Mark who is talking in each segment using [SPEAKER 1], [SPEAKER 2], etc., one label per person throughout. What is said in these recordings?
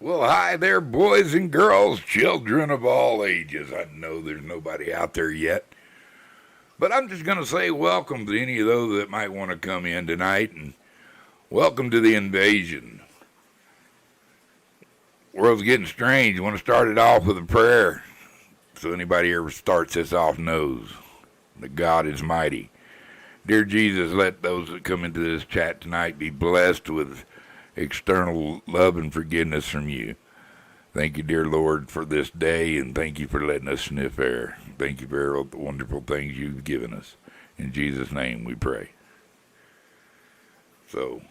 [SPEAKER 1] Well, hi there, boys and girls, children of all ages. I know there's nobody out there yet, but I'm just going to say welcome to any of those that might want to come in tonight, and welcome to the invasion. World's getting strange. Want to start it off with a prayer, so anybody ever starts this off knows that God is mighty. Dear Jesus, let those that come into this chat tonight be blessed with external love and forgiveness from you. Thank you, dear Lord, for this day, and thank you for letting us sniff air. Thank you for all the wonderful things you've given us. In Jesus' name we pray. So,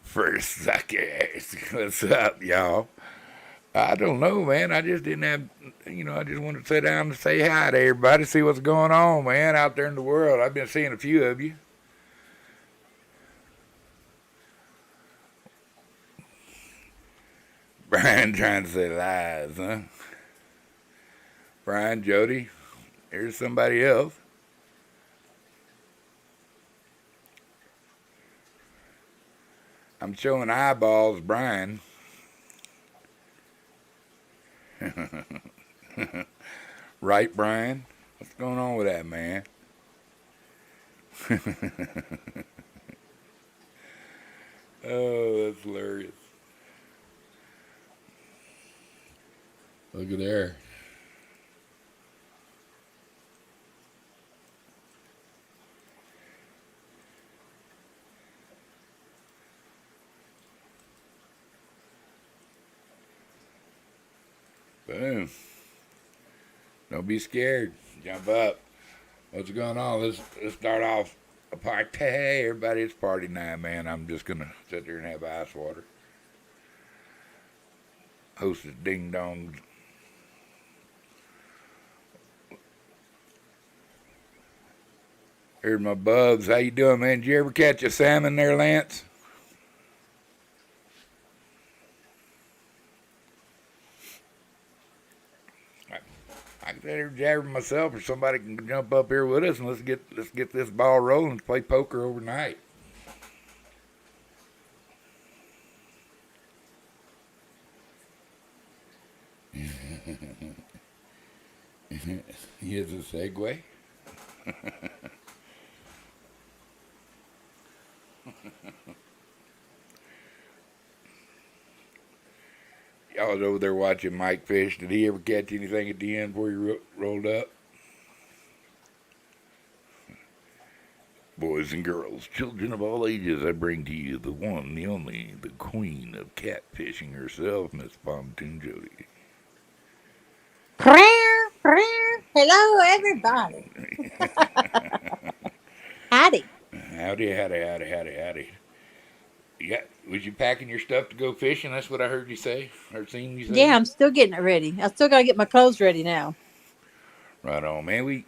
[SPEAKER 1] first, what's up, y'all? I don't know, man. I just didn't have, I just wanted to sit down and say hi to everybody, see what's going on, man, out there in the world. I've been seeing a few of you. Brian trying to say lies, huh? Brian, Jody, here's somebody else. I'm showing eyeballs, Brian. Right, Brian? What's going on with that, man? Oh, that's hilarious. Look at there. Boom. Don't be scared. Jump up. What's going on? Let's start off a party. Hey, everybody, it's party night, man. I'm just going to sit there and have ice water. Hostess Ding Dong. Here's my bubs. How you doing, man? Did you ever catch a salmon there, Lance? I can either jabber myself or somebody can jump up here with us and let's get this ball rolling and play poker overnight. Here's a segue. Y'all was over there watching Mike fish. Did he ever catch anything at the end before he rolled up? Boys and girls, children of all ages, I bring to you the one, the only, the queen of catfishing herself, Miss Pontoon Jody.
[SPEAKER 2] Hello, everybody. Howdy.
[SPEAKER 1] Howdy. Was you packing your stuff to go fishing? That's what I heard you say, or seen you say.
[SPEAKER 2] Yeah, I'm still getting it ready. I still got to get my clothes ready now.
[SPEAKER 1] Right on, man.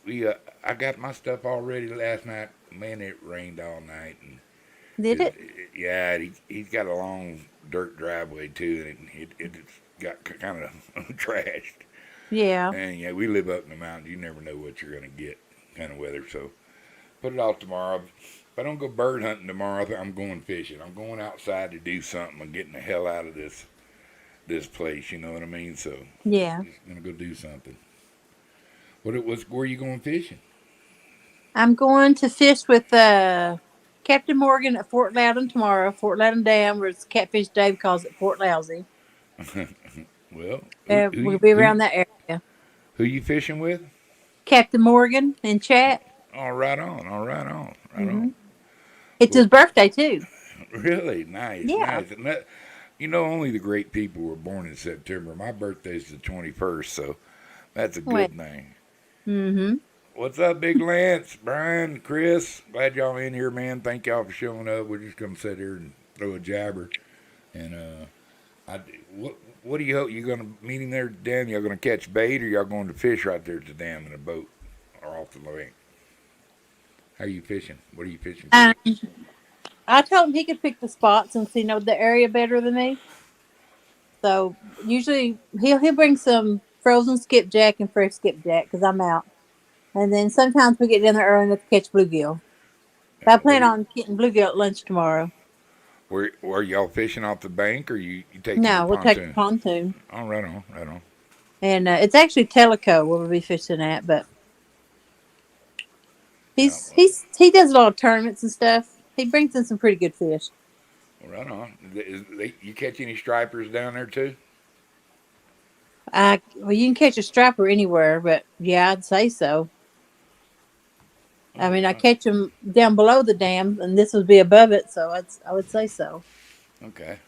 [SPEAKER 1] I got my stuff all ready last night. Man, it rained all night, and
[SPEAKER 2] Did it?
[SPEAKER 1] yeah, he's got a long dirt driveway too, and it's got kind of trashed.
[SPEAKER 2] Yeah.
[SPEAKER 1] And yeah, we live up in the mountains. You never know what you're gonna get, kind of weather. So put it off tomorrow. If I don't go bird hunting tomorrow, I'm going fishing. I'm going outside to do something. I'm getting the hell out of this place. You know what I mean? So
[SPEAKER 2] Yeah.
[SPEAKER 1] just gonna go do something. Where are you going fishing?
[SPEAKER 2] I'm going to fish with Captain Morgan at Fort Loudon tomorrow. Fort Loudon Dam, where it's Catfish Dave calls it Fort Lousy.
[SPEAKER 1] Well,
[SPEAKER 2] We'll be around that area.
[SPEAKER 1] who you fishing with?
[SPEAKER 2] Captain Morgan in chat.
[SPEAKER 1] Oh, right on. Right
[SPEAKER 2] Hmm.
[SPEAKER 1] on.
[SPEAKER 2] It's
[SPEAKER 1] Well,
[SPEAKER 2] his birthday, too.
[SPEAKER 1] really nice,
[SPEAKER 2] Yeah.
[SPEAKER 1] nice. And that, only the great people were born in September. My birthday's the 21st, so that's a
[SPEAKER 2] Wait.
[SPEAKER 1] good thing.
[SPEAKER 2] Mm-hmm.
[SPEAKER 1] What's up, Big Lance, Brian, Chris? Glad y'all in here, man. Thank y'all for showing up. We're just gonna sit here and throw a jabber. And I what do you hope you gonna meet him there at the dam? Y'all gonna catch bait, or y'all going to fish right there at the dam in a boat or off the lake? How are you fishing? What are you fishing for?
[SPEAKER 2] I told him he could pick the spots since he knows the area better than me. So usually he'll bring some frozen skipjack and fresh skipjack because I'm out. And then sometimes we get down there early enough to catch bluegill. But I
[SPEAKER 1] What
[SPEAKER 2] plan
[SPEAKER 1] are you,
[SPEAKER 2] on getting bluegill at lunch tomorrow.
[SPEAKER 1] Were y'all fishing off the bank, or you taking your
[SPEAKER 2] No, we'll take the
[SPEAKER 1] pontoon?
[SPEAKER 2] pontoon,
[SPEAKER 1] Oh, right on, right on.
[SPEAKER 2] and it's actually Tellico where we'll be fishing at. But
[SPEAKER 1] Yeah,
[SPEAKER 2] he does a lot of tournaments and stuff. He brings in some pretty good fish.
[SPEAKER 1] right on. You catch any stripers down there too?
[SPEAKER 2] Well, you can catch a striper anywhere, but yeah, I'd say so. I
[SPEAKER 1] Oh,
[SPEAKER 2] mean, I
[SPEAKER 1] yeah.
[SPEAKER 2] catch them down below the dam, and this would be above it, so I would say so.
[SPEAKER 1] Okay.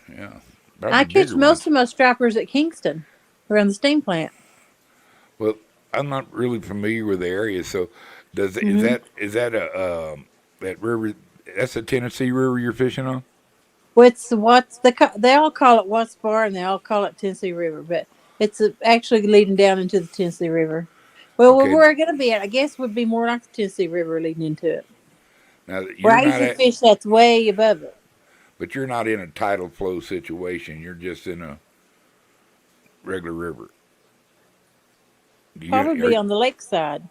[SPEAKER 1] Yeah. Probably
[SPEAKER 2] I catch
[SPEAKER 1] bigger
[SPEAKER 2] most
[SPEAKER 1] ones.
[SPEAKER 2] of my stripers at Kingston, around the steam plant.
[SPEAKER 1] Well, I'm not really familiar with the area, so does
[SPEAKER 2] Hmm
[SPEAKER 1] is that a that river? That's the Tennessee River you're fishing on?
[SPEAKER 2] What's they all call it Watts Bar, and they all call it Tennessee River, but it's actually leading down into the Tennessee River. Well, where
[SPEAKER 1] Okay.
[SPEAKER 2] we're going to be at, I guess, would be more like the Tennessee River leading into it.
[SPEAKER 1] Now
[SPEAKER 2] Where
[SPEAKER 1] you're
[SPEAKER 2] I
[SPEAKER 1] not
[SPEAKER 2] usually
[SPEAKER 1] at,
[SPEAKER 2] fish, that's way above it.
[SPEAKER 1] but you're not in a tidal flow situation. You're just in a regular river.
[SPEAKER 2] Probably on the lakeside.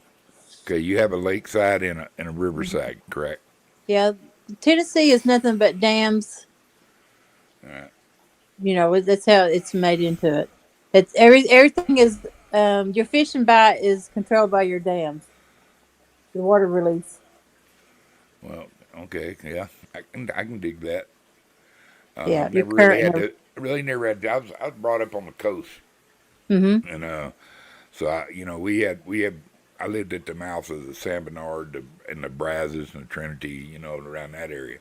[SPEAKER 1] Okay? You have a lakeside and a
[SPEAKER 2] Hmm
[SPEAKER 1] riverside, correct?
[SPEAKER 2] Yeah, Tennessee is nothing but dams.
[SPEAKER 1] All right.
[SPEAKER 2] That's how it's made into it. Everything is your fishing by is controlled by your dams, your water release.
[SPEAKER 1] Well, okay, yeah, I can dig that.
[SPEAKER 2] Yeah,
[SPEAKER 1] I've
[SPEAKER 2] your
[SPEAKER 1] never really
[SPEAKER 2] current and
[SPEAKER 1] had
[SPEAKER 2] everything.
[SPEAKER 1] to really never had. I was brought up on the coast,
[SPEAKER 2] Mm-hmm.
[SPEAKER 1] and so we had. I lived at the mouth of the San Bernard and the Brazos and the Trinity, around that area.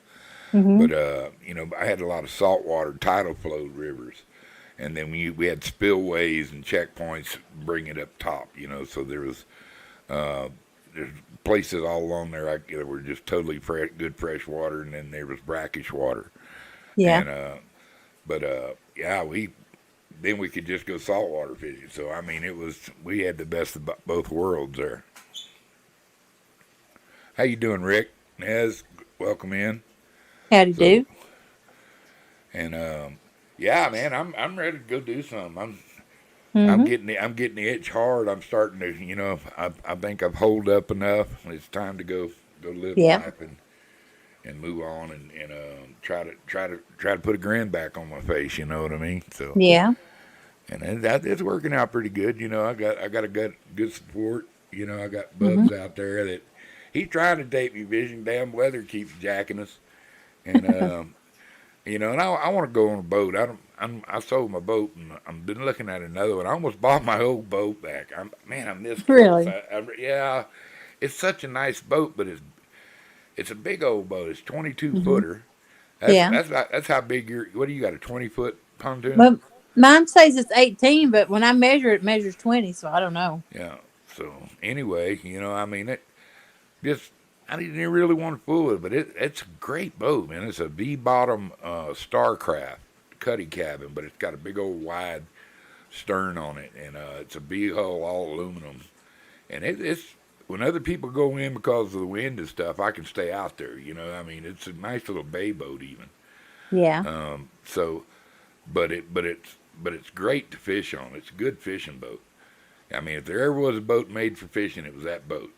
[SPEAKER 2] Mm-hmm.
[SPEAKER 1] But I had a lot of saltwater tidal flowed rivers, and then we had spillways and checkpoints bring it up top. So uh, there's places all along there that were just totally good fresh water, and then there was brackish water,
[SPEAKER 2] Yeah.
[SPEAKER 1] and but yeah, we could just go saltwater fishing. So I mean, we had the best of both worlds there. How you doing, Rick? Nez, welcome in.
[SPEAKER 2] Howdy
[SPEAKER 1] So
[SPEAKER 2] do.
[SPEAKER 1] and yeah, man, I'm ready to go do something. I'm
[SPEAKER 2] Mm-hmm.
[SPEAKER 1] getting the itch hard. I'm starting to, I think I've holed up enough. It's time to go live
[SPEAKER 2] Yeah.
[SPEAKER 1] life and move on and try to put a grin back on my face. You know what I mean? So
[SPEAKER 2] Yeah.
[SPEAKER 1] and it's working out pretty good. I got a good support. I got
[SPEAKER 2] Mm-hmm.
[SPEAKER 1] Bubs out there that he's trying to take me fishing. Damn weather keeps jacking us, and and I want to go on a boat. I sold my boat and I've been looking at another one. I almost bought my old boat back. I'm this close.
[SPEAKER 2] Really.
[SPEAKER 1] Yeah, it's such a nice boat, but it's a big old boat. It's 22
[SPEAKER 2] Mm-hmm.
[SPEAKER 1] footer. That's
[SPEAKER 2] Yeah.
[SPEAKER 1] that's that's how big your what do you got, a 20-foot pontoon?
[SPEAKER 2] But mine says it's 18, but when I measure it, measures 20, so I don't know.
[SPEAKER 1] Yeah. So anyway, I mean it just I didn't really want to fool it, but it's a great boat, man. It's a V bottom Starcraft cuddy cabin, but it's got a big old wide stern on it, and it's a big hull, all aluminum. And it's when other people go in because of the wind and stuff, I can stay out there. I mean, it's a nice little bay boat even.
[SPEAKER 2] Yeah.
[SPEAKER 1] So, but it's great to fish on. It's a good fishing boat. I mean, if there ever was a boat made for fishing, it was that boat.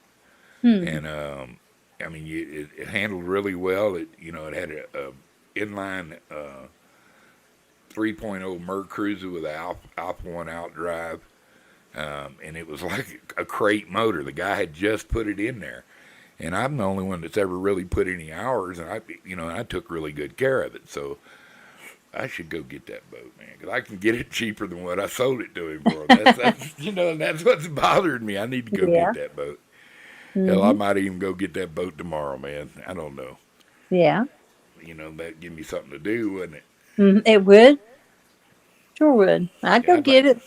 [SPEAKER 2] Hmm.
[SPEAKER 1] And I mean, it handled really well. It had a inline 3.0 Merc Cruiser with an Alpha One outdrive, and it was like a crate motor. The guy had just put it in there, and I'm the only one that's ever really put any hours, and I took really good care of it. So I should go get that boat, man, because I can get it cheaper than what I sold it to him for. That's what's bothering me. I need to go
[SPEAKER 2] Yeah.
[SPEAKER 1] get that boat. Hell, I
[SPEAKER 2] Mm-hmm.
[SPEAKER 1] might even go get that boat tomorrow, man. I don't know.
[SPEAKER 2] Yeah.
[SPEAKER 1] That give me something to do, wouldn't it?
[SPEAKER 2] It would. Sure would. I'd
[SPEAKER 1] Yeah,
[SPEAKER 2] go get it.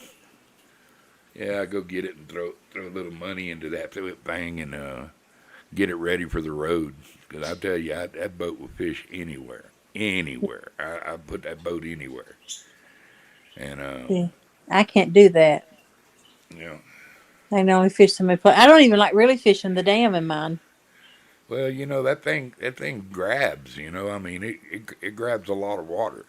[SPEAKER 1] yeah, go get it and throw a little money into that thing and get it ready for the road. Because I tell you, that boat will fish anywhere, anywhere. I put that boat anywhere, and
[SPEAKER 2] Yeah. I can't do that.
[SPEAKER 1] you know,
[SPEAKER 2] I can only fish so many places. I don't even like really fishing the dam in mine.
[SPEAKER 1] well, that thing grabs. I mean, it grabs a lot of water.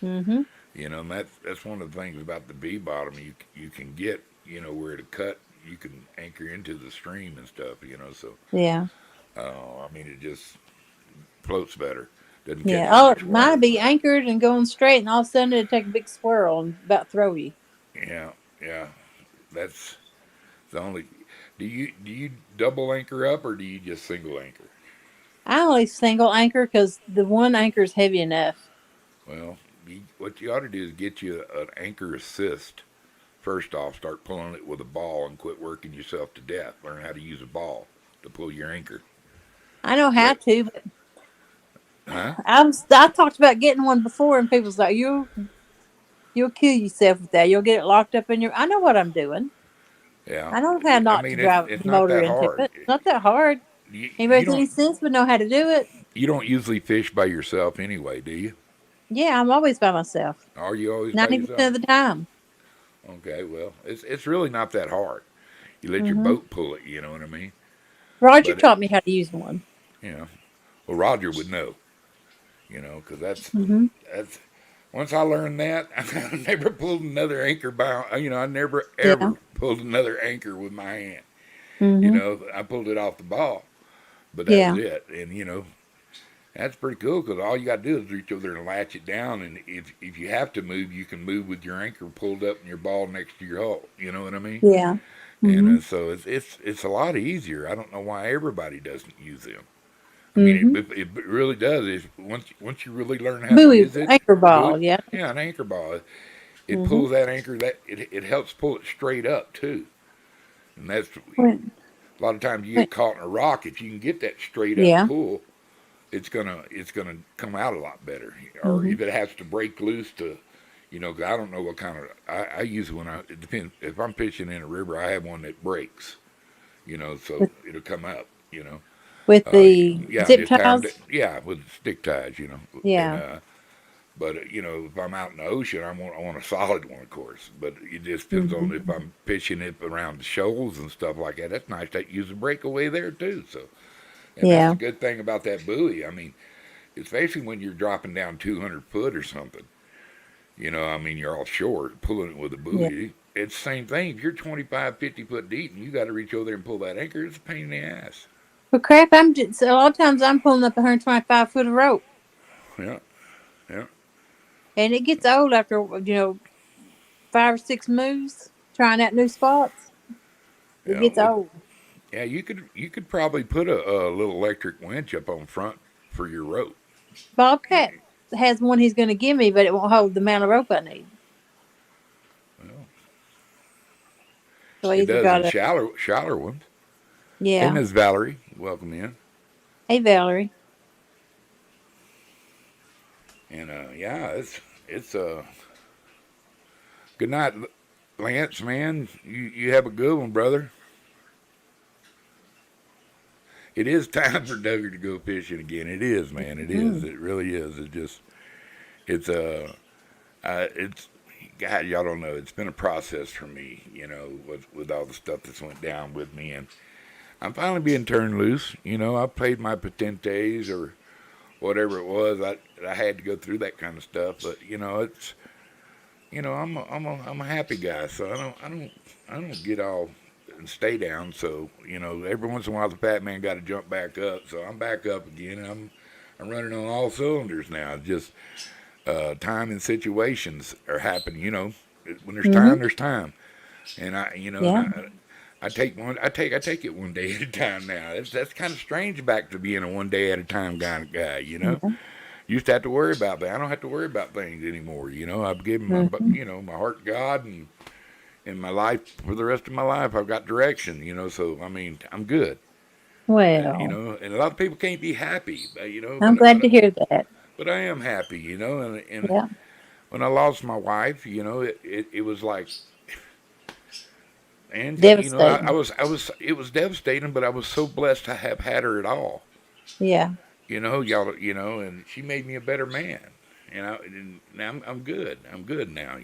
[SPEAKER 2] Mm-hmm.
[SPEAKER 1] And that's one of the things about the B bottom. You can get where to cut. You can anchor into the stream and stuff. So
[SPEAKER 2] Yeah.
[SPEAKER 1] I mean, it just floats better. Doesn't
[SPEAKER 2] Yeah.
[SPEAKER 1] catch as
[SPEAKER 2] Oh,
[SPEAKER 1] much
[SPEAKER 2] mine
[SPEAKER 1] water.
[SPEAKER 2] be anchored and going straight, and all of a sudden it'd take a big swirl and about throw you.
[SPEAKER 1] Yeah, yeah. That's the only. Do you double anchor up or do you just single anchor?
[SPEAKER 2] I only single anchor because the one anchor is heavy enough.
[SPEAKER 1] Well, what you ought to do is get you an anchor assist. First off, start pulling it with a ball and quit working yourself to death. Learn how to use a ball to pull your anchor.
[SPEAKER 2] I know how
[SPEAKER 1] Let,
[SPEAKER 2] to, but
[SPEAKER 1] huh?
[SPEAKER 2] I talked about getting one before, and people's like, you'll kill yourself with that. You'll get it locked up in your. I know what I'm doing.
[SPEAKER 1] Yeah.
[SPEAKER 2] I know how
[SPEAKER 1] I
[SPEAKER 2] not to
[SPEAKER 1] mean,
[SPEAKER 2] drive
[SPEAKER 1] it's
[SPEAKER 2] the
[SPEAKER 1] not
[SPEAKER 2] motor
[SPEAKER 1] that
[SPEAKER 2] into it.
[SPEAKER 1] hard.
[SPEAKER 2] It's not that hard. Anybody
[SPEAKER 1] You
[SPEAKER 2] with any
[SPEAKER 1] don't
[SPEAKER 2] sense would know how to do it.
[SPEAKER 1] you don't usually fish by yourself anyway, do you?
[SPEAKER 2] Yeah, I'm always by myself.
[SPEAKER 1] Are you always by yourself?
[SPEAKER 2] 90% of the time.
[SPEAKER 1] Okay, well, it's really not that hard. You let your
[SPEAKER 2] Hmm.
[SPEAKER 1] boat pull it. You know what I mean?
[SPEAKER 2] Roger
[SPEAKER 1] But
[SPEAKER 2] taught me how to use one.
[SPEAKER 1] you know, well, Roger would know. Because
[SPEAKER 2] Hmm.
[SPEAKER 1] that's once I learned that, I never pulled another anchor by. I never
[SPEAKER 2] Yeah.
[SPEAKER 1] ever pulled another anchor with my hand.
[SPEAKER 2] Hmm.
[SPEAKER 1] I pulled it off the ball, but that was
[SPEAKER 2] Yeah.
[SPEAKER 1] it. And that's pretty cool because all you got to do is reach over there and latch it down. And if you have to move, you can move with your anchor pulled up and your ball next to your hull. You know what I mean?
[SPEAKER 2] Yeah.
[SPEAKER 1] And
[SPEAKER 2] Hmm.
[SPEAKER 1] so it's a lot easier. I don't know why everybody doesn't use them. I mean,
[SPEAKER 2] Hmm.
[SPEAKER 1] it really does. Once you really learn how to
[SPEAKER 2] Buoy,
[SPEAKER 1] use it,
[SPEAKER 2] anchor
[SPEAKER 1] buoy,
[SPEAKER 2] ball. Yeah.
[SPEAKER 1] yeah, an anchor ball, it
[SPEAKER 2] Hmm.
[SPEAKER 1] pulls that anchor that it helps pull it straight up too. And that's
[SPEAKER 2] When,
[SPEAKER 1] a lot of times you
[SPEAKER 2] when,
[SPEAKER 1] get caught in a rock. If you can get that straight up
[SPEAKER 2] yeah.
[SPEAKER 1] pull, it's gonna come out a lot better. Or
[SPEAKER 2] Hmm.
[SPEAKER 1] if it has to break loose to, 'cause I don't know what kind of I use when it depends if I'm fishing in a river. I have one that breaks. So
[SPEAKER 2] With,
[SPEAKER 1] it'll come up.
[SPEAKER 2] with the
[SPEAKER 1] Yeah,
[SPEAKER 2] zip
[SPEAKER 1] just tie them.
[SPEAKER 2] ties.
[SPEAKER 1] Yeah, with stick ties. And
[SPEAKER 2] Yeah.
[SPEAKER 1] but if I'm out in the ocean, I want a solid one, of course. But it just depends on if
[SPEAKER 2] Hmm.
[SPEAKER 1] I'm fishing it around the shoals and stuff like that. That's nice to use a breakaway there too. So, and that's the
[SPEAKER 2] Yeah.
[SPEAKER 1] good thing about that buoy. I mean, especially when you're dropping down 200 foot or something. I mean, you're offshore pulling it with a
[SPEAKER 2] Yeah.
[SPEAKER 1] buoy. It's the same thing. If you're 25, 50 foot deep and you got to reach over there and pull that anchor, it's a pain in the ass.
[SPEAKER 2] But crap, I'm just, a lot of times I'm pulling up 125 foot of rope,
[SPEAKER 1] Yeah, yeah,
[SPEAKER 2] and it gets old after 5 or 6 moves trying out new spots. It
[SPEAKER 1] yeah.
[SPEAKER 2] gets old.
[SPEAKER 1] Yeah, you could probably put a little electric winch up on front for your rope.
[SPEAKER 2] Bobcat has one he's going to give me, but it won't hold the amount of rope I need.
[SPEAKER 1] Well,
[SPEAKER 2] So I
[SPEAKER 1] it
[SPEAKER 2] either
[SPEAKER 1] does
[SPEAKER 2] got
[SPEAKER 1] in
[SPEAKER 2] to,
[SPEAKER 1] shallower ones. Hey,
[SPEAKER 2] yeah.
[SPEAKER 1] Miss Valerie, welcome in.
[SPEAKER 2] Hey, Valerie.
[SPEAKER 1] And yeah, it's good night, Lance. Man, you have a good one, brother. It is time for Duggar to go fishing again. It is, man. It is.
[SPEAKER 2] Mm.
[SPEAKER 1] It really is. It's it's God, y'all don't know. It's been a process for me, with all the stuff that's went down with me, and I'm finally being turned loose. I paid my patentes or whatever it was. I had to go through that kind of stuff, but it's I'm a happy guy, so I don't get all and stay down. So every once in a while the fat man got to jump back up. So I'm back up again. I'm running on all cylinders now. Just time and situations are happening. When there's
[SPEAKER 2] Hmm.
[SPEAKER 1] time, there's time, and
[SPEAKER 2] Yeah.
[SPEAKER 1] I take it one day at a time now. That's kind of strange back to being a one day at a time kind of guy.
[SPEAKER 2] Yeah.
[SPEAKER 1] Used to have to worry about that. I don't have to worry about things anymore. I've given my
[SPEAKER 2] Hmm.
[SPEAKER 1] my heart to God and in my life for the rest of my life. I've got direction. So I mean I'm good.
[SPEAKER 2] Well,
[SPEAKER 1] And a lot of people can't be happy.
[SPEAKER 2] I'm glad to hear that.
[SPEAKER 1] But I am happy. And
[SPEAKER 2] Yeah.
[SPEAKER 1] when I lost my wife, it was like. And I
[SPEAKER 2] Devastating.
[SPEAKER 1] was it was devastating, but I was so blessed to have had her at all.
[SPEAKER 2] Yeah.
[SPEAKER 1] Y'all, and she made me a better man. And now I'm good. I'm good now.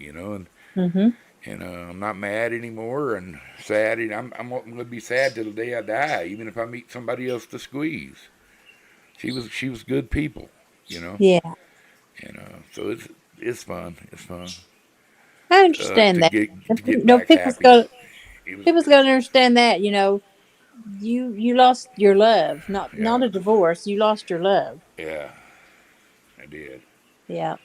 [SPEAKER 2] Hmm.
[SPEAKER 1] And I'm not mad anymore and sad. And I'm going to be sad till the day I die, even if I meet somebody else to squeeze. She was good people, you know.
[SPEAKER 2] Yeah.
[SPEAKER 1] And so it's fun. It's fun
[SPEAKER 2] I understand
[SPEAKER 1] to
[SPEAKER 2] that.
[SPEAKER 1] get back happy. It was
[SPEAKER 2] People's got to understand that. You lost your love, not
[SPEAKER 1] yeah,
[SPEAKER 2] a divorce. You lost your love.
[SPEAKER 1] yeah. I did.
[SPEAKER 2] Yeah.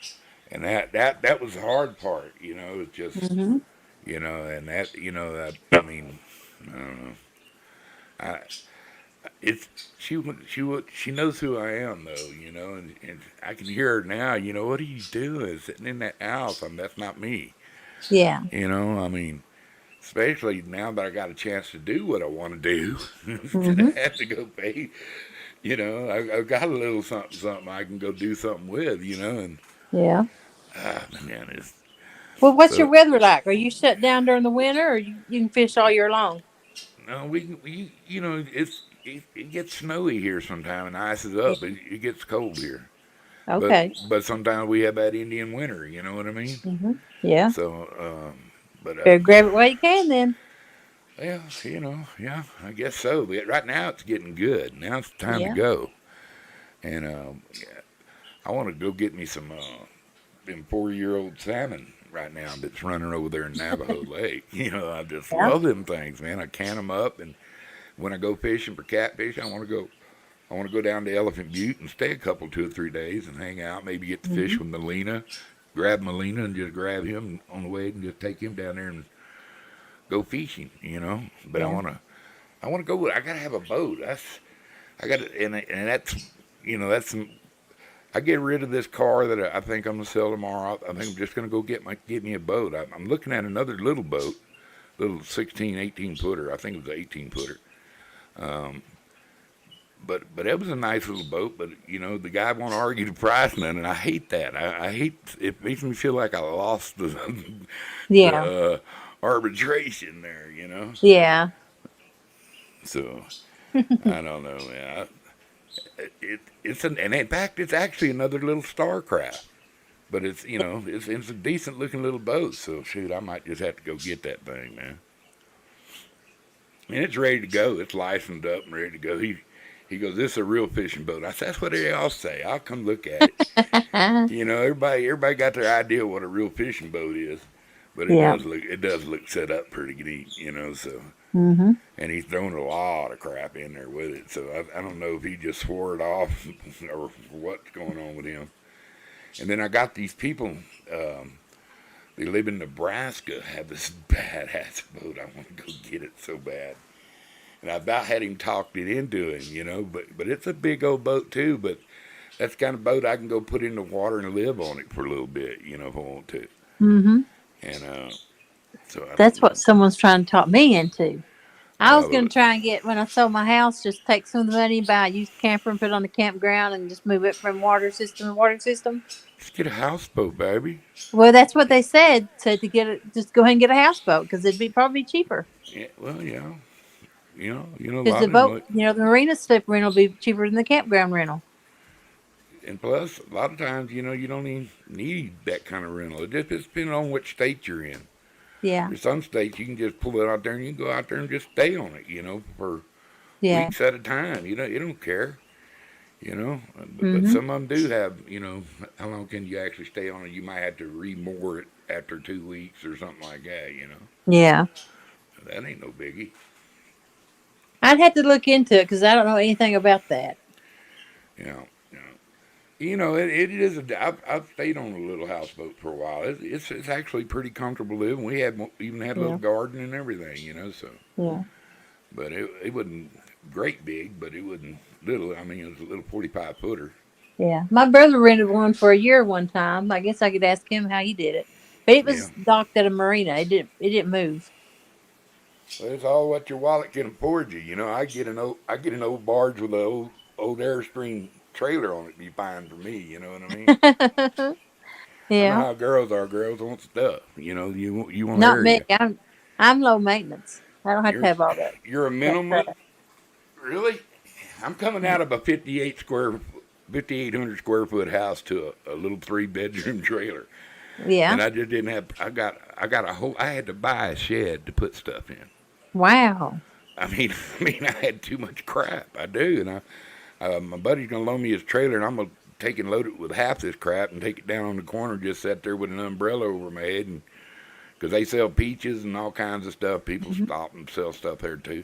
[SPEAKER 1] And that was the hard part, you know. It's just,
[SPEAKER 2] Mhm.
[SPEAKER 1] you know, and that, you know, that I mean, I don't know. I it's she knows who I am though, you know, and I can hear her now. You know, what are you doing sitting in that house? I mean, that's not me.
[SPEAKER 2] Yeah.
[SPEAKER 1] You know, I mean, especially now that I got a chance to do what I want to do instead
[SPEAKER 2] Mhm.
[SPEAKER 1] of have to go pay. You know, I've got a little something I can go do something with. You know, and
[SPEAKER 2] Yeah.
[SPEAKER 1] man, it's
[SPEAKER 2] Well, what's your
[SPEAKER 1] so
[SPEAKER 2] weather like? Are you shut down during the winter, or you can fish all year long?
[SPEAKER 1] no, we you know it gets snowy here sometime and ices
[SPEAKER 2] Yeah.
[SPEAKER 1] up. It gets cold here, but
[SPEAKER 2] Okay.
[SPEAKER 1] sometimes we have that Indian winter. You know what I mean?
[SPEAKER 2] Mhm. Yeah.
[SPEAKER 1] So, but
[SPEAKER 2] Better grab it while you can then.
[SPEAKER 1] yeah, you know, yeah, I guess so. But right now it's getting good. Now it's time to
[SPEAKER 2] Yeah.
[SPEAKER 1] go, and yeah, I want to go get me some them 4-year-old salmon right now that's running over there in Navajo Lake. You know, I just
[SPEAKER 2] Yeah.
[SPEAKER 1] love them things, man. I can them up, and when I go fishing for catfish, I want to go down to Elephant Butte and stay a couple, 2 or 3 days, and hang out. Maybe get to fish
[SPEAKER 2] Mhm.
[SPEAKER 1] with Melina, grab Melina, and just grab him on the way, and just take him down there and go fishing. You know, but
[SPEAKER 2] Yeah.
[SPEAKER 1] I want to go. I gotta have a boat. I got to, and that's, you know, that's. I get rid of this car that I think I'm gonna sell tomorrow. I think I'm just gonna go get me a boat. I'm looking at another little boat, little 16, 18 footer. I think it was an 18 footer. Um, but it was a nice little boat. But you know, the guy won't argue the price none, and I hate that. I hate it. Makes me feel like I lost the
[SPEAKER 2] Yeah.
[SPEAKER 1] the arbitration there. You know,
[SPEAKER 2] Yeah.
[SPEAKER 1] so I don't know, man. It's and in fact, it's actually another little Starcraft. But it's, you know, it's a decent looking little boat. So shoot, I might just have to go get that thing, man. And it's ready to go. It's licensed up and ready to go. He goes, this is a real fishing boat. I said, that's what they all say. I'll come look at it. You know, everybody got their idea of what a real fishing boat is, but
[SPEAKER 2] Yeah.
[SPEAKER 1] it does look set up pretty neat. You know, so
[SPEAKER 2] Mhm.
[SPEAKER 1] and he's thrown a lot of crap in there with it. So I don't know if he just swore it off or what's going on with him. And then I got these people. Um, They live in Nebraska, have this badass boat. I want to go get it so bad. And I about had him talked it into him, you know, but it's a big old boat too, but that's the kind of boat I can go put in the water and live on it for a little bit, you know, if I want to.
[SPEAKER 2] Mhm.
[SPEAKER 1] And so I don't
[SPEAKER 2] That's what
[SPEAKER 1] know.
[SPEAKER 2] someone's trying to talk me into. I was
[SPEAKER 1] Well,
[SPEAKER 2] going to try and get when I sold my house, just take some of the money, buy a used camper, and put it on the campground, and just move it from water system to water system.
[SPEAKER 1] just get a houseboat, baby.
[SPEAKER 2] Well, that's what they said to get it. Just go ahead and get a houseboat because it'd be probably cheaper.
[SPEAKER 1] Yeah, well, yeah, a
[SPEAKER 2] Because
[SPEAKER 1] lot
[SPEAKER 2] the
[SPEAKER 1] of them
[SPEAKER 2] boat,
[SPEAKER 1] look,
[SPEAKER 2] the marina slip rental will be cheaper than the campground rental.
[SPEAKER 1] and plus, a lot of times, you don't even need that kind of rental. It just depends on which state you're in.
[SPEAKER 2] Yeah,
[SPEAKER 1] There's some states you can just pull it out there and you can go out there and just stay on it, for
[SPEAKER 2] yeah.
[SPEAKER 1] weeks at a time. You don't care, you know. But
[SPEAKER 2] Mhm.
[SPEAKER 1] some of them do have, how long can you actually stay on it? You might have to remoor it after 2 weeks or something like that.
[SPEAKER 2] Yeah.
[SPEAKER 1] That ain't no biggie.
[SPEAKER 2] I'd have to look into it because I don't know anything about that.
[SPEAKER 1] You know, you know. It is. I've stayed on a little houseboat for a while. It's actually pretty comfortable living. Even had a little
[SPEAKER 2] Yeah,
[SPEAKER 1] garden and everything. So,
[SPEAKER 2] yeah,
[SPEAKER 1] but it wasn't great big, but it wasn't little. I mean, it was a little 45 footer.
[SPEAKER 2] yeah. My brother rented one for a year one time. I guess I could ask him how he did it. But it
[SPEAKER 1] Yeah.
[SPEAKER 2] was docked at a marina. It didn't move.
[SPEAKER 1] Well, it's all what your wallet can afford you. I get an old barge with an old Airstream trailer on it. Be fine for me. You know what I mean? I know
[SPEAKER 2] Yeah.
[SPEAKER 1] how girls are. Girls want stuff. You want
[SPEAKER 2] Not me.
[SPEAKER 1] area.
[SPEAKER 2] I'm low maintenance. I don't have to
[SPEAKER 1] You're
[SPEAKER 2] have all
[SPEAKER 1] you're a
[SPEAKER 2] that
[SPEAKER 1] minimalist.
[SPEAKER 2] crap.
[SPEAKER 1] Really? I'm coming out of a 5,800 square foot house to a little 3 bedroom trailer,
[SPEAKER 2] Yeah.
[SPEAKER 1] and I just didn't have. I got a whole. I had to buy a shed to put stuff in.
[SPEAKER 2] Wow.
[SPEAKER 1] I mean, I had too much crap. I do, and my buddy's gonna loan me his trailer, and I'm gonna take and load it with half this crap and take it down on the corner, just sit there with an umbrella over my head, and because they sell peaches and all kinds of stuff, people
[SPEAKER 2] Hmm.
[SPEAKER 1] stop and sell stuff there too.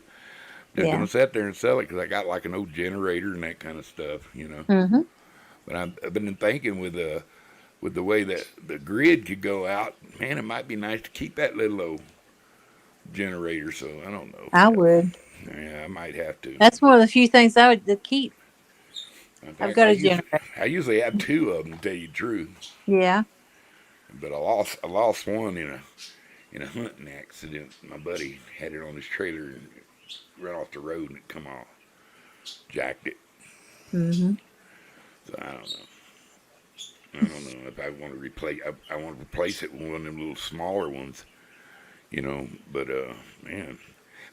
[SPEAKER 1] Just
[SPEAKER 2] Yeah.
[SPEAKER 1] gonna sit there and sell it because I got like an old generator and that kind of stuff.
[SPEAKER 2] Hmm.
[SPEAKER 1] But I've been thinking with the way that the grid could go out, man, it might be nice to keep that little old generator. So I don't know.
[SPEAKER 2] I would.
[SPEAKER 1] Yeah, I might have to.
[SPEAKER 2] That's one of the few things I would to keep.
[SPEAKER 1] In
[SPEAKER 2] I've
[SPEAKER 1] fact,
[SPEAKER 2] got a generator.
[SPEAKER 1] I usually have two of them to tell you the truth.
[SPEAKER 2] Yeah.
[SPEAKER 1] But I lost one in a hunting accident. My buddy had it on his trailer and ran off the road and it come off, jacked it.
[SPEAKER 2] Mhm.
[SPEAKER 1] So I don't know. I don't know if I want to replace. I want to replace it with one of them little smaller ones, you know. But man,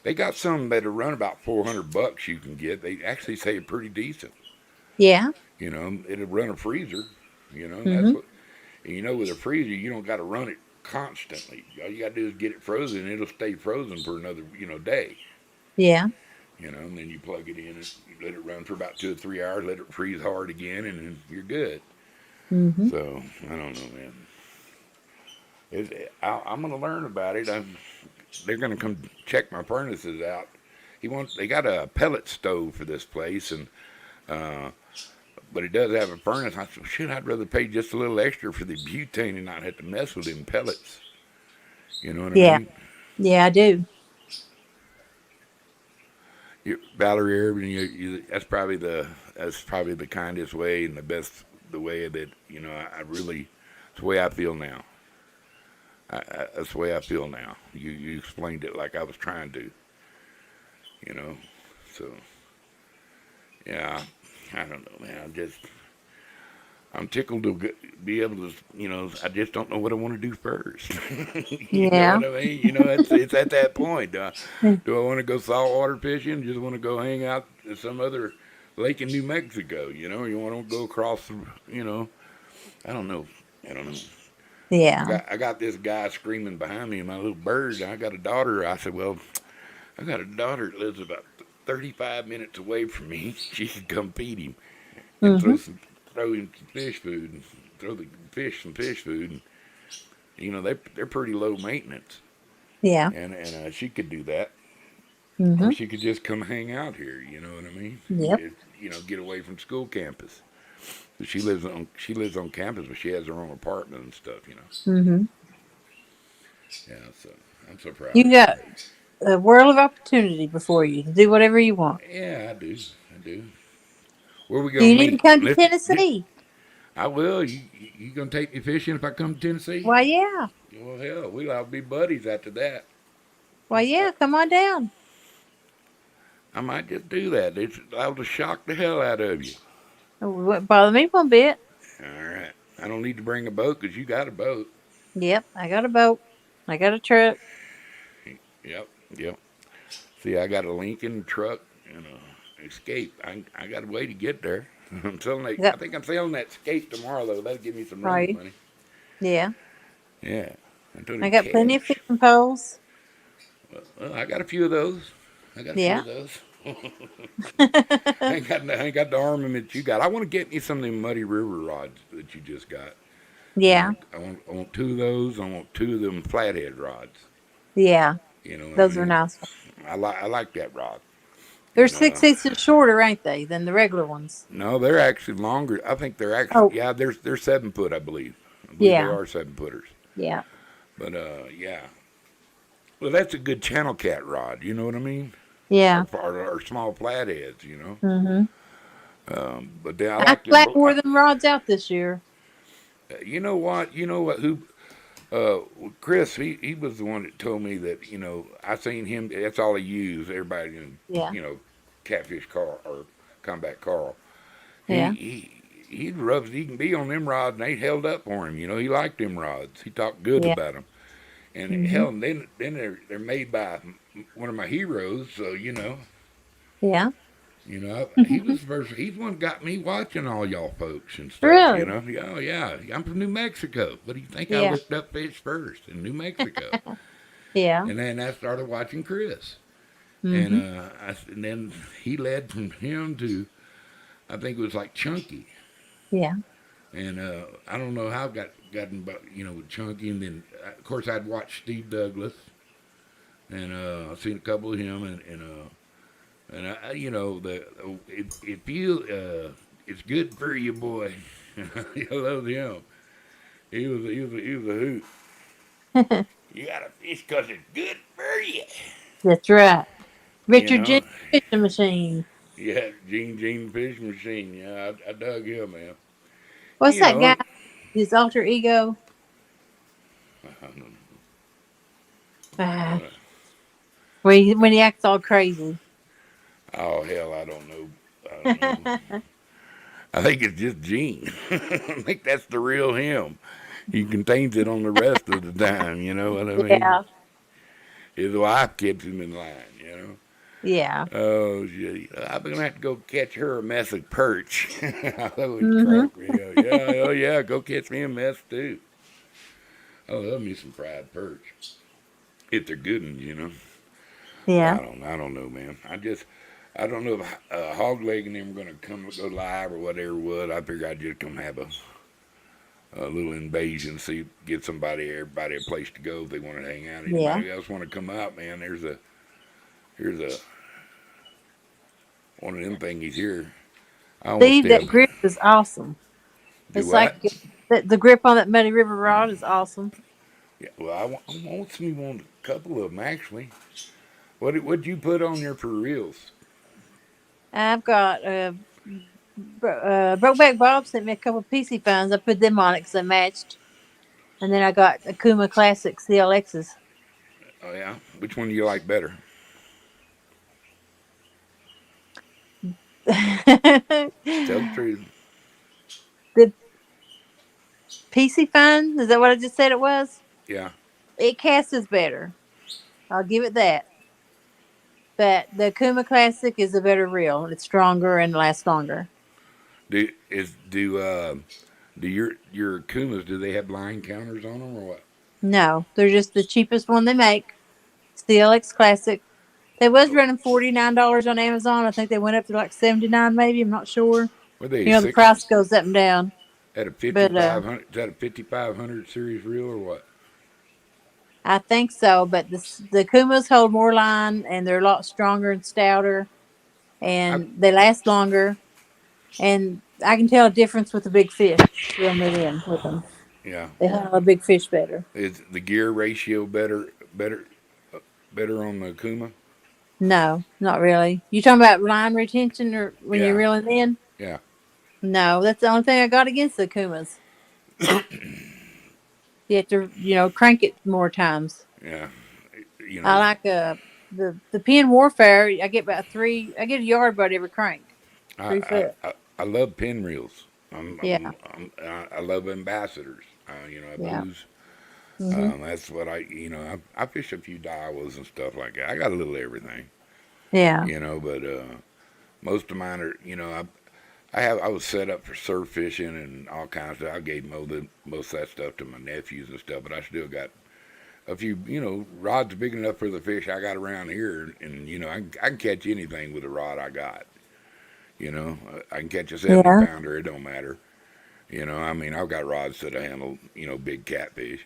[SPEAKER 1] they got some that'll run about $400. You can get. They actually say it's pretty decent.
[SPEAKER 2] Yeah.
[SPEAKER 1] You know, it'll run a freezer. You know, and that's
[SPEAKER 2] Mhm.
[SPEAKER 1] what. And you know, with a freezer, you don't got to run it constantly. All you got to do is get it frozen, and it'll stay frozen for another, day.
[SPEAKER 2] Yeah.
[SPEAKER 1] You know, and then you plug it in and you let it run for about 2 or 3 hours, let it freeze hard again, and then you're good.
[SPEAKER 2] Mhm.
[SPEAKER 1] So I don't know, man. I'm gonna learn about it. They're gonna come check my furnaces out. They got a pellet stove for this place, and uh, but it does have a furnace. I said, shit, I'd rather pay just a little extra for the butane and not have to mess with them pellets. You know what I
[SPEAKER 2] Yeah.
[SPEAKER 1] mean?
[SPEAKER 2] Yeah, I do.
[SPEAKER 1] Valerie Irvin, that's probably the kindest way and the way that I really, it's the way I feel now. That's the way I feel now. You explained it like I was trying to, you know. So yeah, I don't know, man. I'm tickled to be able to, I just don't know what I want to do first. You know
[SPEAKER 2] Yeah.
[SPEAKER 1] what I mean? It's at that point. Do I want to go saltwater fishing? Just want to go hang out at some other lake in New Mexico? You want to go across the, I don't know. I don't know. I
[SPEAKER 2] Yeah.
[SPEAKER 1] got I got this guy screaming behind me, my little bird. I got a daughter. I said, well, I got a daughter that lives about 35 minutes away from me. She can come feed him and
[SPEAKER 2] Mhm.
[SPEAKER 1] throw him some fish food and throw the fish some fish food. And, they're pretty low maintenance,
[SPEAKER 2] Yeah.
[SPEAKER 1] and she could do that, or
[SPEAKER 2] Mhm.
[SPEAKER 1] she could just come hang out here. You know what I mean?
[SPEAKER 2] Yep.
[SPEAKER 1] Get away from school campus. She lives on campus, but she has her own apartment and stuff.
[SPEAKER 2] Mhm.
[SPEAKER 1] Yeah. So I'm so proud
[SPEAKER 2] You
[SPEAKER 1] of
[SPEAKER 2] got
[SPEAKER 1] her.
[SPEAKER 2] a world of opportunity before you to do whatever you want.
[SPEAKER 1] Yeah, I do. I do. Where we gonna
[SPEAKER 2] You need to
[SPEAKER 1] meet?
[SPEAKER 2] come to Tennessee.
[SPEAKER 1] I will. You gonna take me fishing if I come to Tennessee?
[SPEAKER 2] Why, yeah.
[SPEAKER 1] Well, hell, we'll all be buddies after that.
[SPEAKER 2] Why,
[SPEAKER 1] Uh,
[SPEAKER 2] yeah. Come on down.
[SPEAKER 1] I might just do that. I'll just shock the hell out of you.
[SPEAKER 2] It wouldn't bother me one bit.
[SPEAKER 1] All right. I don't need to bring a boat because you got a boat.
[SPEAKER 2] Yep. I got a boat. I got a truck.
[SPEAKER 1] Yep. Yep. See, I got a Lincoln truck and a Escape. I got a way to get there. I'm selling that. I
[SPEAKER 2] Yep.
[SPEAKER 1] think I'm selling that Escape tomorrow though. That'll give me some
[SPEAKER 2] Are
[SPEAKER 1] running
[SPEAKER 2] you?
[SPEAKER 1] money.
[SPEAKER 2] Yeah.
[SPEAKER 1] Yeah. I told
[SPEAKER 2] I
[SPEAKER 1] him
[SPEAKER 2] got plenty of
[SPEAKER 1] cash.
[SPEAKER 2] fishing poles.
[SPEAKER 1] Well, I got a few of those. I got a few
[SPEAKER 2] Yeah.
[SPEAKER 1] of those. I ain't got the armament you got. I want to get me some of them Muddy River rods that you just got. I
[SPEAKER 2] Yeah.
[SPEAKER 1] want, I want, I want two of those. I want two of them flathead rods.
[SPEAKER 2] Yeah.
[SPEAKER 1] You know what I
[SPEAKER 2] Those are
[SPEAKER 1] mean?
[SPEAKER 2] nice ones.
[SPEAKER 1] I like that rod.
[SPEAKER 2] They're
[SPEAKER 1] And
[SPEAKER 2] 6 inches shorter, ain't they, than the regular ones?
[SPEAKER 1] no, they're actually longer. I think they're actually
[SPEAKER 2] Oh,
[SPEAKER 1] yeah. They're 7 foot. I believe. I believe they
[SPEAKER 2] yeah.
[SPEAKER 1] are 7 footers.
[SPEAKER 2] Yeah.
[SPEAKER 1] But yeah. Well, that's a good channel cat rod. You know what I mean?
[SPEAKER 2] Yeah.
[SPEAKER 1] Or small flatheads.
[SPEAKER 2] Mhm.
[SPEAKER 1] But then I
[SPEAKER 2] I
[SPEAKER 1] like
[SPEAKER 2] flat
[SPEAKER 1] them.
[SPEAKER 2] wore them rods out this year.
[SPEAKER 1] You know what? You know what? Uh, Chris, he was the one that told me that, I seen him, that's all he used, everybody,
[SPEAKER 2] Yeah.
[SPEAKER 1] Catfish Carl, or Combat Carl. He,
[SPEAKER 2] Yeah.
[SPEAKER 1] he, he rubs, he can be on them rods, and they held up for him, he liked them rods. He talked good
[SPEAKER 2] Yeah.
[SPEAKER 1] about them. And
[SPEAKER 2] Mhm.
[SPEAKER 1] hell, and then they're made by one of my heroes, so,
[SPEAKER 2] Yeah.
[SPEAKER 1] he was the first, he's the one that got me watching all y'all folks and stuff,
[SPEAKER 2] Really?
[SPEAKER 1] Oh, yeah, I'm from New Mexico. What do you think I
[SPEAKER 2] Yeah.
[SPEAKER 1] looked up fish first in New Mexico?
[SPEAKER 2] Yeah.
[SPEAKER 1] And then I started watching Chris. And,
[SPEAKER 2] Mhm.
[SPEAKER 1] and then he led from him to, I think it was like Chunky.
[SPEAKER 2] Yeah.
[SPEAKER 1] And I don't know how I gotten, with Chunky. And then, of course, I'd watched Steve Douglas. And I've seen a couple of him. And I, if you It's good for you, boy. I love him. He was a hoot. You got to fish 'cause it's good for you.
[SPEAKER 2] That's right.
[SPEAKER 1] You
[SPEAKER 2] Richard
[SPEAKER 1] know.
[SPEAKER 2] Jenkins fishing machine.
[SPEAKER 1] Yeah, Gene Fish Machine. Yeah, I dug him, man.
[SPEAKER 2] What's
[SPEAKER 1] You
[SPEAKER 2] that guy?
[SPEAKER 1] know.
[SPEAKER 2] His alter ego.
[SPEAKER 1] Uh,
[SPEAKER 2] Ah, when he acts all crazy.
[SPEAKER 1] oh hell, I don't know. I don't know. I think it's just Gene. I think that's the real him. He contains it on the rest of the time. You know what I mean?
[SPEAKER 2] Yeah.
[SPEAKER 1] His wife keeps him in line. You know.
[SPEAKER 2] Yeah.
[SPEAKER 1] Oh, gee. I'm gonna have to go catch her a mess of perch. That would
[SPEAKER 2] Mhm.
[SPEAKER 1] crack me up. Yeah, oh yeah, go catch me a mess too. I love me some fried perch. If they're good ones, you know. But
[SPEAKER 2] Yeah.
[SPEAKER 1] I don't know, man. I don't know if Hog Leg and them are gonna go live or whatever it was. I figure I'd just come have a little invasion, see, get everybody a place to go if they want to hang out.
[SPEAKER 2] Yeah.
[SPEAKER 1] Anybody else want to come out, man? Here's a one of them thingies here. I almost
[SPEAKER 2] Steve, that
[SPEAKER 1] still
[SPEAKER 2] grip is awesome.
[SPEAKER 1] do
[SPEAKER 2] It's like
[SPEAKER 1] what?
[SPEAKER 2] the grip on that Muddy River rod is awesome.
[SPEAKER 1] Yeah, well, I want a couple of them actually. What'd you put on there for reels?
[SPEAKER 2] I've got Brokeback Bob sent me a couple of PC finds. I put them on it because they matched. And then I got Akuma Classic CLXs.
[SPEAKER 1] Oh yeah, which one do you like better? Tell the
[SPEAKER 2] The
[SPEAKER 1] truth.
[SPEAKER 2] PC find, is that what I just said it was?
[SPEAKER 1] Yeah.
[SPEAKER 2] It casts better. I'll give it that. But the Akuma Classic is a better reel. It's stronger and lasts longer.
[SPEAKER 1] Do is do your Kumas, do they have line counters on them or what?
[SPEAKER 2] No, they're just the cheapest one they make. CLX Classic. They was
[SPEAKER 1] Oh,
[SPEAKER 2] running $49 on Amazon. I think they went up to like 79 maybe. I'm not sure.
[SPEAKER 1] were they
[SPEAKER 2] You know, the
[SPEAKER 1] six
[SPEAKER 2] price goes up and down.
[SPEAKER 1] at a
[SPEAKER 2] But
[SPEAKER 1] 5500? Is that a 5500 series reel or what?
[SPEAKER 2] I think so. But the Kumas hold more line and they're a lot stronger and stouter
[SPEAKER 1] I
[SPEAKER 2] and they last longer. And I can tell a difference with the big fish. Reel me in with them.
[SPEAKER 1] yeah.
[SPEAKER 2] They handle a big fish better.
[SPEAKER 1] Is the gear ratio better on the Kuma?
[SPEAKER 2] No, not really. You talking about line retention or when you're
[SPEAKER 1] Yeah.
[SPEAKER 2] reeling in?
[SPEAKER 1] Yeah.
[SPEAKER 2] No, that's the only thing I got against the Kumas. You have to, crank it more times.
[SPEAKER 1] Yeah. You
[SPEAKER 2] I
[SPEAKER 1] know,
[SPEAKER 2] like the Pen Warfare. I get about three. I get a yard about every crank,
[SPEAKER 1] I
[SPEAKER 2] 3 foot.
[SPEAKER 1] I love pinreels.
[SPEAKER 2] Yeah,
[SPEAKER 1] I love ambassadors. You know, I
[SPEAKER 2] yeah.
[SPEAKER 1] booze.
[SPEAKER 2] Mhm.
[SPEAKER 1] That's what I fish a few Daiwas and stuff like that. I got a little everything.
[SPEAKER 2] Yeah.
[SPEAKER 1] But most of mine are, I was set up for surf fishing and all kinds of stuff. I gave most of that stuff to my nephews and stuff, but I still got a few, rods big enough for the fish I got around here, and I can catch anything with the rod I got. I can catch a 70
[SPEAKER 2] Yeah.
[SPEAKER 1] pounder. It don't matter. I mean, I've got rods that handle, big catfish.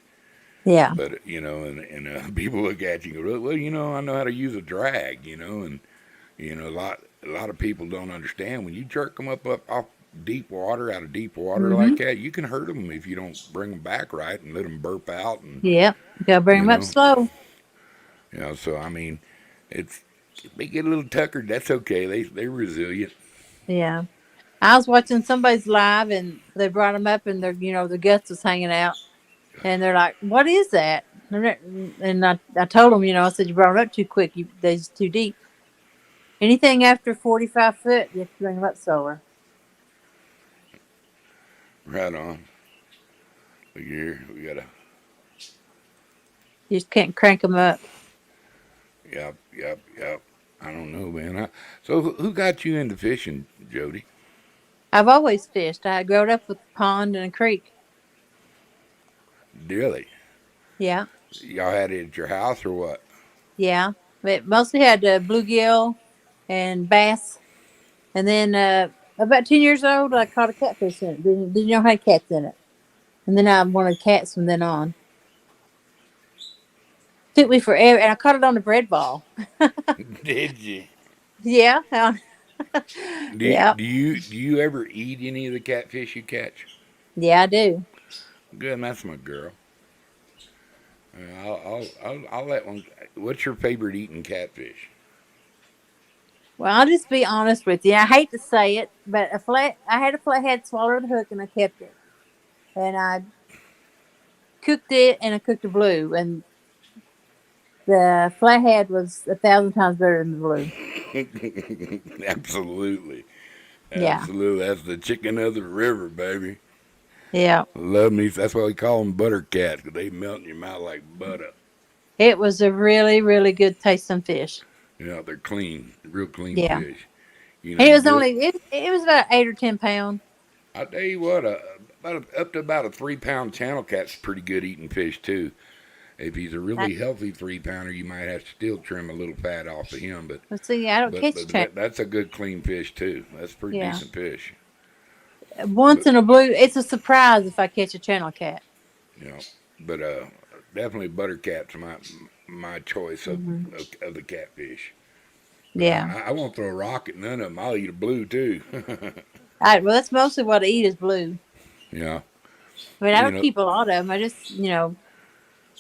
[SPEAKER 2] Yeah.
[SPEAKER 1] But and people look at you and go, well, I know how to use a drag, and a lot of people don't understand when you jerk them up off deep water, out of deep water like
[SPEAKER 2] Mhm.
[SPEAKER 1] that, you can hurt them if you don't bring them back right and let them burp out, and
[SPEAKER 2] Yep. You gotta bring
[SPEAKER 1] you
[SPEAKER 2] them up
[SPEAKER 1] know,
[SPEAKER 2] slow.
[SPEAKER 1] so I mean, it's they get a little tuckered. That's okay. They're resilient.
[SPEAKER 2] Yeah. I was watching somebody's live and they brought them up and the guts was hanging out and they're like, "What is that?" And I told them, I said, "You brought them up too quick. They're just too deep. Anything after 45 foot, you have to bring them up slower.
[SPEAKER 1] Right on. Look here, we got a
[SPEAKER 2] You just can't crank them up."
[SPEAKER 1] yep. I don't know, man. So who got you into fishing, Jody?
[SPEAKER 2] I've always fished. I grew up with a pond and a creek.
[SPEAKER 1] Really?
[SPEAKER 2] Yeah,
[SPEAKER 1] Y'all had it at your house or what?
[SPEAKER 2] yeah. But mostly had bluegill and bass. And then about 10 years old, I caught a catfish in it. Didn't know had cats in it. And then I wanted cats from then on. Took me forever, and I caught it on the bread ball.
[SPEAKER 1] Did you?
[SPEAKER 2] Yeah, Yep.
[SPEAKER 1] Do you ever eat any of the catfish you catch?
[SPEAKER 2] Yeah, I do.
[SPEAKER 1] Good, that's my girl. I'll let one. What's your favorite eating catfish?
[SPEAKER 2] Well, I'll just be honest with you. I hate to say it, but I had a flathead swallow the hook and I kept it. And I cooked it and I cooked a blue. And the flathead was 1,000 times better than the blue.
[SPEAKER 1] Absolutely,
[SPEAKER 2] Yeah.
[SPEAKER 1] absolutely. That's the chicken of the river, baby.
[SPEAKER 2] Yeah.
[SPEAKER 1] Love me. That's why we call them butter cats, 'cause they melt in your mouth like butter.
[SPEAKER 2] It was a really, really good tasting fish.
[SPEAKER 1] You know, they're clean, real clean
[SPEAKER 2] Yeah.
[SPEAKER 1] fish. You know,
[SPEAKER 2] And it
[SPEAKER 1] you
[SPEAKER 2] was
[SPEAKER 1] do it.
[SPEAKER 2] only, it was about 8 or 10 pounds.
[SPEAKER 1] I tell you what, up to about a 3 pound channel cat's pretty good eating fish too. If he's a
[SPEAKER 2] I,
[SPEAKER 1] really healthy 3 pounder, you might have to still trim a little fat off of him,
[SPEAKER 2] let's see, I don't catch
[SPEAKER 1] but
[SPEAKER 2] channel.
[SPEAKER 1] that's a good clean fish too. That's a pretty
[SPEAKER 2] Yeah.
[SPEAKER 1] decent fish.
[SPEAKER 2] Once
[SPEAKER 1] But
[SPEAKER 2] in a blue, it's a surprise if I catch a channel cat.
[SPEAKER 1] you know, but definitely buttercat's my choice
[SPEAKER 2] Hmm.
[SPEAKER 1] of the catfish. But
[SPEAKER 2] Yeah.
[SPEAKER 1] I won't throw a rock at none of them. I'll eat a blue too.
[SPEAKER 2] Well, that's mostly what I eat is blue.
[SPEAKER 1] Yeah,
[SPEAKER 2] But I
[SPEAKER 1] you
[SPEAKER 2] don't
[SPEAKER 1] know,
[SPEAKER 2] keep a lot of them. I just,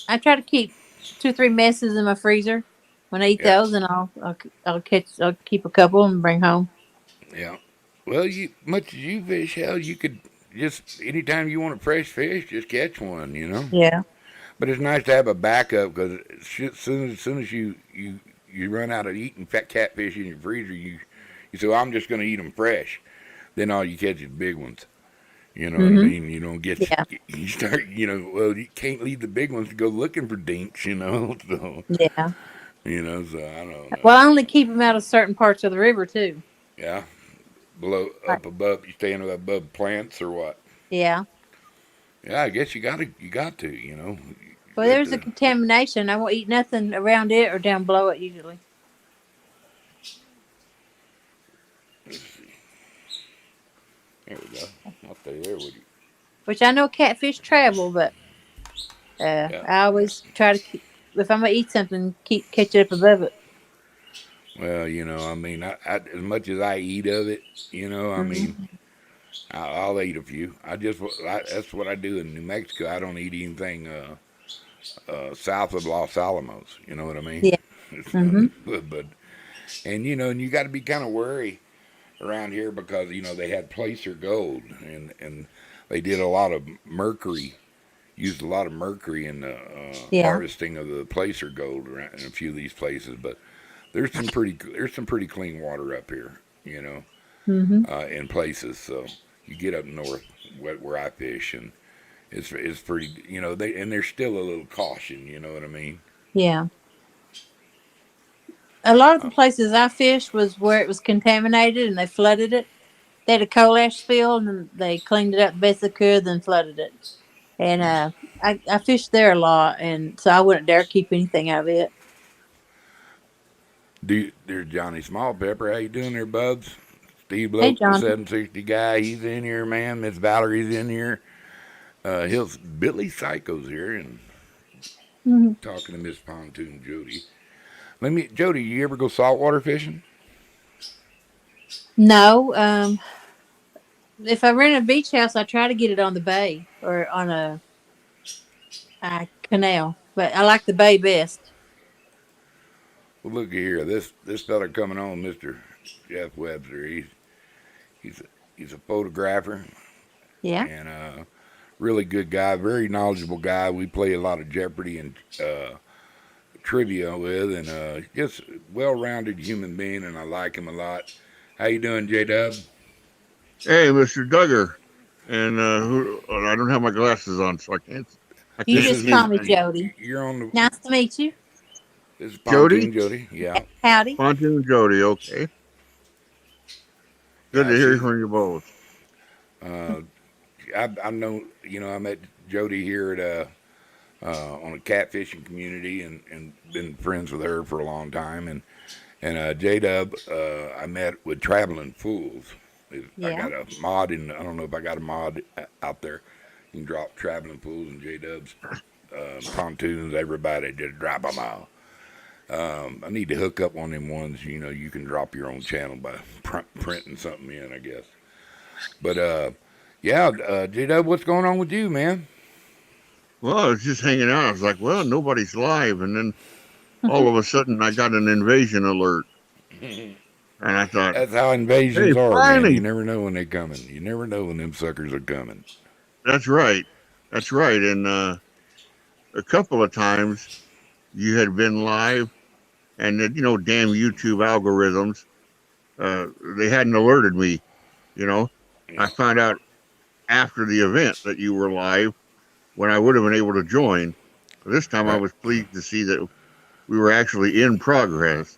[SPEAKER 2] I try to keep 2 or 3 messes in my freezer. When I eat
[SPEAKER 1] yeah,
[SPEAKER 2] those, and I'll keep a couple and bring home.
[SPEAKER 1] yeah. Well, you much as you fish, hell, you could just anytime you want a fresh fish, just catch one. You know.
[SPEAKER 2] Yeah.
[SPEAKER 1] But it's nice to have a backup because as soon as you run out of eating fat catfish in your freezer, you say, well, I'm just going to eat them fresh. Then all you catch is big ones. You know what I
[SPEAKER 2] Hmm.
[SPEAKER 1] mean? You don't get
[SPEAKER 2] Yeah.
[SPEAKER 1] you start. Well, you can't leave the big ones to go looking for dinks. So
[SPEAKER 2] Yeah.
[SPEAKER 1] so I don't know.
[SPEAKER 2] Well, I only keep them out of certain parts of the river too.
[SPEAKER 1] Yeah, below
[SPEAKER 2] Right.
[SPEAKER 1] up above, you staying above plants or what?
[SPEAKER 2] Yeah.
[SPEAKER 1] Yeah, I guess you got to.
[SPEAKER 2] Well,
[SPEAKER 1] Let
[SPEAKER 2] there's a
[SPEAKER 1] the
[SPEAKER 2] contamination. I won't eat nothing around it or down below it usually.
[SPEAKER 1] let's see. There we go. I'll stay there with you.
[SPEAKER 2] Which I know catfish travel, but
[SPEAKER 1] Yeah.
[SPEAKER 2] I always try to keep. If I'm gonna eat something, keep catch it up above it.
[SPEAKER 1] Well, I mean, as much as I eat of it, I mean,
[SPEAKER 2] Hmm.
[SPEAKER 1] I'll eat a few. That's what I do in New Mexico. I don't eat anything south of Los Alamos. You know what I mean?
[SPEAKER 2] Yeah. Hmm.
[SPEAKER 1] but and you got to be kind of wary around here because they had placer gold and they did a lot of mercury, used a lot of mercury in the
[SPEAKER 2] Yeah.
[SPEAKER 1] harvesting of the placer gold around in a few of these places, but there's some pretty clean water up here,
[SPEAKER 2] Hmm.
[SPEAKER 1] in places. So you get up north where I fish, and it's pretty. There's still a little caution. You know what I mean?
[SPEAKER 2] Yeah. A lot of the
[SPEAKER 1] Uh,
[SPEAKER 2] places I fished was where it was contaminated and they flooded it. They had a coal ash spill and they cleaned it up the best they could, then flooded it. And I fished there a lot, and so I wouldn't dare keep anything out of it.
[SPEAKER 1] there's Johnny Small Pepper. How you doing there, Bubs? Steve
[SPEAKER 2] Hey,
[SPEAKER 1] Bloke, the
[SPEAKER 2] John.
[SPEAKER 1] 760 guy. He's in here, man. Miss Valerie's in here. Billy Psycho's here, and
[SPEAKER 2] Hmm.
[SPEAKER 1] talking to Miss Pontoon Jody. Jody, you ever go saltwater fishing?
[SPEAKER 2] No, if I rent a beach house, I try to get it on the bay or on a canal. But I like the bay best.
[SPEAKER 1] Well, look here. This fella coming on, Mister Jeff Webster. He's he's a photographer
[SPEAKER 2] Yeah.
[SPEAKER 1] and really good guy, very knowledgeable guy. We play a lot of Jeopardy and trivia with, and just well-rounded human being, and I like him a lot. How you doing, J Dub?
[SPEAKER 3] Hey, Mr. Duggar, and I don't have my glasses on, so I
[SPEAKER 2] You
[SPEAKER 3] can't
[SPEAKER 1] This
[SPEAKER 3] see
[SPEAKER 1] is
[SPEAKER 2] just
[SPEAKER 1] Miss.
[SPEAKER 2] call me
[SPEAKER 3] anything.
[SPEAKER 2] Jody.
[SPEAKER 1] You're on the.
[SPEAKER 2] Nice to meet you.
[SPEAKER 1] This is
[SPEAKER 3] Jody,
[SPEAKER 1] Pontoon Jody. Yeah,
[SPEAKER 2] Howdy.
[SPEAKER 3] Pontoon, Jody. Okay, good
[SPEAKER 1] yeah.
[SPEAKER 3] to hear
[SPEAKER 1] She's.
[SPEAKER 3] from you both.
[SPEAKER 1] Uh, I know. I met Jody here at on a catfishing community and been friends with her for a long time. And J Dub, I met with Traveling Fools. I
[SPEAKER 2] Yeah.
[SPEAKER 1] got a mod, and I don't know if I got a mod out there. You can drop Traveling Fools and J Dub's pontoons. Everybody just drop them out. I need to hook up on them ones. You can drop your own channel by printing something in, I guess. But yeah, J-Dub, what's going on with you, man?
[SPEAKER 3] Well, I was just hanging out. I was like, well, nobody's live. And then all of a sudden I got an invasion alert. And I thought,
[SPEAKER 1] That's how
[SPEAKER 3] hey,
[SPEAKER 1] invasions are, man. You
[SPEAKER 3] finally.
[SPEAKER 1] never know when they're coming. You never know when them suckers are coming.
[SPEAKER 3] That's right. That's right. And a couple of times you had been live and, damn YouTube algorithms, they hadn't alerted me, you know. I found out after the event that you were live when I would have been able to join. This time I
[SPEAKER 1] Right.
[SPEAKER 3] was pleased to see that we were actually in progress.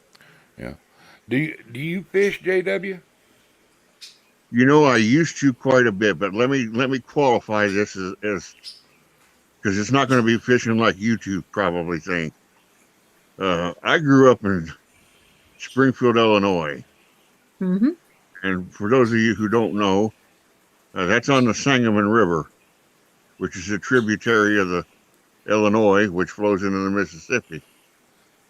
[SPEAKER 1] Yeah. Do you fish, JW?
[SPEAKER 3] I used to quite a bit, but let me qualify this as because it's not going to be fishing like YouTube probably think. I grew up in Springfield, Illinois,
[SPEAKER 2] Mm-hmm.
[SPEAKER 3] and for those of you who don't know, that's on the Sangamon River, which is a tributary of the Illinois, which flows into the Mississippi.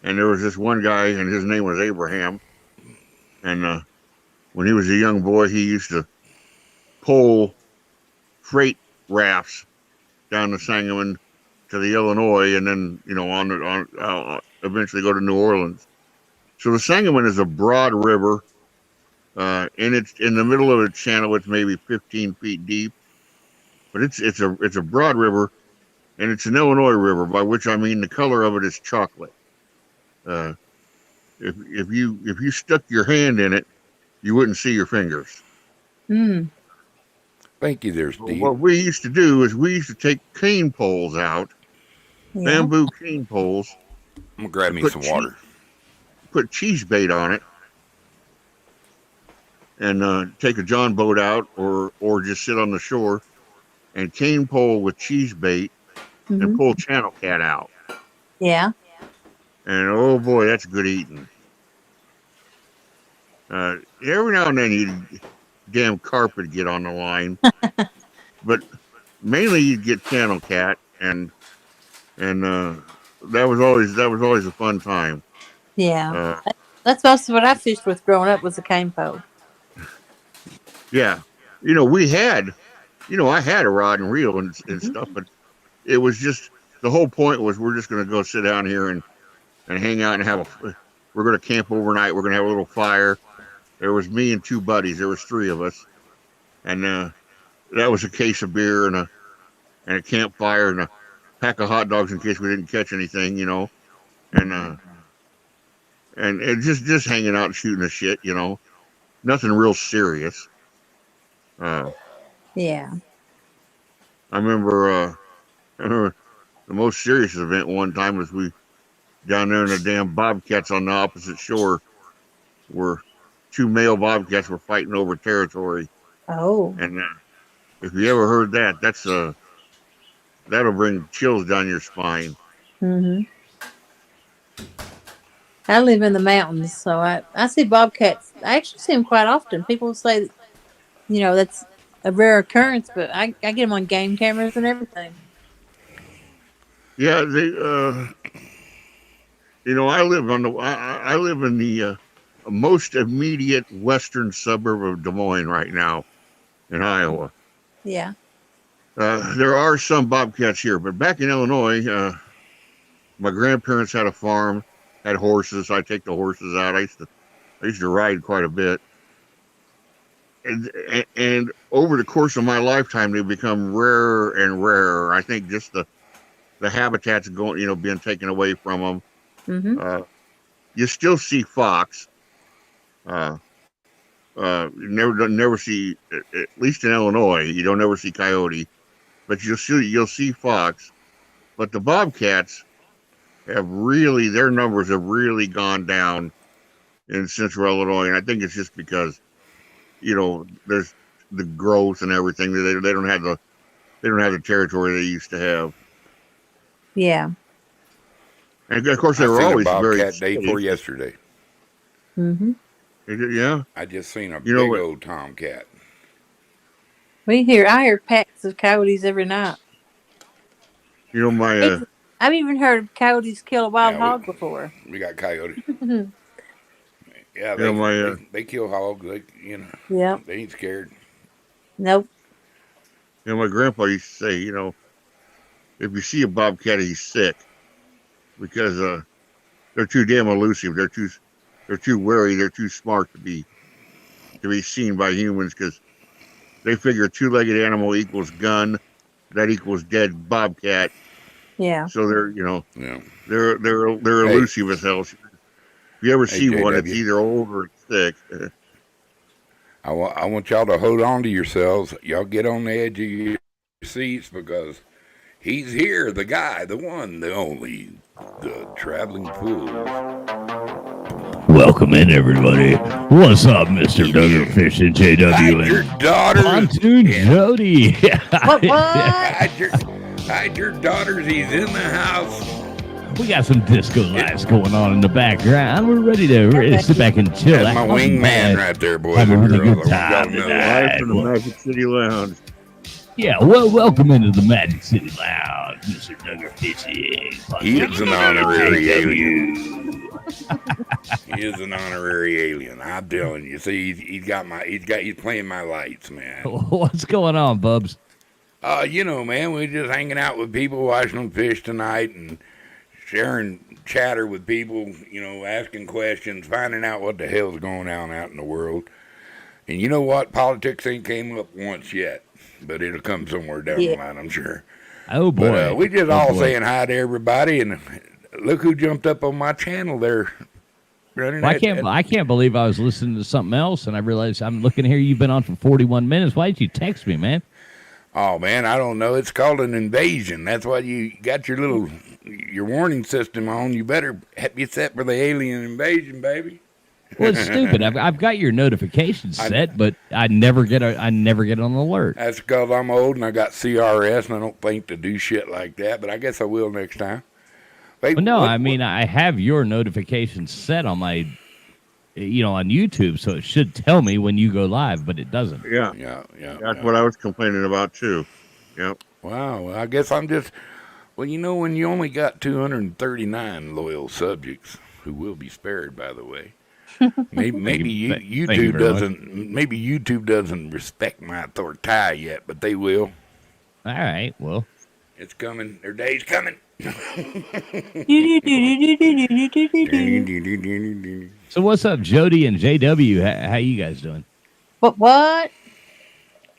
[SPEAKER 3] And there was this one guy, and his name was Abraham. And when he was a young boy, he used to pull freight rafts down the Sangamon to the Illinois, and then eventually go to New Orleans. So the Sangamon is a broad river, and it's in the middle of a channel. It's maybe 15 feet deep, but it's a broad river, and it's an Illinois river, by which I mean the color of it is chocolate. Uh, if you stuck your hand in it, you wouldn't see your fingers.
[SPEAKER 2] Mm.
[SPEAKER 1] Thank you there,
[SPEAKER 3] So
[SPEAKER 1] Steve.
[SPEAKER 3] what we used to do is we used to take cane poles out,
[SPEAKER 2] Yeah.
[SPEAKER 3] bamboo cane poles,
[SPEAKER 1] I'm gonna grab me
[SPEAKER 3] put
[SPEAKER 1] some
[SPEAKER 3] cheese-
[SPEAKER 1] water.
[SPEAKER 3] put cheese bait on it, and take a john boat out, or just sit on the shore and cane pole with cheese bait
[SPEAKER 2] Mm-hmm.
[SPEAKER 3] and pull channel cat out.
[SPEAKER 2] Yeah.
[SPEAKER 3] And oh boy, that's good eating. Every now and then you damn carp would get on the line, but mainly you'd get channel cat, and that was always a fun time.
[SPEAKER 2] Yeah.
[SPEAKER 3] Uh,
[SPEAKER 2] That's most of what I fished with growing up was a cane pole.
[SPEAKER 3] yeah, we had, I had a rod and reel and stuff, but it was just the whole point was we're just going to go sit down here and hang out and we're going to camp overnight. We're going to have a little fire. There was me and two buddies. There was three of us, and that was a case of beer and a campfire and a pack of hot dogs in case we didn't catch anything, and just hanging out and shooting the shit, nothing real serious.
[SPEAKER 2] Yeah.
[SPEAKER 3] I remember the most serious event one time was we down there in the damn bobcats on the opposite shore, where two male bobcats were fighting over territory.
[SPEAKER 2] Oh.
[SPEAKER 3] And if you ever heard that, that'll bring chills down your spine.
[SPEAKER 2] Mm-hmm. I live in the mountains, so I see bobcats. I actually see them quite often. People say, that's a rare occurrence, but I get them on game cameras and everything.
[SPEAKER 3] Yeah, I live in the most immediate western suburb of Des Moines right now, in Iowa.
[SPEAKER 2] Yeah.
[SPEAKER 3] There are some bobcats here, but back in Illinois, my grandparents had a farm, had horses. I take the horses out. I used to ride quite a bit, and over the course of my lifetime, they become rarer and rarer. I think just the habitats being taken away from them.
[SPEAKER 2] Mm-hmm.
[SPEAKER 3] You still see fox. You never see, at least in Illinois, you don't ever see coyote, but you'll see fox. But the bobcats their numbers have really gone down in central Illinois, and I think it's just because there's the growth and everything. They don't have the territory they used to have.
[SPEAKER 2] Yeah.
[SPEAKER 3] And of course, they
[SPEAKER 1] I
[SPEAKER 3] were
[SPEAKER 1] seen a
[SPEAKER 3] always very
[SPEAKER 1] bobcat day
[SPEAKER 3] steady.
[SPEAKER 1] before yesterday.
[SPEAKER 2] Mm-hmm.
[SPEAKER 3] Yeah,
[SPEAKER 1] I just seen a
[SPEAKER 3] You know
[SPEAKER 1] big
[SPEAKER 3] what-
[SPEAKER 1] old tomcat.
[SPEAKER 2] I hear packs of coyotes every night.
[SPEAKER 3] my
[SPEAKER 2] It's I've even heard coyotes kill a wild
[SPEAKER 1] Yeah,
[SPEAKER 2] hog before.
[SPEAKER 1] we got coyotes. Yeah,
[SPEAKER 3] Yeah, my
[SPEAKER 1] they kill hogs.
[SPEAKER 2] Yep.
[SPEAKER 1] They ain't scared.
[SPEAKER 2] Nope.
[SPEAKER 3] my grandpa used to say, if you see a bobcat, he's sick because they're too damn elusive. They're too wary. They're too smart to be seen by humans because they figure two-legged animal equals gun, that equals dead bobcat.
[SPEAKER 2] Yeah.
[SPEAKER 3] So they're
[SPEAKER 1] Yeah.
[SPEAKER 3] they're
[SPEAKER 1] Hey.
[SPEAKER 3] elusive as hell. If you ever
[SPEAKER 1] Hey,
[SPEAKER 3] see one, it's
[SPEAKER 1] JW.
[SPEAKER 3] either old or it's sick.
[SPEAKER 1] I want y'all to hold on to yourselves. Y'all get on the edge of your seats because he's here, the guy, the one, the only, the traveling fool.
[SPEAKER 4] Welcome in, everybody. What's up, Mr. Duggerfish and JW
[SPEAKER 1] Hide your
[SPEAKER 4] and
[SPEAKER 1] daughters.
[SPEAKER 4] Pontoon Jody?
[SPEAKER 2] What?
[SPEAKER 1] Hide your daughters. He's in the house.
[SPEAKER 4] We got some disco lights going on in the background. We're ready to sit back and chill.
[SPEAKER 1] That's my
[SPEAKER 4] That wasn't
[SPEAKER 1] wingman
[SPEAKER 4] bad.
[SPEAKER 1] right there, boys.
[SPEAKER 4] Having a
[SPEAKER 1] and
[SPEAKER 4] really
[SPEAKER 1] girls.
[SPEAKER 4] good
[SPEAKER 1] I want
[SPEAKER 4] time
[SPEAKER 1] y'all to know.
[SPEAKER 4] tonight.
[SPEAKER 3] Live from the Magic City Lounge.
[SPEAKER 4] Yeah, well, welcome into the Magic City Lounge, Mr. Duggerfish.
[SPEAKER 1] He is an honorary alien. He is an honorary alien. I'm telling you. See, he's playing my lights, man.
[SPEAKER 4] What's going on, Bubs?
[SPEAKER 1] Man, we're just hanging out with people, watching them fish tonight, and sharing chatter with people. Asking questions, finding out what the hell's going on out in the world. And you know what? Politics ain't came up once yet, but it'll come somewhere down the line, I'm sure.
[SPEAKER 4] Oh, boy.
[SPEAKER 1] But we just all saying hi to everybody, and look who jumped up on my channel there. Running
[SPEAKER 4] Well, I can't believe I was listening to something else, and I realized I'm looking here. You've been on for 41 minutes. Why did you text me, man?
[SPEAKER 1] Oh, man, I don't know. It's called an invasion. That's why you got your warning system on. You better be set for the alien invasion, baby.
[SPEAKER 4] Well, it's stupid. I've got your notifications set, but I never get an alert.
[SPEAKER 1] That's because I'm old and I got CRS, and I don't think to do shit like that, but I guess I will next time. Wait,
[SPEAKER 4] Well, no, I have your notifications set on my, on YouTube, so it should tell me when you go live, but it doesn't.
[SPEAKER 3] Yeah,
[SPEAKER 1] Yeah.
[SPEAKER 3] that's what I was complaining about too. Yep.
[SPEAKER 1] Wow, well, I guess I'm just... Well, when you only got 239 loyal subjects, who will be spared, by the way, maybe
[SPEAKER 4] Thank you
[SPEAKER 1] YouTube
[SPEAKER 4] very much.
[SPEAKER 1] doesn't... Maybe YouTube doesn't respect my authority yet, but they will.
[SPEAKER 4] All right, well.
[SPEAKER 1] It's coming. Their day's coming.
[SPEAKER 4] So what's up, Jody and JW? How you guys doing?
[SPEAKER 2] What?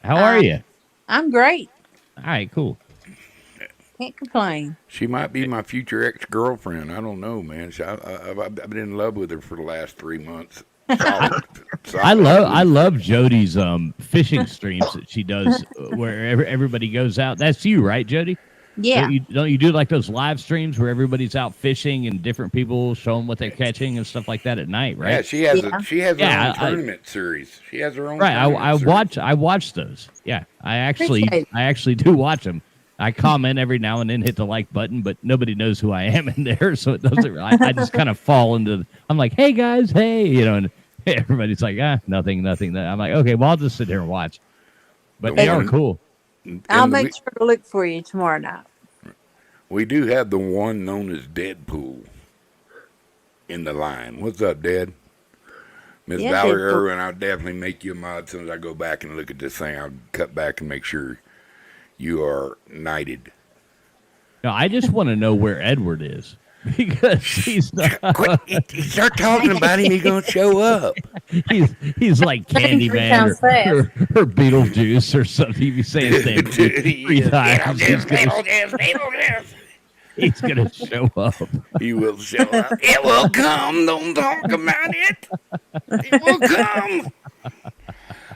[SPEAKER 4] How are you?
[SPEAKER 2] I'm great.
[SPEAKER 4] All right, cool.
[SPEAKER 2] Can't complain.
[SPEAKER 1] She might be my future ex-girlfriend. I don't know, man. I've been in love with her for the last 3 months.
[SPEAKER 4] I love Jody's fishing streams that she does where everybody goes out. That's you, right, Jody?
[SPEAKER 2] Yeah.
[SPEAKER 4] Don't you do like those live streams where everybody's out fishing and different people showing what they're catching and stuff like that at night, right?
[SPEAKER 1] Yeah, she has her
[SPEAKER 4] Yeah,
[SPEAKER 1] own tournament series. She has her own.
[SPEAKER 4] Right,
[SPEAKER 1] tournament series.
[SPEAKER 4] I watch those. Yeah, I
[SPEAKER 2] Appreciate
[SPEAKER 4] actually do watch them. I comment every now and then, hit the like button, but nobody knows who I am in there, so it doesn't. I just kind of fall into. I'm like, hey guys, hey, and everybody's like, nothing. I'm like, okay, well, I'll just sit here and watch. But they are cool.
[SPEAKER 2] I'll
[SPEAKER 1] And
[SPEAKER 2] make sure to look for you tomorrow night.
[SPEAKER 1] we do have the one known as Deadpool in the line. What's up, Dad? Miss
[SPEAKER 2] Yeah,
[SPEAKER 1] Valerie
[SPEAKER 2] Deadpool.
[SPEAKER 1] Irwin, I'll definitely make you a mod as soon as I go back and look at this thing. I'll cut back and make sure you are knighted.
[SPEAKER 4] No, I just want to know where Edward is because he's not.
[SPEAKER 1] Quit! You start talking about him, he's gonna show up.
[SPEAKER 4] He's like
[SPEAKER 2] Saying three
[SPEAKER 4] Candyman
[SPEAKER 2] times fast.
[SPEAKER 4] or Beetlejuice or something. If you say his name three times, he's gonna show up.
[SPEAKER 1] He will show up. It will come. Don't talk about it. It will come.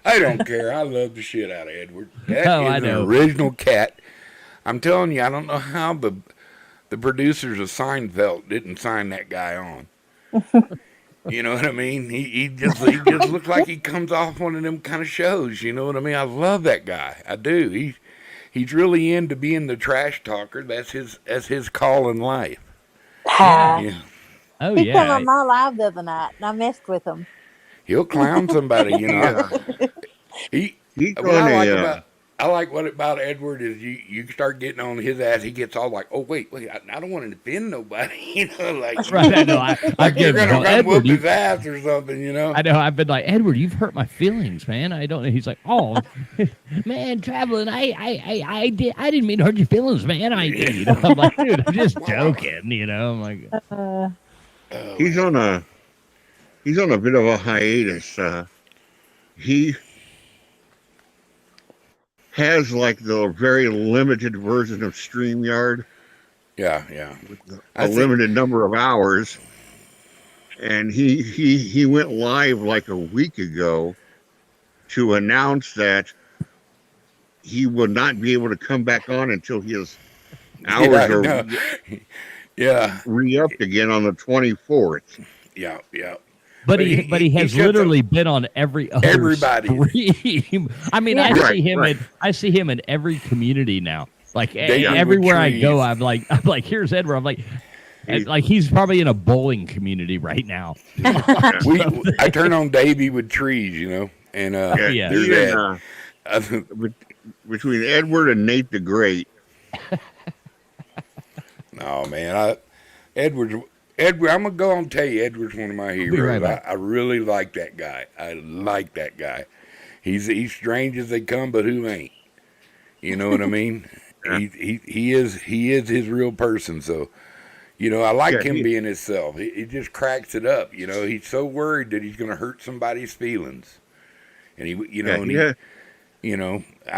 [SPEAKER 1] I don't care. I love the shit out of Edward. That
[SPEAKER 4] Oh,
[SPEAKER 1] is
[SPEAKER 4] I
[SPEAKER 1] an
[SPEAKER 4] know.
[SPEAKER 1] original cat. I'm telling you, I don't know how the producers of Seinfeld didn't sign that guy on. You know what I mean? He just looks like he comes off one of them kind of shows. You know what I mean? I love that guy. I do. He's really into being the trash talker. That's his call in life. Yeah.
[SPEAKER 4] Oh
[SPEAKER 2] He came
[SPEAKER 4] yeah,
[SPEAKER 2] on my live the other night, and I messed with him.
[SPEAKER 1] He'll clown somebody, you know.
[SPEAKER 3] He's
[SPEAKER 1] What I like
[SPEAKER 3] going
[SPEAKER 1] about I like what about Edward is you start getting on his ass, he gets all like, oh wait, I don't want to offend nobody, like
[SPEAKER 4] Right, I know.
[SPEAKER 1] like you're
[SPEAKER 4] I've
[SPEAKER 1] gonna
[SPEAKER 4] hell,
[SPEAKER 1] come
[SPEAKER 4] Edward,
[SPEAKER 1] whoop his ass or something,
[SPEAKER 4] I know. I've been like, Edward, you've hurt my feelings, man. I don't know. He's like, oh, man, traveling. I didn't mean to hurt your feelings, man. I did. I'm like, dude, I'm just joking. I'm like,
[SPEAKER 2] Uh,
[SPEAKER 1] Oh,
[SPEAKER 3] He's on a bit of a hiatus. He has like the very limited version of StreamYard,
[SPEAKER 1] yeah. I
[SPEAKER 3] a
[SPEAKER 1] think
[SPEAKER 3] limited number of hours, and he went live like a week ago to announce that he would not be able to come back on until his hours
[SPEAKER 1] yeah,
[SPEAKER 3] are
[SPEAKER 1] no. Yeah,
[SPEAKER 3] re-upped again on the 24th.
[SPEAKER 1] yeah.
[SPEAKER 4] but he has
[SPEAKER 1] shuts up
[SPEAKER 4] literally been on every other
[SPEAKER 1] everybody.
[SPEAKER 4] stream. I mean,
[SPEAKER 2] Yeah.
[SPEAKER 4] I see him in every community now. Like
[SPEAKER 1] David with
[SPEAKER 4] everywhere I
[SPEAKER 1] trees.
[SPEAKER 4] go, I'm like, here's Edward. I'm like. And, like he's probably in a bowling community right now.
[SPEAKER 1] I turn on Davy with trees, and
[SPEAKER 4] Yeah.
[SPEAKER 1] there's
[SPEAKER 3] He
[SPEAKER 1] that.
[SPEAKER 3] and, between Edward and Nate the Great,
[SPEAKER 1] No, man, Edward, I'm gonna go on and tell you, Edward's one of my
[SPEAKER 4] be
[SPEAKER 1] heroes.
[SPEAKER 4] right back.
[SPEAKER 1] I really like that guy. I like that guy. He's strange as they come, but who ain't? You know what I mean?
[SPEAKER 3] Yeah.
[SPEAKER 1] He is his real person. So, I like
[SPEAKER 3] Yeah,
[SPEAKER 1] him
[SPEAKER 3] he-
[SPEAKER 1] being himself. He just cracks it up. He's so worried that he's gonna hurt somebody's feelings, and I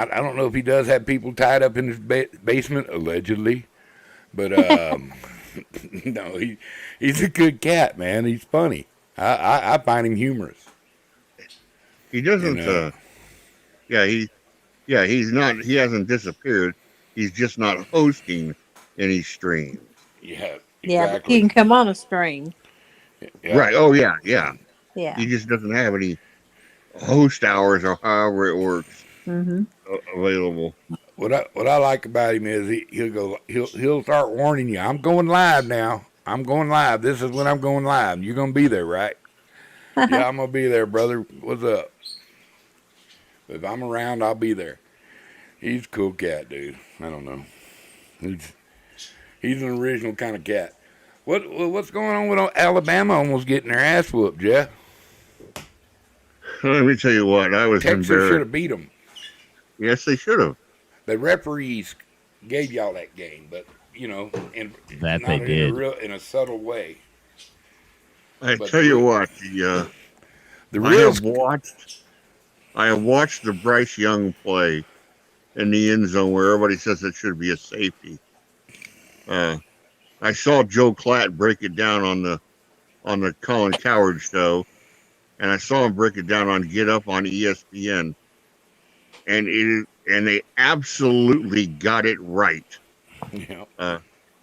[SPEAKER 1] don't know if he does have people tied up in his basement allegedly, but no, he's a good cat, man. He's funny. I find him humorous.
[SPEAKER 3] he doesn't.
[SPEAKER 1] You know.
[SPEAKER 3] He's not. He hasn't disappeared. He's just not hosting any streams.
[SPEAKER 1] Yeah,
[SPEAKER 2] yeah, but
[SPEAKER 1] exactly.
[SPEAKER 2] he can come on a stream.
[SPEAKER 1] Yeah.
[SPEAKER 3] Right. Oh yeah.
[SPEAKER 2] Yeah.
[SPEAKER 3] He just doesn't have any host hours or however it works
[SPEAKER 2] Mm-hmm.
[SPEAKER 3] available.
[SPEAKER 1] What I like about him is he'll start warning you. I'm going live now. I'm going live. This is when I'm going live. You're gonna be there, right? Yeah, I'm gonna be there, brother. What's up? If I'm around, I'll be there. He's a cool cat, dude. I don't know. He's an original kind of cat. What's going on with Alabama almost getting their ass whooped, Jeff?
[SPEAKER 3] Let me tell you what. I was
[SPEAKER 1] Texas should
[SPEAKER 3] embarrassed.
[SPEAKER 1] have beat them.
[SPEAKER 3] Yes, they should have.
[SPEAKER 1] The referees gave y'all that game, but
[SPEAKER 4] That
[SPEAKER 1] not
[SPEAKER 4] they
[SPEAKER 1] in
[SPEAKER 4] did.
[SPEAKER 1] in a subtle way.
[SPEAKER 3] I
[SPEAKER 1] But
[SPEAKER 3] tell you what.
[SPEAKER 1] The
[SPEAKER 3] I
[SPEAKER 1] real
[SPEAKER 3] have watched the Bryce Young play in the end zone where everybody says it should be a safety. I saw Joe Klatt break it down on the Colin Coward show, and I saw him break it down on Get Up on ESPN, and they absolutely got it right.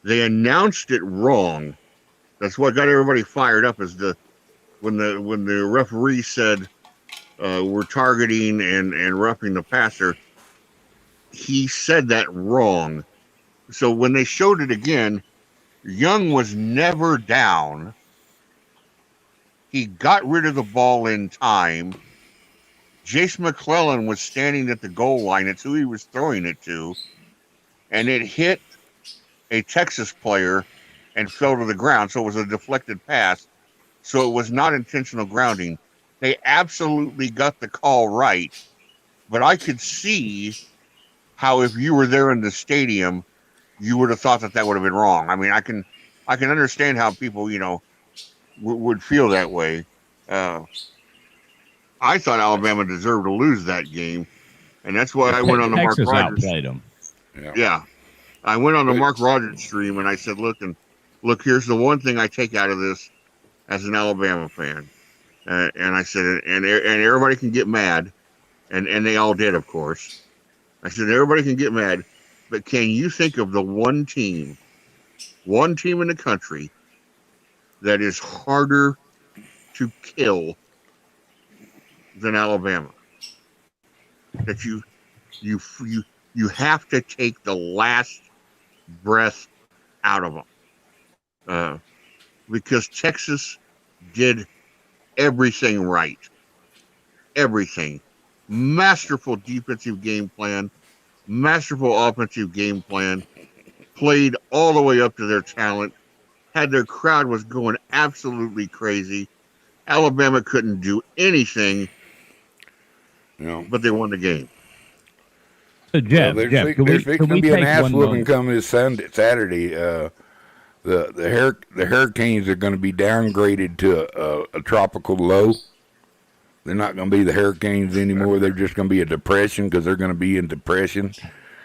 [SPEAKER 3] They announced it wrong. That's what got everybody fired up. Is when the referee said we're targeting and roughing the passer, he said that wrong. So when they showed it again, Young was never down. He got rid of the ball in time. Jace McClellan was standing at the goal line. It's who he was throwing it to. And it hit a Texas player and fell to the ground. So it was a deflected pass. So it was not intentional grounding. They absolutely got the call right. But I could see how if you were there in the stadium, you would have thought that would have been wrong. I mean, I can understand how people, would feel that way. I thought Alabama deserved to lose that game, and that's why I went on the
[SPEAKER 4] Texas
[SPEAKER 3] Mark Rogers.
[SPEAKER 4] outplayed them.
[SPEAKER 3] Yeah, I went on the Mark Rogers stream and I said, "Look, here's the one thing I take out of this as an Alabama fan," and I said, and everybody can get mad, and they all did, of course. I said, everybody can get mad, but can you think of the one team in the country that is harder to kill than Alabama? That you have to take the last breath out of them, because Texas did everything right, everything. Masterful defensive game plan, masterful offensive game plan, played all the way up to their talent, had their crowd was going absolutely crazy. Alabama couldn't do anything,
[SPEAKER 1] You know.
[SPEAKER 3] but they won the game.
[SPEAKER 4] So
[SPEAKER 1] Well,
[SPEAKER 4] Jeff,
[SPEAKER 1] there's
[SPEAKER 4] Jeff,
[SPEAKER 1] fixing
[SPEAKER 4] can
[SPEAKER 1] to
[SPEAKER 4] we
[SPEAKER 1] be an
[SPEAKER 4] take
[SPEAKER 1] ass
[SPEAKER 4] one
[SPEAKER 1] whooping
[SPEAKER 4] moment?
[SPEAKER 1] coming this Saturday. The Hurricanes are going to be downgraded to a tropical low. They're not going to be the Hurricanes anymore. They're just going to be a depression because they're going to be in depression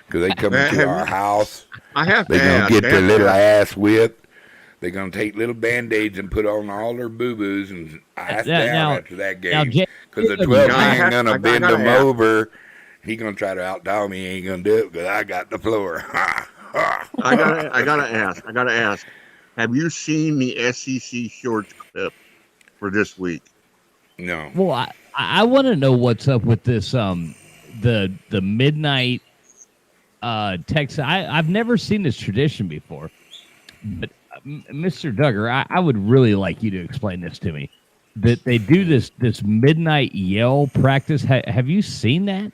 [SPEAKER 1] because they come into
[SPEAKER 3] Have
[SPEAKER 1] our
[SPEAKER 3] you-
[SPEAKER 1] house.
[SPEAKER 3] I have to
[SPEAKER 1] They're going
[SPEAKER 3] ask.
[SPEAKER 1] to get
[SPEAKER 3] I
[SPEAKER 1] their
[SPEAKER 3] have to
[SPEAKER 1] little
[SPEAKER 3] ask.
[SPEAKER 1] ass whipped. They're going to take little Band-Aids and put on all their boo-boos and ice down
[SPEAKER 4] Now-
[SPEAKER 1] after that
[SPEAKER 4] now,
[SPEAKER 1] game.
[SPEAKER 4] Jeff,
[SPEAKER 1] Because the
[SPEAKER 4] you're
[SPEAKER 1] 12
[SPEAKER 3] gonna-
[SPEAKER 1] man
[SPEAKER 3] I
[SPEAKER 1] going to
[SPEAKER 3] gotta
[SPEAKER 1] bend them
[SPEAKER 3] ask.
[SPEAKER 1] over. He going to try to outdog me. He ain't going to do it because I got the floor.
[SPEAKER 3] I gotta ask. Have you seen the SEC shorts clip for this week?
[SPEAKER 1] No.
[SPEAKER 4] well, I want to know what's up with this the midnight text. I've never seen this tradition before, but Mr. Duggar, I would really like you to explain this to me. That they do this midnight yell practice. Have you seen that?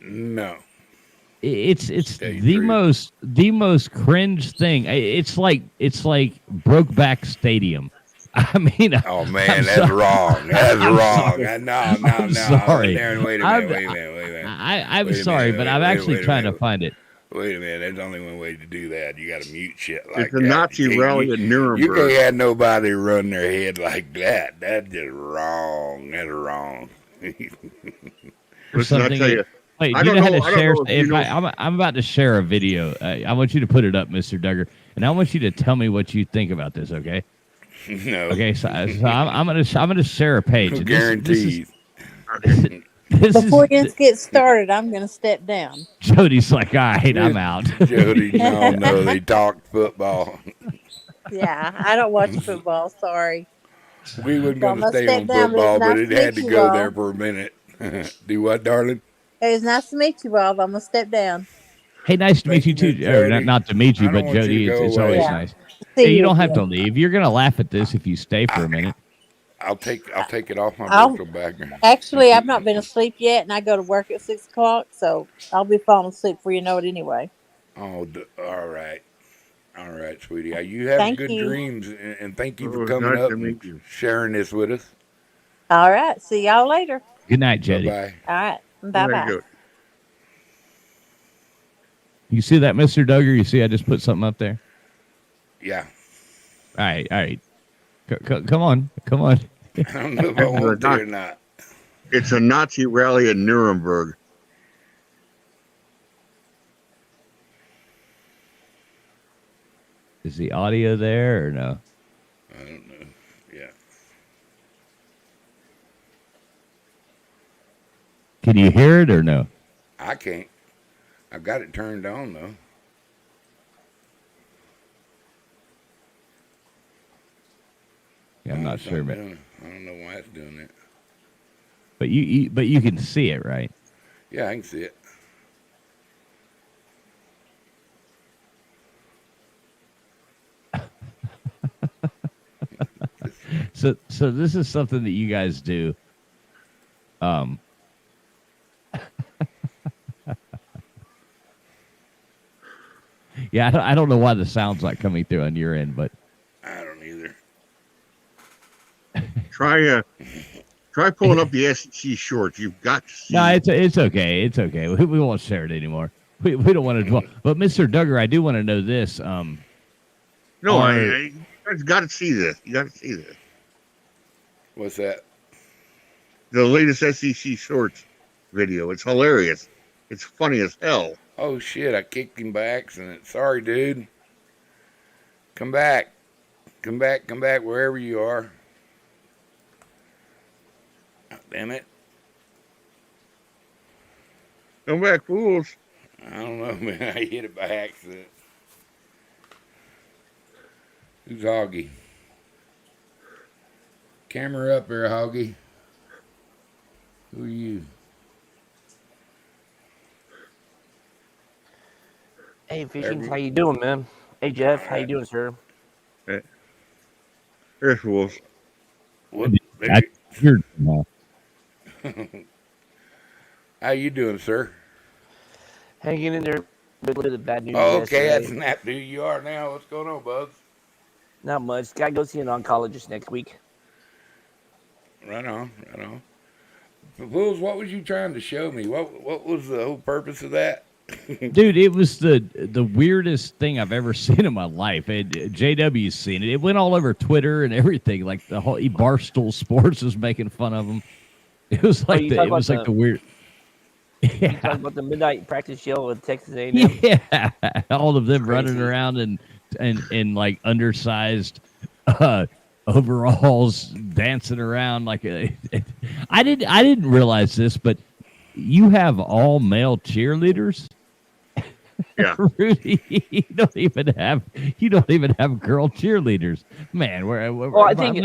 [SPEAKER 1] No.
[SPEAKER 4] It's
[SPEAKER 1] Tell you
[SPEAKER 4] the
[SPEAKER 1] truth.
[SPEAKER 4] most cringe thing. It's like Brokeback Stadium. I mean,
[SPEAKER 1] Oh man,
[SPEAKER 4] I'm
[SPEAKER 1] that's
[SPEAKER 4] sorry.
[SPEAKER 1] wrong. That's
[SPEAKER 4] I'm
[SPEAKER 1] wrong.
[SPEAKER 4] sorry.
[SPEAKER 1] No.
[SPEAKER 4] I'm sorry.
[SPEAKER 1] Darren, wait a
[SPEAKER 4] I'm-
[SPEAKER 1] minute.
[SPEAKER 4] I'm
[SPEAKER 1] Wait a
[SPEAKER 4] sorry,
[SPEAKER 1] minute,
[SPEAKER 4] but
[SPEAKER 1] wait,
[SPEAKER 4] I'm
[SPEAKER 1] wait,
[SPEAKER 4] actually
[SPEAKER 1] wait a
[SPEAKER 4] trying to
[SPEAKER 1] minute.
[SPEAKER 4] find it.
[SPEAKER 1] Wait a minute. There's only one way to do that. You got to mute shit like
[SPEAKER 3] It's a
[SPEAKER 1] that.
[SPEAKER 3] Nazi
[SPEAKER 1] You can't-
[SPEAKER 3] rally at
[SPEAKER 1] You
[SPEAKER 3] Nuremberg.
[SPEAKER 1] can't have nobody run their head like that. That's just wrong. That's wrong.
[SPEAKER 3] Listen, I
[SPEAKER 4] Something
[SPEAKER 3] tell you,
[SPEAKER 4] Wait,
[SPEAKER 3] I
[SPEAKER 4] you
[SPEAKER 3] don't
[SPEAKER 4] know how
[SPEAKER 3] know-
[SPEAKER 4] to
[SPEAKER 3] I don't
[SPEAKER 4] share?
[SPEAKER 3] know if you know-
[SPEAKER 4] I'm about to share a video. I want you to put it up, Mr. Duggar, and I want you to tell me what you think about this. Okay?
[SPEAKER 1] No.
[SPEAKER 4] Okay. So I'm gonna share a page.
[SPEAKER 1] No
[SPEAKER 4] and this
[SPEAKER 1] guarantees.
[SPEAKER 4] This
[SPEAKER 2] Before you
[SPEAKER 4] is
[SPEAKER 2] get started, I'm going to step down.
[SPEAKER 4] Jody's like, all right, I'm out.
[SPEAKER 1] Jody, no, they talked football.
[SPEAKER 2] Yeah, I don't watch football. Sorry.
[SPEAKER 1] We wasn't
[SPEAKER 2] Well,
[SPEAKER 1] going
[SPEAKER 2] I
[SPEAKER 1] to
[SPEAKER 2] must
[SPEAKER 1] stay
[SPEAKER 2] step
[SPEAKER 1] on
[SPEAKER 2] down, but
[SPEAKER 1] football,
[SPEAKER 2] it's
[SPEAKER 1] but
[SPEAKER 2] nice
[SPEAKER 1] it
[SPEAKER 2] to
[SPEAKER 1] had
[SPEAKER 2] meet
[SPEAKER 1] to
[SPEAKER 2] you
[SPEAKER 1] go
[SPEAKER 2] all.
[SPEAKER 1] there for a minute. Do what, darling?
[SPEAKER 2] It was nice to meet you, Bob. I'm going to step down.
[SPEAKER 4] Hey, nice to meet you
[SPEAKER 1] Thank
[SPEAKER 4] too.
[SPEAKER 1] you,
[SPEAKER 4] Or
[SPEAKER 1] Jody.
[SPEAKER 4] not to meet you,
[SPEAKER 1] I don't
[SPEAKER 4] but
[SPEAKER 1] want you
[SPEAKER 4] Jody,
[SPEAKER 1] to go
[SPEAKER 4] it's
[SPEAKER 1] away.
[SPEAKER 4] always
[SPEAKER 2] Yeah.
[SPEAKER 4] nice.
[SPEAKER 2] See
[SPEAKER 4] Hey, you don't have
[SPEAKER 2] again.
[SPEAKER 4] to leave. You're gonna laugh at this if you stay for a minute.
[SPEAKER 1] I'll take it off my
[SPEAKER 2] I'll-
[SPEAKER 1] virtual background.
[SPEAKER 2] Actually, I've not been asleep yet, and I go to work at 6 o'clock, so I'll be falling asleep before you know it anyway.
[SPEAKER 1] Oh, all right, sweetie. You have
[SPEAKER 2] Thank
[SPEAKER 1] good
[SPEAKER 2] you.
[SPEAKER 1] dreams, and thank you
[SPEAKER 3] It
[SPEAKER 1] for
[SPEAKER 3] was
[SPEAKER 1] coming
[SPEAKER 3] nice
[SPEAKER 1] up
[SPEAKER 3] to
[SPEAKER 1] and
[SPEAKER 3] meet you.
[SPEAKER 1] sharing this with us.
[SPEAKER 2] All right. See y'all later.
[SPEAKER 4] Good night,
[SPEAKER 1] Bye
[SPEAKER 4] Jody.
[SPEAKER 1] bye.
[SPEAKER 2] All right.
[SPEAKER 3] Very
[SPEAKER 2] Bye-bye.
[SPEAKER 3] good.
[SPEAKER 4] You see that, Mr. Duggar? You see I just put something up there?
[SPEAKER 1] Yeah,
[SPEAKER 4] All right. Come on.
[SPEAKER 1] I don't know if I want to or not.
[SPEAKER 3] It's a Nazi rally in Nuremberg.
[SPEAKER 4] Is the audio there or no?
[SPEAKER 1] I don't know. Yeah,
[SPEAKER 4] Can you hear it or no?
[SPEAKER 1] I can't. I've got it turned on though.
[SPEAKER 4] Yeah, I'm not
[SPEAKER 1] It's
[SPEAKER 4] sure, but
[SPEAKER 1] doing it. I don't know why it's doing it.
[SPEAKER 4] you can see it, right?
[SPEAKER 1] Yeah, I can see it.
[SPEAKER 4] So this is something that you guys do. Yeah, I don't know why the sound's not coming through on your end, but
[SPEAKER 1] I don't either.
[SPEAKER 3] Try pulling up the SEC shorts. You've got to see.
[SPEAKER 4] no, it's okay. It's okay. We won't share it anymore. We don't want to dwell. But Mr. Duggar, I do want to know this.
[SPEAKER 3] No,
[SPEAKER 4] Or-
[SPEAKER 3] you guys got to see this. You got to see this.
[SPEAKER 1] What's that?
[SPEAKER 3] The latest SEC shorts video. It's hilarious. It's funny as hell.
[SPEAKER 1] Oh shit! I kicked him by accident. Sorry, dude. Come back, wherever you are. Oh, damn it!
[SPEAKER 3] Come back, fools.
[SPEAKER 1] I don't know, man. I hit it by accident. Who's Hoggy? Camera up there, Hoggy. Who are you?
[SPEAKER 5] Hey, Fishings, how you doing, man? Hey, Jeff, how you doing, sir?
[SPEAKER 3] Here's fools.
[SPEAKER 1] What?
[SPEAKER 4] I- you're,
[SPEAKER 1] How you doing, sir?
[SPEAKER 5] Hanging in there with a little bit of bad news.
[SPEAKER 1] Okay, that's
[SPEAKER 5] yesterday.
[SPEAKER 1] not who you are now. What's going on, Bugs?
[SPEAKER 5] Not much. Gotta go see an oncologist next week.
[SPEAKER 1] Right on, right on. But Bulls, what was you trying to show me? What was the whole purpose of that?
[SPEAKER 4] Dude, it was the weirdest thing I've ever seen in my life. And JW's seen it. It went all over Twitter and everything. Like the whole Barstool Sports was making fun of him. It was like
[SPEAKER 5] you
[SPEAKER 4] the,
[SPEAKER 5] talking
[SPEAKER 4] it was
[SPEAKER 5] about
[SPEAKER 4] like the weird.
[SPEAKER 5] Talking
[SPEAKER 4] Yeah,
[SPEAKER 5] about the midnight practice yell at Texas A&M.
[SPEAKER 4] yeah. All of them running
[SPEAKER 5] Crazy.
[SPEAKER 4] around and like undersized overalls, dancing around like a. I didn't realize this, but you have all male cheerleaders.
[SPEAKER 3] Yeah.
[SPEAKER 4] Rudy, you don't even have girl cheerleaders, man. We're
[SPEAKER 5] Well, I think they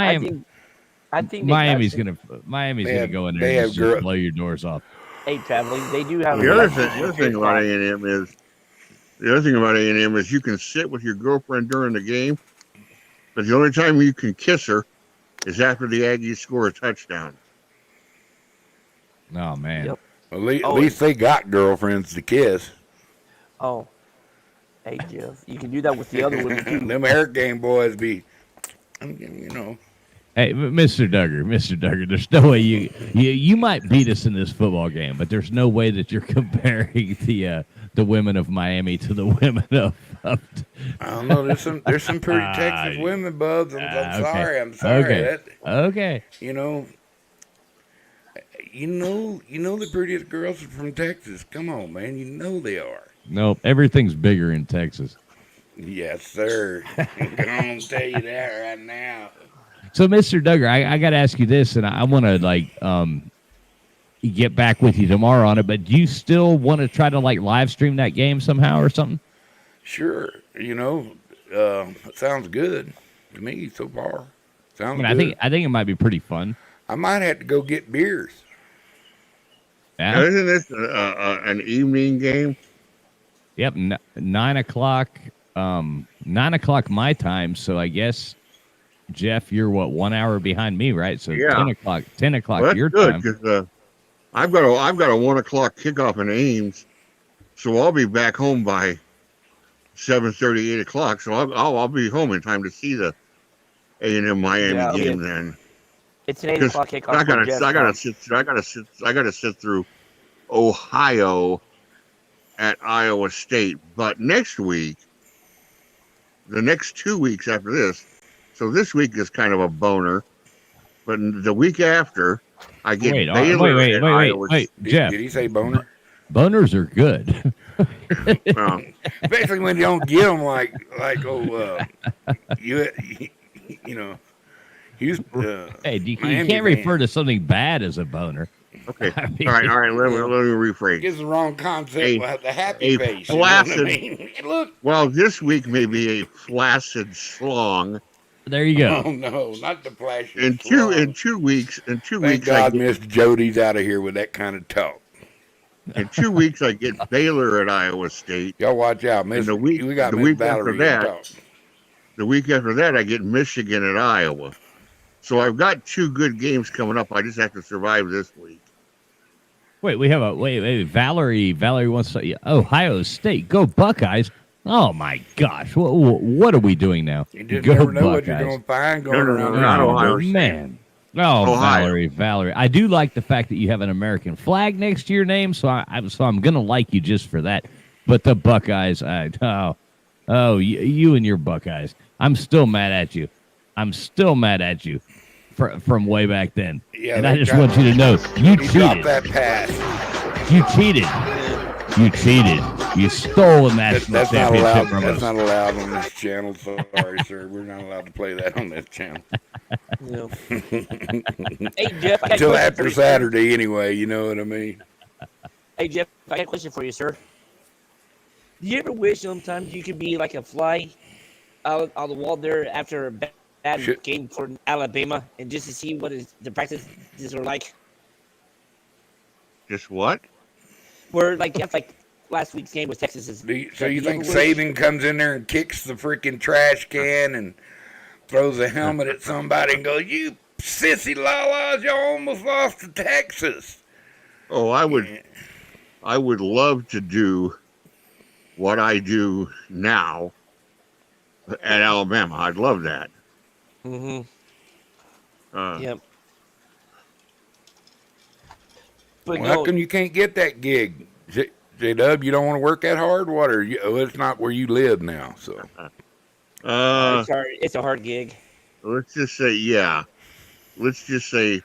[SPEAKER 4] Miami's
[SPEAKER 5] got
[SPEAKER 4] gonna
[SPEAKER 1] They have-
[SPEAKER 4] go in
[SPEAKER 1] they
[SPEAKER 4] there and
[SPEAKER 1] have
[SPEAKER 4] just
[SPEAKER 1] girl-
[SPEAKER 4] blow your doors off.
[SPEAKER 5] hey traveling. They do have
[SPEAKER 3] The other thing about A&M is you can sit with your girlfriend during the game, but the only time you can kiss her is after the Aggies score a touchdown.
[SPEAKER 4] Oh man,
[SPEAKER 5] Yep.
[SPEAKER 1] Well, at
[SPEAKER 5] Oh,
[SPEAKER 1] least they got girlfriends to kiss.
[SPEAKER 5] Oh, hey Jeff, you can do that with the other women too.
[SPEAKER 1] Them Hurricane boys be, you know.
[SPEAKER 4] hey, Mr. Duggar, there's no way you might beat us in this football game, but there's no way that you're comparing the women of Miami to the women of
[SPEAKER 1] I don't know. There's some pretty Texas women, Bugs. I'm
[SPEAKER 4] okay.
[SPEAKER 1] sorry. I'm sorry.
[SPEAKER 4] Okay. Okay.
[SPEAKER 1] You know the prettiest girls are from Texas. Come on, man. You know they are.
[SPEAKER 4] Nope, everything's bigger in Texas.
[SPEAKER 1] Yes, sir. I'm gonna tell you that right now.
[SPEAKER 4] So, Mr. Duggar, I got to ask you this, and I want to get back with you tomorrow on it. But do you still want to try to live stream that game somehow or something?
[SPEAKER 1] Sure. It sounds good to me so far. Sounds
[SPEAKER 4] I
[SPEAKER 1] good.
[SPEAKER 4] think it might be pretty fun.
[SPEAKER 1] I might have to go get beers.
[SPEAKER 3] Now,
[SPEAKER 4] Yeah.
[SPEAKER 3] isn't this an evening game?
[SPEAKER 4] Yep. 9 o'clock. 9 o'clock my time. So I guess Jeff, you're 1 hour behind me, right? So
[SPEAKER 3] Yeah.
[SPEAKER 4] 10 o'clock. 10 o'clock
[SPEAKER 3] Well, that's
[SPEAKER 4] your
[SPEAKER 3] good
[SPEAKER 4] time.
[SPEAKER 3] because I've got a 1 o'clock kickoff in Ames, so I'll be back home by 7:30, 8 o'clock. So I'll be home in time to see the A&M Miami
[SPEAKER 5] Yeah,
[SPEAKER 3] game then.
[SPEAKER 5] It's an 8
[SPEAKER 3] Because
[SPEAKER 5] o'clock kickoff.
[SPEAKER 3] I
[SPEAKER 5] for Jeff,
[SPEAKER 3] gotta sit through Ohio at Iowa State. But next week, the next 2 weeks after this, so this week is kind of a boner. But the week after, I get Baylor at Iowa
[SPEAKER 4] wait, Jeff.
[SPEAKER 1] Did he say boner?
[SPEAKER 4] Boners are good.
[SPEAKER 3] Well,
[SPEAKER 1] Especially when you don't get them Houston.
[SPEAKER 4] Hey, you
[SPEAKER 1] Miami
[SPEAKER 4] can't
[SPEAKER 1] fan.
[SPEAKER 4] refer to something bad as a boner.
[SPEAKER 3] okay.
[SPEAKER 4] I mean,
[SPEAKER 3] All right. Let me rephrase.
[SPEAKER 1] Gives the wrong concept.
[SPEAKER 3] A-
[SPEAKER 1] The happy
[SPEAKER 3] a
[SPEAKER 1] face. You know what I
[SPEAKER 3] flaccid-
[SPEAKER 1] mean? Look.
[SPEAKER 3] Well, this week may be a flaccid schlong.
[SPEAKER 4] There you go.
[SPEAKER 1] Oh no, not the flash.
[SPEAKER 3] In 2 weeks,
[SPEAKER 1] Thank
[SPEAKER 3] I
[SPEAKER 1] God
[SPEAKER 3] get,
[SPEAKER 1] Miss Jody's out of here with that kind of talk.
[SPEAKER 3] in 2 weeks I get Baylor at Iowa State.
[SPEAKER 1] Y'all watch out, Miss.
[SPEAKER 3] the week-
[SPEAKER 1] we got
[SPEAKER 3] the
[SPEAKER 1] Miss
[SPEAKER 3] week after
[SPEAKER 1] Valerie
[SPEAKER 3] that-
[SPEAKER 1] to talk.
[SPEAKER 3] The week after that, I get Michigan at Iowa. So I've got 2 good games coming up. I just have to survive this week.
[SPEAKER 4] Wait, we have wait. Valerie wants to. Ohio State, go Buckeyes! Oh my gosh, what are we doing now?
[SPEAKER 1] You just
[SPEAKER 4] Go
[SPEAKER 1] never know what you're
[SPEAKER 4] Buckeyes.
[SPEAKER 1] going to find going
[SPEAKER 3] No,
[SPEAKER 1] around.
[SPEAKER 3] not
[SPEAKER 1] there.
[SPEAKER 3] Ohio State.
[SPEAKER 4] Man. Oh,
[SPEAKER 3] Ohio.
[SPEAKER 4] Valerie. I do like the fact that you have an American flag next to your name, so I'm gonna like you just for that. But the Buckeyes, you and your Buckeyes. I'm still mad at you. From way back then.
[SPEAKER 1] Yeah,
[SPEAKER 4] and
[SPEAKER 1] they
[SPEAKER 4] I just
[SPEAKER 1] got-
[SPEAKER 4] want you to know you
[SPEAKER 1] He dropped
[SPEAKER 4] cheated.
[SPEAKER 1] that pass.
[SPEAKER 4] You cheated. You cheated. You stole a national
[SPEAKER 1] That's not
[SPEAKER 4] championship
[SPEAKER 1] allowed.
[SPEAKER 4] from
[SPEAKER 1] That's
[SPEAKER 4] us.
[SPEAKER 1] not allowed on this channel. Sorry, sir. We're not allowed to play that on this channel
[SPEAKER 5] No. Hey Jeff, I got a
[SPEAKER 1] until
[SPEAKER 5] question
[SPEAKER 1] after
[SPEAKER 5] for you, sir.
[SPEAKER 1] Saturday, anyway. You know what I mean?
[SPEAKER 5] Hey Jeff, I got a question for you, sir. Do you ever wish sometimes you could be like a fly out on the wall there after a bad
[SPEAKER 1] Shit.
[SPEAKER 5] game for Alabama and just to see what the practices are like?
[SPEAKER 3] Just what?
[SPEAKER 5] Where like Jeff, like last week's game with Texas is.
[SPEAKER 1] So you think
[SPEAKER 5] ever wish-
[SPEAKER 1] Saban comes in there and kicks the freaking trash can and throws a helmet at somebody and goes, "You sissy lalas, y'all almost lost to Texas."
[SPEAKER 3] Oh, I would love to do what I do now at Alabama. I'd love that.
[SPEAKER 5] Mm-hmm.
[SPEAKER 3] Uh,
[SPEAKER 5] Yep. But
[SPEAKER 1] Well, how
[SPEAKER 5] no,
[SPEAKER 1] come you can't get that gig? J-Dub, you don't want to work that hard? What are you? Oh, it's not where you live now, so.
[SPEAKER 3] uh,
[SPEAKER 5] it's hard. It's a hard gig.
[SPEAKER 3] let's just say, yeah. Let's just say,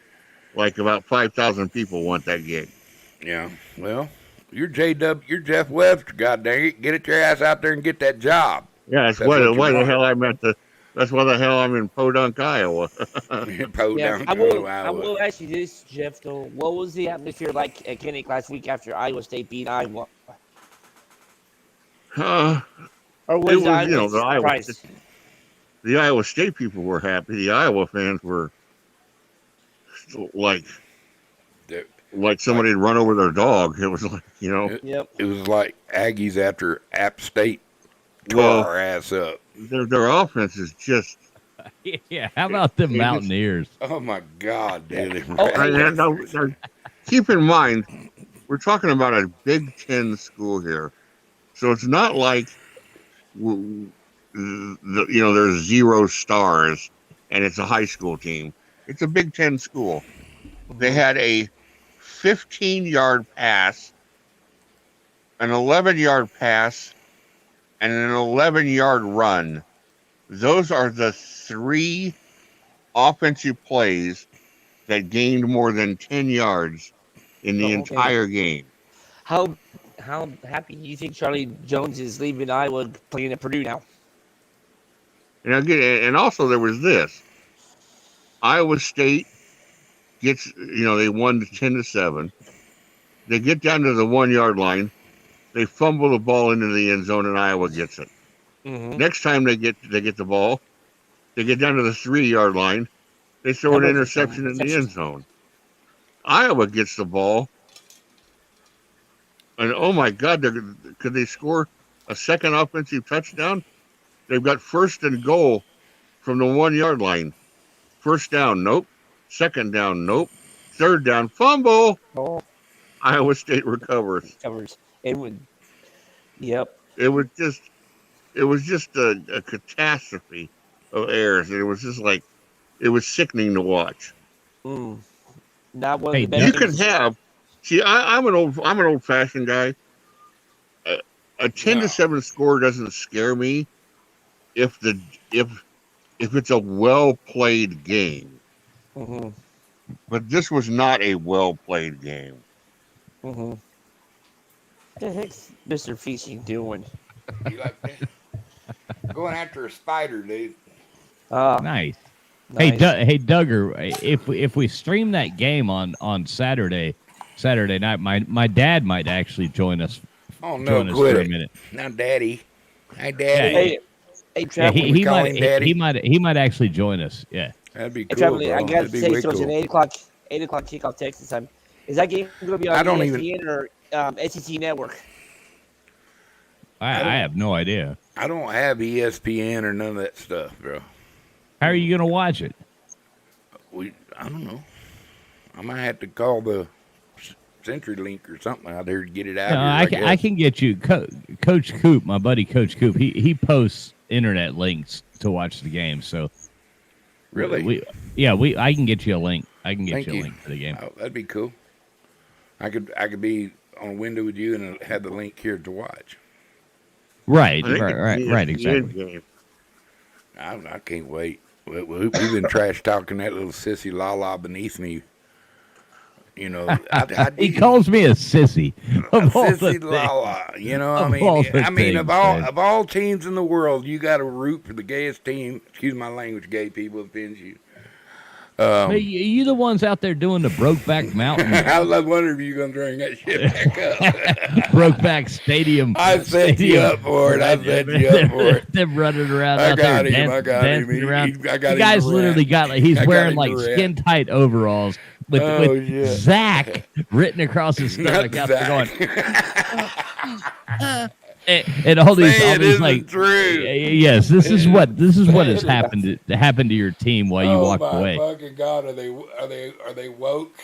[SPEAKER 3] like about 5,000 people want that gig.
[SPEAKER 1] Yeah, well, you're J-Dub, you're Jeff Webster, god dang it. Get your ass out there and get that job.
[SPEAKER 3] Yeah, that's
[SPEAKER 1] That's
[SPEAKER 3] why,
[SPEAKER 1] what you
[SPEAKER 3] why the
[SPEAKER 1] want.
[SPEAKER 3] hell I'm at the. That's why the hell I'm in Podunk, Iowa.
[SPEAKER 1] Down
[SPEAKER 5] I
[SPEAKER 1] to
[SPEAKER 5] I
[SPEAKER 1] Iowa.
[SPEAKER 5] will ask you this, Jeff. Though, what was the atmosphere like at Kinnick last week after Iowa State beat Iowa?
[SPEAKER 3] Uh,
[SPEAKER 5] Or was
[SPEAKER 3] It was,
[SPEAKER 5] Iowa
[SPEAKER 3] you know,
[SPEAKER 5] surprised?
[SPEAKER 3] the Iowa State people were happy. The Iowa fans were like
[SPEAKER 1] The-
[SPEAKER 3] somebody had run over their dog. It was like, you know,
[SPEAKER 5] Yep.
[SPEAKER 1] It was like Aggies after App State tore
[SPEAKER 3] Well-
[SPEAKER 1] our ass up.
[SPEAKER 3] their offense is just.
[SPEAKER 4] Yeah, how about them
[SPEAKER 3] It is-
[SPEAKER 4] Mountaineers?
[SPEAKER 1] Oh my God, dude!
[SPEAKER 5] Oh,
[SPEAKER 3] Now, keep in mind, we're talking about a Big Ten school here, so it's not like there's 0 stars and it's a high school team. It's a Big Ten school. They had a 15-yard pass, an 11-yard pass, and an 11-yard run. Those are the 3 offensive plays that gained more than 10 yards in the
[SPEAKER 5] Oh, okay.
[SPEAKER 3] entire game.
[SPEAKER 5] How happy do you think Charlie Jones is leaving Iowa playing at Purdue now?
[SPEAKER 3] And again, and also there was this. Iowa State gets, they won 10-7. They get down to the 1-yard line. They fumble the ball into the end zone, and Iowa gets it.
[SPEAKER 5] Mm-hmm.
[SPEAKER 3] Next time they get the ball, they get down to the 3-yard line. They throw an interception in the end zone. Iowa gets the ball, and oh my God, could they score a second offensive touchdown? They've got 1st and goal from the 1-yard line. First down, nope. Second down, nope. Third down, fumble.
[SPEAKER 5] Oh,
[SPEAKER 3] Iowa State recovers.
[SPEAKER 5] covers. It would. Yep.
[SPEAKER 3] It was just a catastrophe of errors. It was just like, it was sickening to watch.
[SPEAKER 5] Mm. Not one
[SPEAKER 4] Hey,
[SPEAKER 5] of the better.
[SPEAKER 3] You can
[SPEAKER 5] things-
[SPEAKER 3] have. See, I'm an old fashioned guy. A 10-7 score doesn't scare me if it's a well played game.
[SPEAKER 5] Mhm.
[SPEAKER 3] But this was not a well played game.
[SPEAKER 5] Mhm. What the heck's Mr. Feasting doing?
[SPEAKER 1] You like that? Going after a spider, dude.
[SPEAKER 4] Nice.
[SPEAKER 5] Nice.
[SPEAKER 4] Hey, Duggar, if we stream that game on Saturday night, my dad might actually join us.
[SPEAKER 1] Oh no,
[SPEAKER 4] Join us
[SPEAKER 1] quit
[SPEAKER 4] for a
[SPEAKER 1] it.
[SPEAKER 4] minute.
[SPEAKER 1] Now, Daddy. Hi,
[SPEAKER 4] Yeah,
[SPEAKER 1] Daddy.
[SPEAKER 5] Hey,
[SPEAKER 4] Yeah,
[SPEAKER 5] Trav,
[SPEAKER 1] we call him Daddy?
[SPEAKER 4] he might actually join us. Yeah.
[SPEAKER 1] That'd be
[SPEAKER 5] hey,
[SPEAKER 1] cool,
[SPEAKER 5] Trav,
[SPEAKER 1] bro.
[SPEAKER 5] I gotta
[SPEAKER 1] That'd be
[SPEAKER 5] say,
[SPEAKER 1] way
[SPEAKER 5] so it's an
[SPEAKER 1] cool.
[SPEAKER 5] 8 o'clock kickoff Texas time. Is that game going to be on
[SPEAKER 1] I don't
[SPEAKER 5] ESPN or SEC Network?
[SPEAKER 4] I have no idea.
[SPEAKER 1] I don't have ESPN or none of that stuff, bro.
[SPEAKER 4] How are you gonna watch it?
[SPEAKER 1] I don't know. I might have to call the CenturyLink or something out there to get it out.
[SPEAKER 4] No, I can get you, Coach Coop, my buddy Coach Coop. He posts internet links to watch the game. So
[SPEAKER 1] Really?
[SPEAKER 4] I can get you a link. I can get
[SPEAKER 1] Thank
[SPEAKER 4] you a
[SPEAKER 1] you.
[SPEAKER 4] link to the game.
[SPEAKER 1] Oh, that'd be cool. I could be on a window with you and have the link here to watch.
[SPEAKER 4] Right,
[SPEAKER 3] I think
[SPEAKER 4] right,
[SPEAKER 3] it's
[SPEAKER 4] right,
[SPEAKER 3] the
[SPEAKER 4] exactly.
[SPEAKER 3] end game.
[SPEAKER 1] I can't wait. We've been trash talking that little sissy Lala beneath me. You know,
[SPEAKER 4] He calls me a sissy. Of all the
[SPEAKER 1] sissy
[SPEAKER 4] things.
[SPEAKER 1] Lala. You know,
[SPEAKER 4] Of all the
[SPEAKER 1] of
[SPEAKER 4] things, man.
[SPEAKER 1] all teams in the world, you got to root for the gayest team. Excuse my language, gay people offends you.
[SPEAKER 4] Hey, you the ones out there doing the Brokeback Mountain,
[SPEAKER 1] I was wondering if you're gonna bring that shit back up.
[SPEAKER 4] Brokeback Stadium.
[SPEAKER 1] I set you up for it. I set you up for it.
[SPEAKER 4] Them running around
[SPEAKER 1] I
[SPEAKER 4] out there
[SPEAKER 1] got him. I got him.
[SPEAKER 4] dancing around.
[SPEAKER 1] I got
[SPEAKER 4] The
[SPEAKER 1] him
[SPEAKER 4] guy's
[SPEAKER 1] to
[SPEAKER 4] literally
[SPEAKER 1] rap.
[SPEAKER 4] got like he's
[SPEAKER 1] I got
[SPEAKER 4] wearing
[SPEAKER 1] him
[SPEAKER 4] like
[SPEAKER 1] to rap.
[SPEAKER 4] skin tight overalls with
[SPEAKER 1] Oh, shit.
[SPEAKER 4] Zach written across his stomach
[SPEAKER 1] Not
[SPEAKER 4] out there going.
[SPEAKER 1] Zach.
[SPEAKER 4] And all these
[SPEAKER 1] Say it isn't
[SPEAKER 4] like
[SPEAKER 1] true.
[SPEAKER 4] yes, this is what has
[SPEAKER 1] Say it
[SPEAKER 4] happened to your team while you
[SPEAKER 1] Oh
[SPEAKER 4] walked
[SPEAKER 1] my
[SPEAKER 4] away.
[SPEAKER 1] fucking God! Are they woke?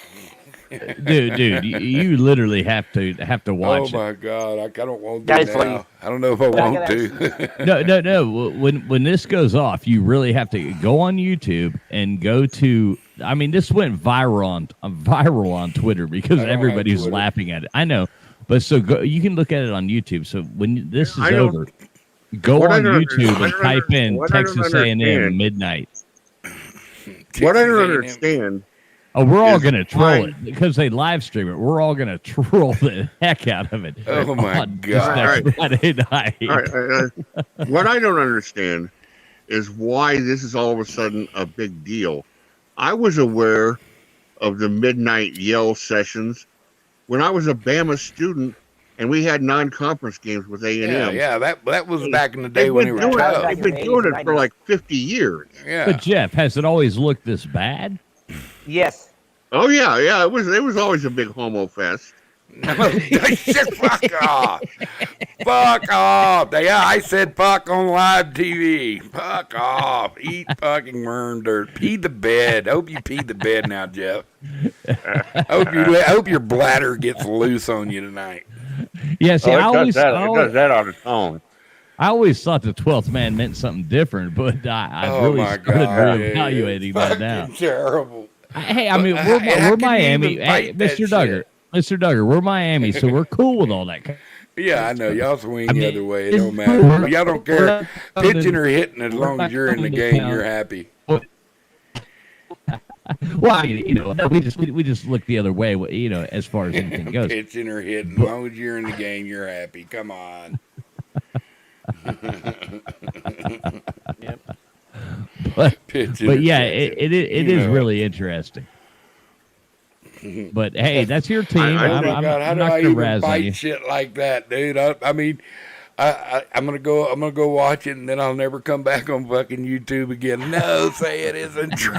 [SPEAKER 4] dude, you literally have to
[SPEAKER 1] Oh
[SPEAKER 4] watch it.
[SPEAKER 1] my God, I don't want
[SPEAKER 5] That
[SPEAKER 1] to
[SPEAKER 5] is funny.
[SPEAKER 1] now. I don't know if I want
[SPEAKER 5] gotta
[SPEAKER 1] to.
[SPEAKER 4] No. When this goes off, you really have to go on YouTube and go to. I mean, this went viral on Twitter because
[SPEAKER 1] I don't have
[SPEAKER 4] everybody's
[SPEAKER 1] Twitter.
[SPEAKER 4] laughing at it. I know, but so go, you can look at it on YouTube. So when this is
[SPEAKER 3] I don't-
[SPEAKER 4] over, go
[SPEAKER 3] what I
[SPEAKER 4] on
[SPEAKER 3] don't
[SPEAKER 4] YouTube
[SPEAKER 3] under-
[SPEAKER 4] and
[SPEAKER 3] what I
[SPEAKER 4] type
[SPEAKER 3] don't-
[SPEAKER 4] in
[SPEAKER 3] what I don't
[SPEAKER 4] Texas A&M
[SPEAKER 3] understand-
[SPEAKER 4] midnight.
[SPEAKER 3] What I
[SPEAKER 1] Texas
[SPEAKER 3] don't
[SPEAKER 1] A&M.
[SPEAKER 3] understand
[SPEAKER 4] Oh, we're all
[SPEAKER 3] is
[SPEAKER 4] gonna troll
[SPEAKER 3] why-
[SPEAKER 4] it because they live stream it. We're all gonna troll the heck out of it.
[SPEAKER 1] Oh, my
[SPEAKER 4] on
[SPEAKER 1] God.
[SPEAKER 4] just next
[SPEAKER 3] All
[SPEAKER 4] Friday night.
[SPEAKER 3] All right, what I don't understand is why this is all of a sudden a big deal. I was aware of the midnight yell sessions when I was a Bama student, and we had non-conference games with A&M.
[SPEAKER 1] Yeah, that was back in the day
[SPEAKER 3] They've
[SPEAKER 1] when
[SPEAKER 3] been
[SPEAKER 1] it
[SPEAKER 3] doing
[SPEAKER 1] was
[SPEAKER 3] it.
[SPEAKER 1] tough.
[SPEAKER 3] They've been doing it for like 50 years.
[SPEAKER 1] Yeah.
[SPEAKER 4] But Jeff, has it always looked this bad?
[SPEAKER 5] Yes.
[SPEAKER 3] Oh yeah. It was always a big homo fest.
[SPEAKER 1] Shit, fuck off. Fuck off. Yeah, I said fuck on live TV. Fuck off. Eat fucking worm dirt. Pee the bed. Hope you peed the bed now, Jeff. Hope your bladder gets loose on you tonight.
[SPEAKER 4] Yeah, see,
[SPEAKER 3] Oh,
[SPEAKER 4] I
[SPEAKER 3] it does
[SPEAKER 4] always
[SPEAKER 3] that on its own.
[SPEAKER 4] I always thought the 12th man meant something different, but I
[SPEAKER 1] Oh
[SPEAKER 4] really
[SPEAKER 1] my
[SPEAKER 4] started
[SPEAKER 1] God.
[SPEAKER 4] reevaluating that now.
[SPEAKER 1] Fucking terrible.
[SPEAKER 4] Hey, I mean,
[SPEAKER 1] How
[SPEAKER 4] we're
[SPEAKER 1] can you
[SPEAKER 4] Miami.
[SPEAKER 1] even
[SPEAKER 4] Hey,
[SPEAKER 1] fight that
[SPEAKER 4] Mr. Duggar. Mr. Duggar, we're Miami, so we're cool with all that.
[SPEAKER 1] Yeah, I know. Y'all swing
[SPEAKER 4] I
[SPEAKER 1] the
[SPEAKER 4] mean,
[SPEAKER 1] other way. It
[SPEAKER 4] it's-
[SPEAKER 1] don't matter. Y'all don't care.
[SPEAKER 4] we're-
[SPEAKER 1] Pitching or hitting, as long as you're in the game, you're happy.
[SPEAKER 4] Well, I mean, you know, we just look the other way, you know, as far as anything goes.
[SPEAKER 1] Pitching or hitting, as long as you're in the game, you're happy. Come on.
[SPEAKER 5] Yep.
[SPEAKER 1] Pitching
[SPEAKER 4] But
[SPEAKER 1] or
[SPEAKER 4] yeah,
[SPEAKER 1] pitching.
[SPEAKER 4] it
[SPEAKER 1] You
[SPEAKER 4] is
[SPEAKER 1] know.
[SPEAKER 4] really interesting. But hey, that's your team.
[SPEAKER 3] I-
[SPEAKER 1] Oh
[SPEAKER 4] I'm,
[SPEAKER 1] my
[SPEAKER 4] I'm,
[SPEAKER 1] God, how
[SPEAKER 4] I'm
[SPEAKER 1] do
[SPEAKER 4] not
[SPEAKER 1] I
[SPEAKER 4] gonna
[SPEAKER 1] even
[SPEAKER 4] razz on
[SPEAKER 1] fight
[SPEAKER 4] you.
[SPEAKER 1] shit like that, dude? I mean, I'm gonna go watch it, and then I'll never come back on fucking YouTube again. No, say it isn't true.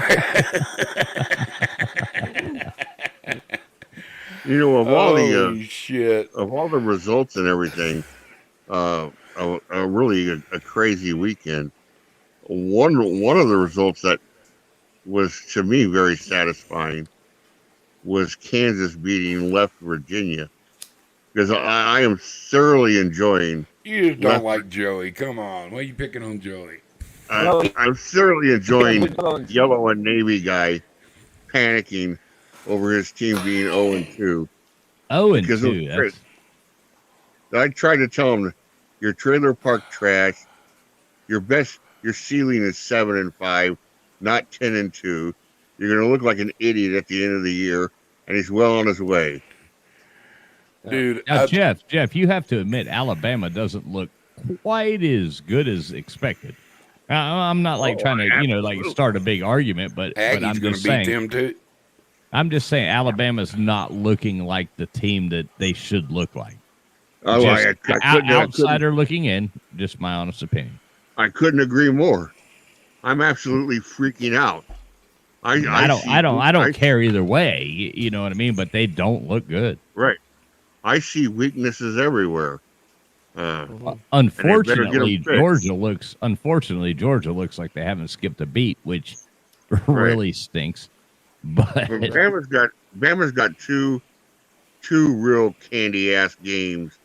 [SPEAKER 3] You know, of all
[SPEAKER 1] Holy shit!
[SPEAKER 3] of all the results and everything, really a crazy weekend. One of the results that was to me very satisfying was Kansas beating Left Virginia, because I am thoroughly enjoying.
[SPEAKER 1] You just don't
[SPEAKER 3] Left-
[SPEAKER 1] like Joey. Come on, why are you picking on Joey?
[SPEAKER 3] I'm thoroughly enjoying
[SPEAKER 5] Oh,
[SPEAKER 3] Yellow and Navy guy panicking over his team being 0-2.
[SPEAKER 4] 0-2.
[SPEAKER 3] Because it was
[SPEAKER 4] That's,
[SPEAKER 3] great. I tried to tell him your trailer park trash. Your ceiling is 7-5, not 10-2. You're gonna look like an idiot at the end of the year, and he's well on his way.
[SPEAKER 1] Dude,
[SPEAKER 4] now, Jeff, you have to admit Alabama doesn't look quite as good as expected. I'm not like trying to, like
[SPEAKER 3] absolutely.
[SPEAKER 4] start a big argument, but I'm
[SPEAKER 1] Aggie's gonna
[SPEAKER 4] just
[SPEAKER 1] beat
[SPEAKER 4] saying.
[SPEAKER 1] them too.
[SPEAKER 4] I'm just saying Alabama's not looking like the team that they should look like.
[SPEAKER 3] Oh,
[SPEAKER 4] Just
[SPEAKER 3] couldn't-
[SPEAKER 4] outsider looking in, just my honest opinion.
[SPEAKER 3] I couldn't agree more. I'm absolutely freaking out.
[SPEAKER 4] I don't care either way. You know what I mean? But they don't look good.
[SPEAKER 3] Right. I see weaknesses everywhere.
[SPEAKER 4] Unfortunately,
[SPEAKER 3] get 'em fixed.
[SPEAKER 4] Georgia looks like they haven't skipped a beat, which really stinks. But
[SPEAKER 3] But Bama's got two real candy ass games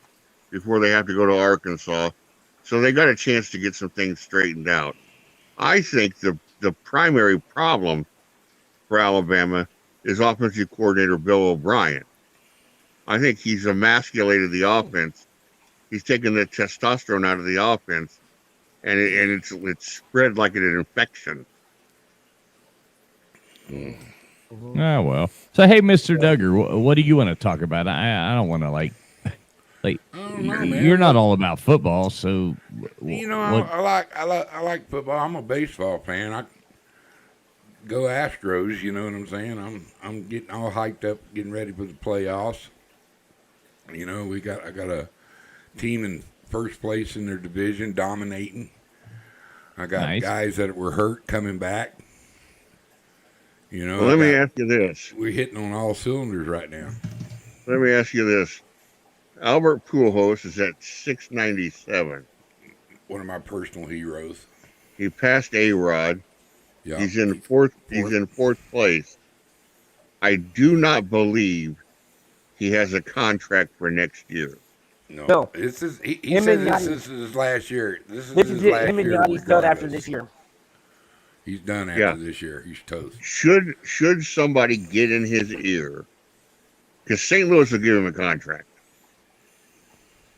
[SPEAKER 3] before they have to go to Arkansas, so they got a chance to get some things straightened out. I think the primary problem for Alabama is offensive coordinator Bill O'Brien. I think he's emasculated the offense. He's taken the testosterone out of the offense, and it's spread like an infection.
[SPEAKER 4] oh well. So hey, Mr. Duggar, what do you want to talk about? I don't want to like
[SPEAKER 1] I don't know, man.
[SPEAKER 4] you're not all about football, so
[SPEAKER 1] You know,
[SPEAKER 4] what-
[SPEAKER 1] I like football. I'm a baseball fan. I go Astros. You know what I'm saying? I'm getting all hyped up, getting ready for the playoffs. You know, I got a team in first place in their division, dominating. I got
[SPEAKER 4] Nice.
[SPEAKER 1] guys that were hurt coming back. You know,
[SPEAKER 3] Well, let me ask you this.
[SPEAKER 1] we're hitting on all cylinders right now.
[SPEAKER 3] Let me ask you this. Albert Pujols is at 697.
[SPEAKER 1] One of my personal heroes.
[SPEAKER 3] He passed A-Rod.
[SPEAKER 1] Yeah,
[SPEAKER 3] He's in fourth place. I do not believe he has a contract for next year.
[SPEAKER 5] No.
[SPEAKER 1] This is he
[SPEAKER 5] Him
[SPEAKER 1] said
[SPEAKER 5] and
[SPEAKER 1] this
[SPEAKER 5] Yanni-
[SPEAKER 1] is his last year. This is
[SPEAKER 5] This
[SPEAKER 1] his
[SPEAKER 5] is it.
[SPEAKER 1] last
[SPEAKER 5] Him and
[SPEAKER 1] year.
[SPEAKER 5] Yanni's done after
[SPEAKER 1] regardless.
[SPEAKER 5] this year.
[SPEAKER 1] He's done after
[SPEAKER 3] Yeah.
[SPEAKER 1] this year. He's toast.
[SPEAKER 3] Should somebody get in his ear? Because St. Louis will give him a contract.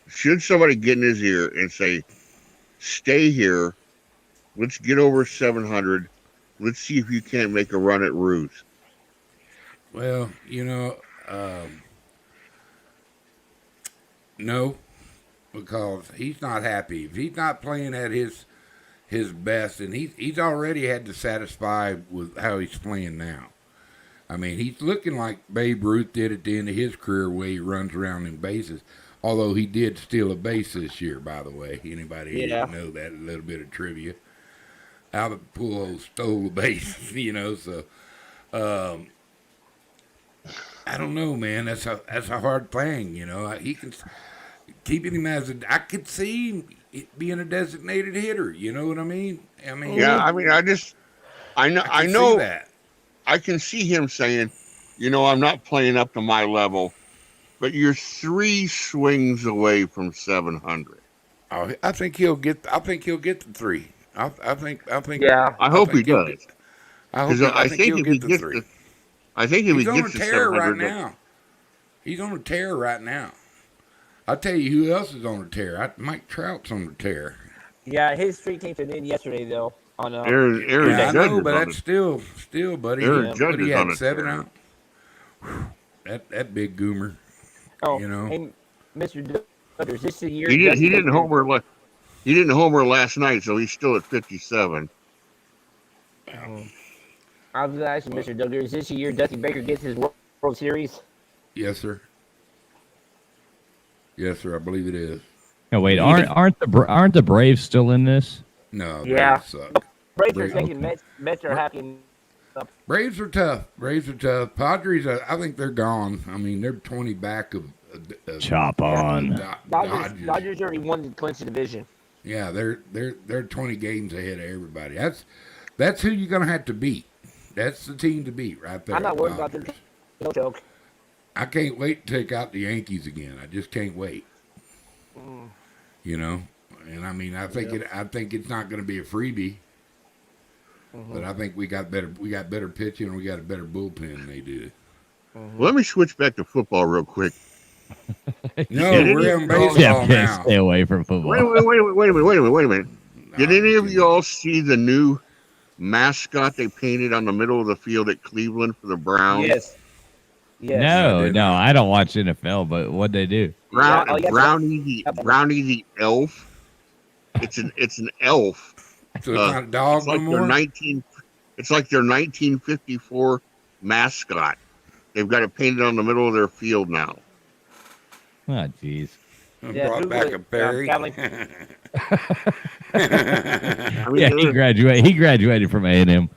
[SPEAKER 3] Should somebody get in his ear and say, "Stay here. Let's get over 700. Let's see if you can't make a run at Ruse."
[SPEAKER 1] Well, no, because he's not happy. If he's not playing at his best, and he's already had to satisfy with how he's playing now. I mean, he's looking like Babe Ruth did at the end of his career, where he runs around in bases. Although he did steal a base this year, by the way. Anybody who
[SPEAKER 5] Yeah.
[SPEAKER 1] didn't know that? A little bit of trivia. Albert Pujols stole a base, So, I don't know, man. That's a hard thing, He can keeping him as I could see him being a designated hitter. You know what I mean?
[SPEAKER 3] Yeah, I mean, I
[SPEAKER 1] can
[SPEAKER 3] know
[SPEAKER 1] see that.
[SPEAKER 3] I can see him saying, I'm not playing up to my level, but you're 3 swings away from 700.
[SPEAKER 1] Oh, I think he'll get the 3. I think.
[SPEAKER 5] Yeah.
[SPEAKER 3] I hope he
[SPEAKER 1] he'll
[SPEAKER 3] does.
[SPEAKER 1] get- I think he'll
[SPEAKER 3] if he
[SPEAKER 1] get the
[SPEAKER 3] gets
[SPEAKER 1] 3.
[SPEAKER 3] I think if
[SPEAKER 1] He's
[SPEAKER 3] he
[SPEAKER 1] on a
[SPEAKER 3] gets to
[SPEAKER 1] tear
[SPEAKER 3] 700,
[SPEAKER 1] right now. He's on a tear right now. I'll tell you who else is on a tear. Mike Trout's on a tear.
[SPEAKER 5] Yeah, his streak came to an end yesterday, though. On
[SPEAKER 3] Aaron
[SPEAKER 1] Yeah, I
[SPEAKER 3] Judge
[SPEAKER 1] know,
[SPEAKER 3] is
[SPEAKER 1] but
[SPEAKER 3] on
[SPEAKER 1] that's
[SPEAKER 3] it.
[SPEAKER 1] still, buddy.
[SPEAKER 3] Aaron
[SPEAKER 1] What
[SPEAKER 3] Judge
[SPEAKER 1] he
[SPEAKER 3] is
[SPEAKER 1] had
[SPEAKER 3] on a
[SPEAKER 1] 7
[SPEAKER 3] tear.
[SPEAKER 1] out. Whew. That big goomer.
[SPEAKER 5] oh,
[SPEAKER 1] you know.
[SPEAKER 5] Hey, Mr. Dodgers, this is the year.
[SPEAKER 3] He didn't
[SPEAKER 5] Dusty Baker-
[SPEAKER 3] homer. He didn't homer last night, so he's still at 57.
[SPEAKER 5] I was asking Mr. Duggar, is this the year Dusty Baker gets his World Series?
[SPEAKER 1] Yes, sir. Yes, sir. I believe it is.
[SPEAKER 4] No, wait, aren't the Braves still in this?
[SPEAKER 1] No,
[SPEAKER 5] Yeah.
[SPEAKER 1] Braves suck.
[SPEAKER 5] Braves are
[SPEAKER 1] Braves-
[SPEAKER 5] thinking Mets are happy.
[SPEAKER 1] Braves are tough. Padres, I think they're gone. I mean, they're 20 back of
[SPEAKER 4] Chop on.
[SPEAKER 5] Dodgers already won the clinch the division.
[SPEAKER 1] Yeah, they're 20 games ahead of everybody. That's who you're gonna have to beat. That's the team to beat right there.
[SPEAKER 5] I'm not worried about
[SPEAKER 1] Dodgers.
[SPEAKER 5] their no joke.
[SPEAKER 1] I can't wait to take out the Yankees again. I just can't wait. And I mean, I think it's not going to be a freebie. But I think we got better pitching and we got a better bullpen than they do.
[SPEAKER 3] Let me switch back to football real quick.
[SPEAKER 1] No,
[SPEAKER 3] Yeah,
[SPEAKER 1] we're having
[SPEAKER 4] Jeff
[SPEAKER 1] baseball
[SPEAKER 4] can't
[SPEAKER 1] now.
[SPEAKER 4] stay away from football.
[SPEAKER 3] Wait a minute. Did
[SPEAKER 1] No,
[SPEAKER 3] any of
[SPEAKER 1] I'm
[SPEAKER 3] you all see the new mascot they painted on the middle of the field at Cleveland for the Browns?
[SPEAKER 5] Yes.
[SPEAKER 4] No, I don't watch NFL, but what'd they do?
[SPEAKER 3] Brown,
[SPEAKER 5] Yeah, oh, yeah.
[SPEAKER 3] Brownie the elf. It's an elf.
[SPEAKER 1] So it's not a dog
[SPEAKER 3] It's like
[SPEAKER 1] no
[SPEAKER 3] their
[SPEAKER 1] more.
[SPEAKER 3] 1954 mascot. They've got it painted on the middle of their field now.
[SPEAKER 4] Oh, jeez.
[SPEAKER 5] Yeah,
[SPEAKER 1] Brought
[SPEAKER 5] Google
[SPEAKER 1] back
[SPEAKER 5] it.
[SPEAKER 1] a Perry.
[SPEAKER 5] Calvin.
[SPEAKER 3] I mean,
[SPEAKER 4] Yeah, he graduated from A&M.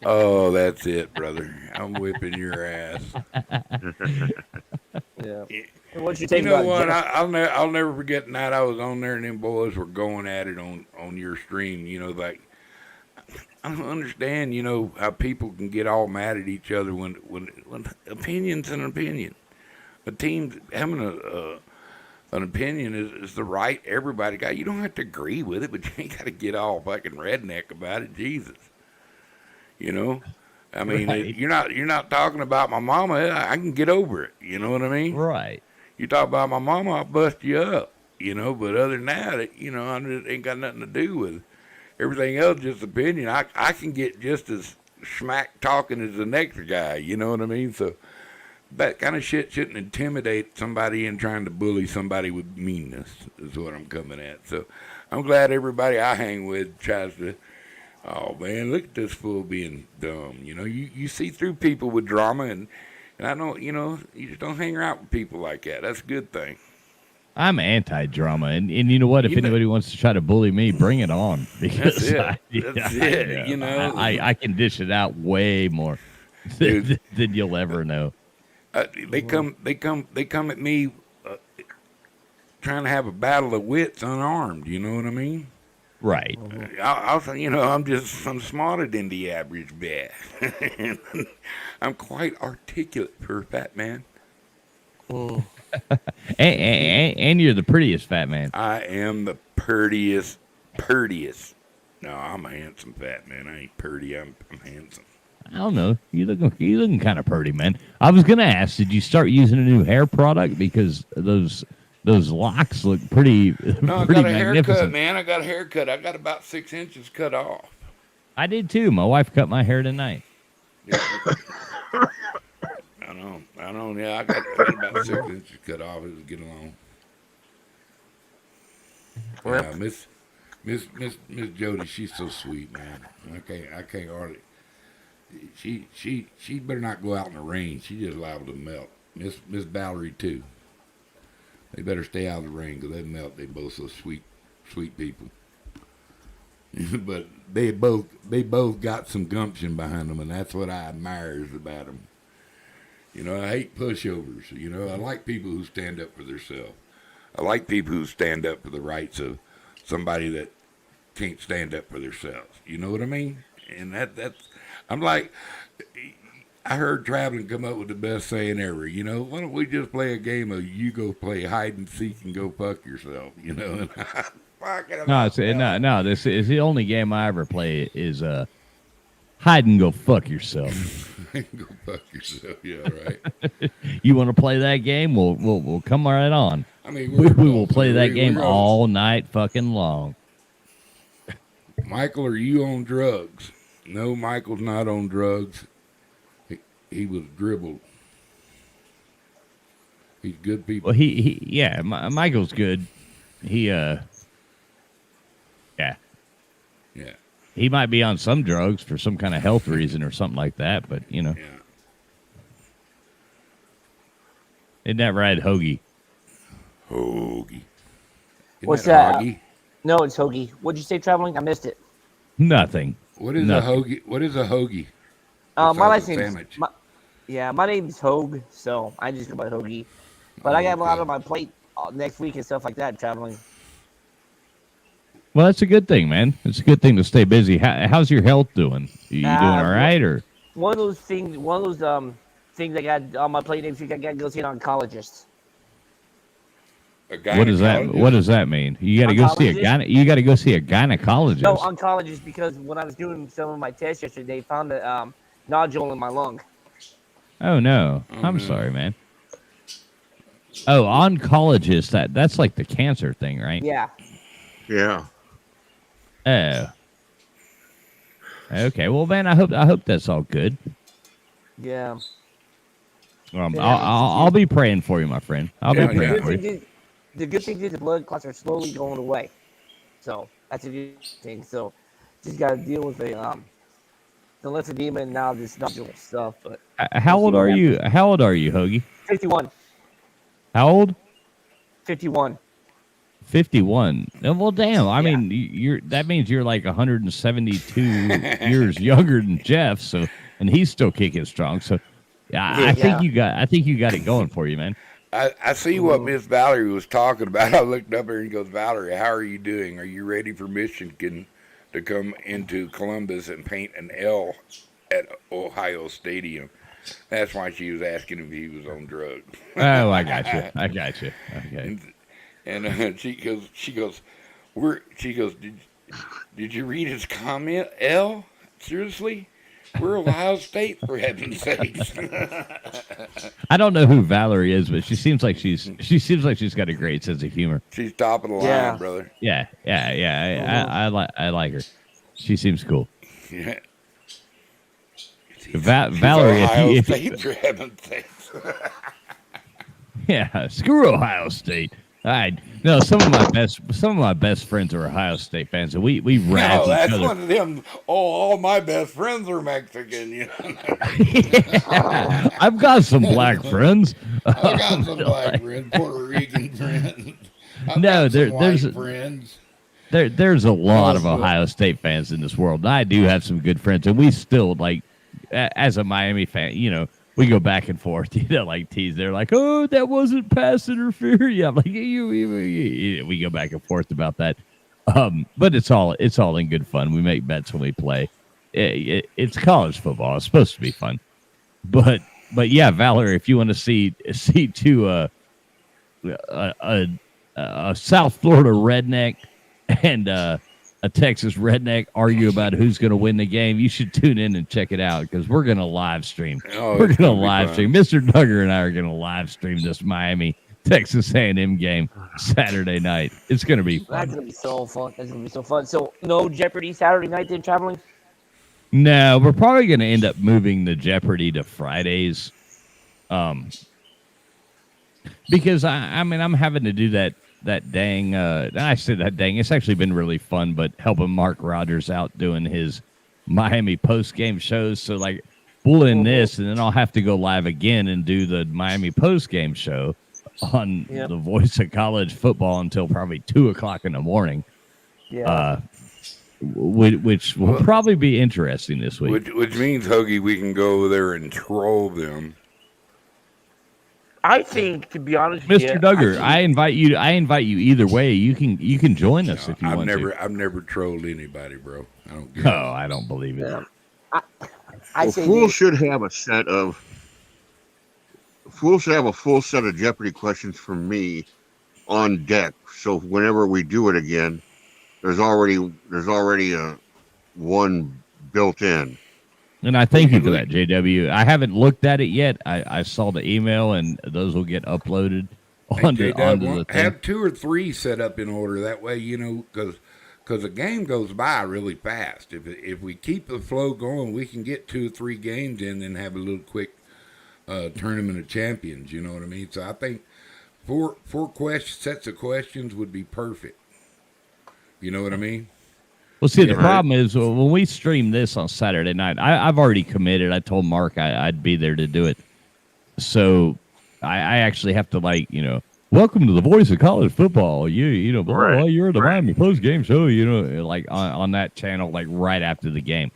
[SPEAKER 1] Oh, that's it, brother. I'm whipping your ass.
[SPEAKER 5] Yeah. What'd you
[SPEAKER 1] You
[SPEAKER 5] think
[SPEAKER 1] know
[SPEAKER 5] about
[SPEAKER 1] what?
[SPEAKER 5] Jeff?
[SPEAKER 1] I'll never forget the night I was on there and them boys were going at it on your stream. Like I don't understand. How people can get all mad at each other when opinion's an opinion. A team having an opinion is the right everybody got. You don't have to agree with it, but you ain't got to get all fucking redneck about it. Jesus. I mean,
[SPEAKER 4] Right.
[SPEAKER 1] you're not talking about my mama. I can get over it. You know what I mean?
[SPEAKER 4] Right.
[SPEAKER 1] You talk about my mama, I'll bust you up. But other than that, it ain't got nothing to do with it. Everything else, just opinion. I can get just as smack talking as the next guy. You know what I mean? So that kind of shit shouldn't intimidate somebody in trying to bully somebody with meanness. Is what I'm coming at. So I'm glad everybody I hang with tries to. Oh man, look at this fool being dumb. You see through people with drama, and I don't, you just don't hang around with people like that. That's a good thing.
[SPEAKER 4] I'm anti-drama, and you know what? If anybody wants to try to bully me, bring it on. Because
[SPEAKER 1] That's it.
[SPEAKER 4] I can dish it out way more
[SPEAKER 1] Dude.
[SPEAKER 4] than you'll ever know.
[SPEAKER 1] They come at me trying to have a battle of wits unarmed. You know what I mean?
[SPEAKER 4] Right.
[SPEAKER 1] I'm smarter than the average bear. I'm quite articulate for a fat man.
[SPEAKER 4] And you're the prettiest fat man.
[SPEAKER 1] I am the purtiest. No, I'm a handsome fat man. I ain't purty. I'm handsome.
[SPEAKER 4] I don't know. You looking kind of pretty, man. I was gonna ask, did you start using a new hair product because those locks look pretty
[SPEAKER 1] No, I
[SPEAKER 4] pretty
[SPEAKER 1] got a haircut,
[SPEAKER 4] magnificent.
[SPEAKER 1] man. I got a haircut. I got about 6 inches cut off.
[SPEAKER 4] I did too. My wife cut my hair tonight.
[SPEAKER 1] Yeah. I know. Yeah, I got about 6 inches cut off. It was getting along.
[SPEAKER 5] Well,
[SPEAKER 1] Miss Jody, she's so sweet, man. I can't hardly. She better not go out in the rain. She just liable to melt. Miss Valerie too. They better stay out of the rain because they melt. They both so sweet people. But they both got some gumption behind them, and that's what I admires about them. I hate pushovers. I like people who stand up for themselves. I like people who stand up for the rights of somebody that can't stand up for themselves. You know what I mean? And that's I'm like, I heard Traveling come up with the best saying ever. Why don't we just play a game of you go play hide and seek and go fuck yourself? And
[SPEAKER 4] No, this is the only game I ever play is hide and go fuck yourself.
[SPEAKER 1] go fuck yourself. Yeah, right.
[SPEAKER 4] You want to play that game? We'll come right on.
[SPEAKER 1] I mean,
[SPEAKER 4] We will play that game all night fucking long.
[SPEAKER 1] Michael, are you on drugs? No, Michael's not on drugs. He was dribbled. He's good people.
[SPEAKER 4] Well, yeah, Michael's good. Yeah.
[SPEAKER 1] Yeah.
[SPEAKER 4] He might be on some drugs for some kind of health reason or something like that, but
[SPEAKER 1] Yeah.
[SPEAKER 4] Isn't that right, Hoagie?
[SPEAKER 1] Hoagie. Isn't
[SPEAKER 5] What's that?
[SPEAKER 1] Hoggy?
[SPEAKER 5] no, it's Hoagie. What'd you say, Traveling? I missed it.
[SPEAKER 4] Nothing.
[SPEAKER 1] What is
[SPEAKER 4] Nothing.
[SPEAKER 1] a hoagie? What is a hoagie?
[SPEAKER 5] My
[SPEAKER 1] Besides
[SPEAKER 5] last
[SPEAKER 1] a
[SPEAKER 5] name's
[SPEAKER 1] sandwich.
[SPEAKER 5] my name's Hogue, so I just go by Hoagie. But I got a lot on my plate next week and stuff like that. Traveling.
[SPEAKER 4] Well, that's a good thing, man. It's a good thing to stay busy. How's your health doing? You doing all right, or
[SPEAKER 5] One of those things I got on my plate next week. I got to go see an oncologist.
[SPEAKER 1] A
[SPEAKER 4] what does that?
[SPEAKER 1] gynecologist?
[SPEAKER 4] What does that mean? You got to go see a
[SPEAKER 5] Oncologist?
[SPEAKER 4] You got to go see a gynecologist.
[SPEAKER 5] No, oncologist, because when I was doing some of my tests yesterday, they found a nodule in my lung.
[SPEAKER 4] Oh no, I'm
[SPEAKER 1] no.
[SPEAKER 4] sorry, man. Oh, oncologist. That's like the cancer thing, right?
[SPEAKER 5] Yeah.
[SPEAKER 3] Yeah.
[SPEAKER 4] Oh. Okay. Well, man, I hope that's all good.
[SPEAKER 5] Yeah.
[SPEAKER 4] I'll I'll be praying for you, my friend. I'll
[SPEAKER 1] Yeah,
[SPEAKER 4] be praying for you.
[SPEAKER 5] The good thing is the blood clots are slowly going away. So that's a good thing. So just got to deal with the lymphedema and now this nodule stuff. But
[SPEAKER 4] How old are you? How old are you, Hoagie?
[SPEAKER 5] 51.
[SPEAKER 4] How old?
[SPEAKER 5] 51.
[SPEAKER 4] 51. Well, damn. I
[SPEAKER 5] Yeah.
[SPEAKER 4] mean, that means you're like 172 years younger than Jeff. So, and he's still kicking strong. So, yeah, I think you got it going for you, man.
[SPEAKER 1] I see what Miss Valerie was talking about. I looked up here and goes, Valerie, how are you doing? Are you ready for Michigan to come into Columbus and paint an L at Ohio Stadium? That's why she was asking if he was on drugs.
[SPEAKER 4] Oh, I got you. Okay.
[SPEAKER 1] And she goes, did you read his comment? L? Seriously? We're Ohio State, for heaven's sakes.
[SPEAKER 4] I don't know who Valerie is, but she seems like she's got a great sense of humor.
[SPEAKER 1] She's top of the line,
[SPEAKER 5] Yeah.
[SPEAKER 1] brother.
[SPEAKER 4] Yeah. I like her. She seems cool.
[SPEAKER 1] Yeah.
[SPEAKER 4] Valerie,
[SPEAKER 1] Ohio
[SPEAKER 4] if
[SPEAKER 1] State, for heaven's sakes.
[SPEAKER 4] yeah, screw Ohio State. No, some of my best friends are Ohio State fans, and we razz
[SPEAKER 1] No,
[SPEAKER 4] each
[SPEAKER 1] that's
[SPEAKER 4] other.
[SPEAKER 1] one of them. Oh, all my best friends are Mexican.
[SPEAKER 4] I've got some black friends.
[SPEAKER 1] I got some black friends, Puerto Rican friends. I've
[SPEAKER 4] No,
[SPEAKER 1] got some
[SPEAKER 4] there's
[SPEAKER 1] white friends.
[SPEAKER 4] There's a lot of Ohio State fans in this world, and I do have some good friends, and we still like, as a Miami fan, we go back and forth, like tease. They're like, "Oh, that wasn't pass interference." Yeah, I'm like we go back and forth about that. But it's all in good fun. We make bets when we play. It's college football. It's supposed to be fun. But yeah, Valerie, if you want to see two a South Florida redneck and a Texas redneck argue about who's going to win the game, you should tune in and check it out because we're going to live stream.
[SPEAKER 1] Oh,
[SPEAKER 4] We're
[SPEAKER 1] it's
[SPEAKER 4] going to
[SPEAKER 1] gonna be
[SPEAKER 4] live
[SPEAKER 1] fun.
[SPEAKER 4] stream. Mr. Duggar and I are going to live stream this Miami Texas A&M game Saturday night. It's going to be
[SPEAKER 5] That's
[SPEAKER 4] fun.
[SPEAKER 5] gonna be so fun. That's gonna be so fun. So no Jeopardy Saturday night then traveling.
[SPEAKER 4] No, we're probably going to end up moving the Jeopardy to Fridays, because I mean I'm having to do that dang. I said that dang. It's actually been really fun, but helping Mark Rogers out doing his Miami post game shows. So like we'll end this, and then I'll have to go live again and do the Miami post game show on
[SPEAKER 5] Yep.
[SPEAKER 4] the Voice of College Football until probably 2:00 in the morning.
[SPEAKER 5] Yeah.
[SPEAKER 4] Which will probably be interesting this week.
[SPEAKER 1] Which means, Hoagie, we can go over there and troll them.
[SPEAKER 5] I think, to be honest, with
[SPEAKER 4] Mr.
[SPEAKER 5] you,
[SPEAKER 4] Duggar, I
[SPEAKER 5] think-
[SPEAKER 4] invite you either way. You can join us if you
[SPEAKER 1] I've
[SPEAKER 4] want
[SPEAKER 1] never trolled anybody, bro. I don't
[SPEAKER 4] to.
[SPEAKER 1] get
[SPEAKER 4] Oh, I don't believe it.
[SPEAKER 5] Yeah. I
[SPEAKER 3] Well,
[SPEAKER 5] say
[SPEAKER 3] Fool
[SPEAKER 5] this.
[SPEAKER 3] should have a full set of Jeopardy questions from me on deck. So whenever we do it again, there's already a one built in.
[SPEAKER 4] And I thank you for that, JW. I haven't looked at it yet. I saw the email, and those will get uploaded onto the thing.
[SPEAKER 1] have 2 or 3 set up in order. That way, because a game goes by really fast. If we keep the flow going, we can get 2 or 3 games in and have a little quick tournament of champions. You know what I mean? So I think four sets of questions would be perfect. You know what I mean?
[SPEAKER 4] Well, see, the
[SPEAKER 3] Yeah.
[SPEAKER 4] problem is when we stream this on Saturday night, I've already committed. I told Mark I'd be there to do it. So I actually have to, welcome to the Voice of College Football. Blah,
[SPEAKER 3] Right.
[SPEAKER 4] blah, you're the Miami post game show, like on that channel, like right after the game.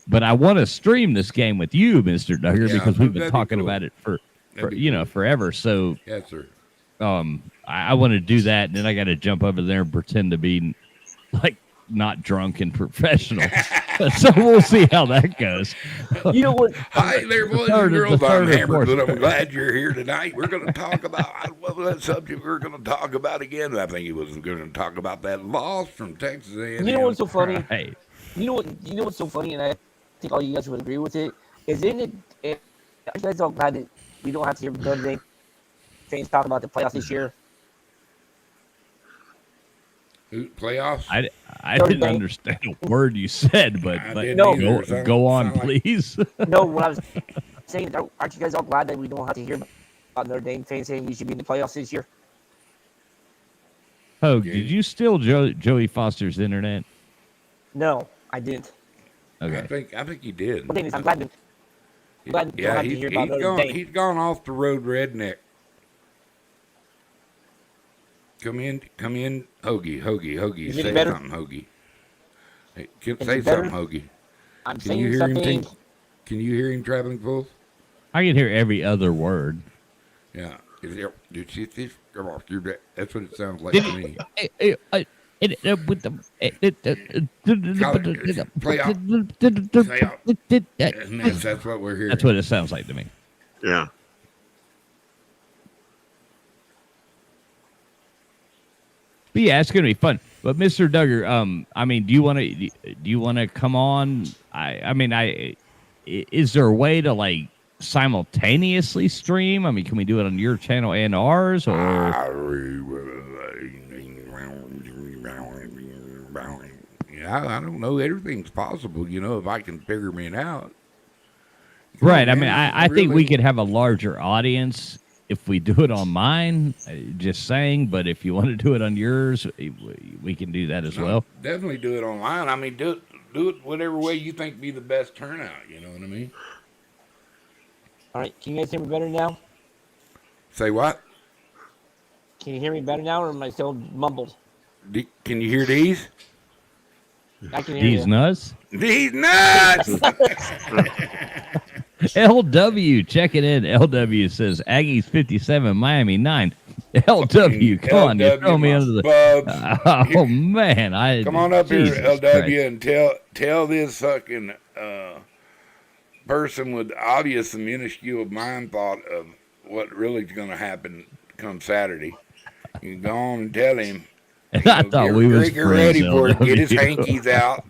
[SPEAKER 4] But I want to stream this game with you, Mr. Duggar,
[SPEAKER 1] Yeah,
[SPEAKER 4] because we've been
[SPEAKER 1] that'd be
[SPEAKER 4] talking
[SPEAKER 1] cool.
[SPEAKER 4] about it for
[SPEAKER 1] That'd be cool.
[SPEAKER 4] forever. So
[SPEAKER 1] Yes, sir.
[SPEAKER 4] I want to do that, and then I got to jump over there and pretend to be like not drunk and professional. So we'll see how that goes.
[SPEAKER 5] You know what?
[SPEAKER 1] Hi there, boys
[SPEAKER 4] third
[SPEAKER 1] and
[SPEAKER 4] or-
[SPEAKER 1] girls.
[SPEAKER 4] the
[SPEAKER 1] I'm
[SPEAKER 4] third or
[SPEAKER 1] Hammered,
[SPEAKER 4] fourth.
[SPEAKER 1] but I'm glad you're here tonight. We're going to talk about what was that subject we're going to talk about again. I think he was going to talk about that loss from Texas A&M.
[SPEAKER 5] You know what's so funny?
[SPEAKER 4] Hey,
[SPEAKER 5] You know what's so funny, and I think all you guys would agree with it. Is in it. You guys all glad that we don't have to hear Notre Dame fans talk about the playoffs this year.
[SPEAKER 1] Playoffs?
[SPEAKER 4] I
[SPEAKER 5] Third
[SPEAKER 4] didn't
[SPEAKER 5] thing.
[SPEAKER 4] understand a word you said, but
[SPEAKER 1] I
[SPEAKER 4] but
[SPEAKER 1] didn't
[SPEAKER 5] No.
[SPEAKER 1] either.
[SPEAKER 4] go,
[SPEAKER 1] Sound-
[SPEAKER 4] go on,
[SPEAKER 1] sound like-
[SPEAKER 4] please.
[SPEAKER 5] No, what I was saying, aren't you guys all glad that we don't have to hear about Notre Dame fans saying we should be in the playoffs this year?
[SPEAKER 4] Oh, did you steal Joey Foster's internet?
[SPEAKER 5] No, I didn't.
[SPEAKER 4] Okay.
[SPEAKER 1] I think he did.
[SPEAKER 5] The thing is, I'm glad that we don't
[SPEAKER 1] Yeah,
[SPEAKER 5] have to hear about Notre Dame.
[SPEAKER 1] he's gone off the road redneck. Come in, Hoagie,
[SPEAKER 5] Is it
[SPEAKER 1] say
[SPEAKER 5] better?
[SPEAKER 1] something, Hoagie. Hey,
[SPEAKER 5] Is
[SPEAKER 1] say
[SPEAKER 5] it better?
[SPEAKER 1] something, Hoagie.
[SPEAKER 5] I'm
[SPEAKER 1] Can you
[SPEAKER 5] saying
[SPEAKER 1] hear him?
[SPEAKER 5] something.
[SPEAKER 1] Can you hear him, Traveling Fools?
[SPEAKER 4] I can hear every other word.
[SPEAKER 1] Yeah. That's what it sounds like to me. And that's what we're hearing.
[SPEAKER 4] That's what it sounds like to me.
[SPEAKER 3] Yeah.
[SPEAKER 4] But yeah, it's gonna be fun. But Mr. Duggar, I mean, do you want to come on? Is there a way to like simultaneously stream? I mean, can we do it on your channel and ours, or
[SPEAKER 1] Yeah, I don't know. Everything's possible, if I can figure me out.
[SPEAKER 4] right? I
[SPEAKER 1] man,
[SPEAKER 4] mean, I think we
[SPEAKER 1] really-
[SPEAKER 4] could have a larger audience if we do it on mine. Just saying, but if you want to do it on yours, we can do that as
[SPEAKER 1] No,
[SPEAKER 4] well.
[SPEAKER 1] definitely do it online. I mean, do it whatever way you think be the best turnout. You know what I mean?
[SPEAKER 5] All right, can you guys hear me better now?
[SPEAKER 1] Say what?
[SPEAKER 5] Can you hear me better now, or am I still mumbled?
[SPEAKER 1] Can you hear these?
[SPEAKER 5] I can hear
[SPEAKER 4] These
[SPEAKER 5] you.
[SPEAKER 4] nuts.
[SPEAKER 1] These nuts!
[SPEAKER 4] LW checking in. LW says Aggies 57, Miami 9. LW, come on, you throw me
[SPEAKER 1] my
[SPEAKER 4] under the.
[SPEAKER 1] bubs.
[SPEAKER 4] Oh man,
[SPEAKER 1] Come on up
[SPEAKER 4] Jesus
[SPEAKER 1] here, LW,
[SPEAKER 4] Christ.
[SPEAKER 1] and tell this fucking person with obvious and minuscule mind thought of what really is going to happen come Saturday. You can go on and tell him.
[SPEAKER 4] And I thought we was
[SPEAKER 1] Get ready
[SPEAKER 4] friends,
[SPEAKER 1] for it. Get his
[SPEAKER 4] LW.
[SPEAKER 1] hankies out.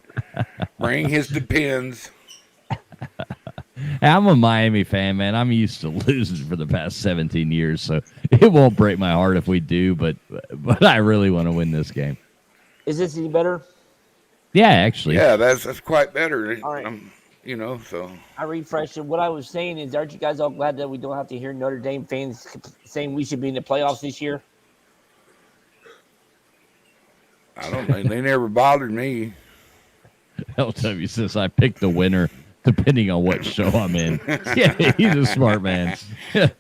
[SPEAKER 1] Bring his depends.
[SPEAKER 4] I'm a Miami fan, man. I'm used to losing for the past 17 years, so it won't break my heart if we do. But I really want to win this game.
[SPEAKER 5] Is this any better?
[SPEAKER 4] Yeah, actually.
[SPEAKER 1] Yeah, that's quite better.
[SPEAKER 5] All right.
[SPEAKER 1] So
[SPEAKER 5] I refreshed it. What I was saying is, aren't you guys all glad that we don't have to hear Notre Dame fans saying we should be in the playoffs this year?
[SPEAKER 1] I don't know. They never bothered me.
[SPEAKER 4] LW says I picked the winner depending on what show I'm in. Yeah, he's a smart man.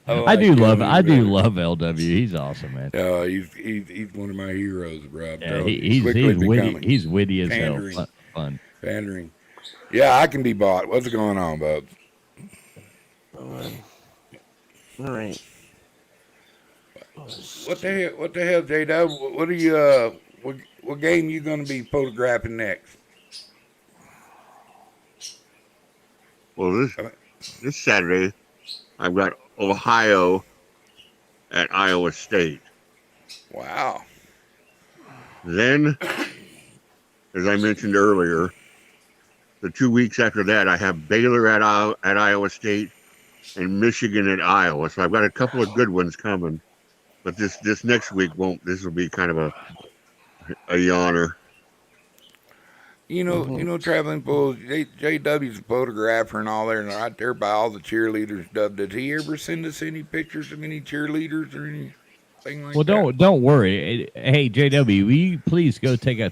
[SPEAKER 4] I do love LW. He's awesome, man.
[SPEAKER 1] He's one of my heroes, bro.
[SPEAKER 4] Yeah, he's witty. He's witty as
[SPEAKER 1] Pandering.
[SPEAKER 4] hell. Fun.
[SPEAKER 1] Pandering. Yeah, I can be bought. What's going on, Bubs?
[SPEAKER 5] All right.
[SPEAKER 1] What the hell, J-Dub? What are you? What game you gonna be photographing next?
[SPEAKER 3] Well, this Saturday, I've got Ohio at Iowa State.
[SPEAKER 1] Wow.
[SPEAKER 3] Then, as I mentioned earlier, the 2 weeks after that, I have Baylor at Iowa State and Michigan at Iowa. So I've got a couple of good ones coming. But this next week won't. This will be kind of a yawner.
[SPEAKER 1] You know, Traveling Fools, JW's a photographer and all there, and right there by all the cheerleaders stuff. Did he ever send us any pictures of any cheerleaders or anything like that?
[SPEAKER 4] Well, don't worry. Hey, JW, will you please go take a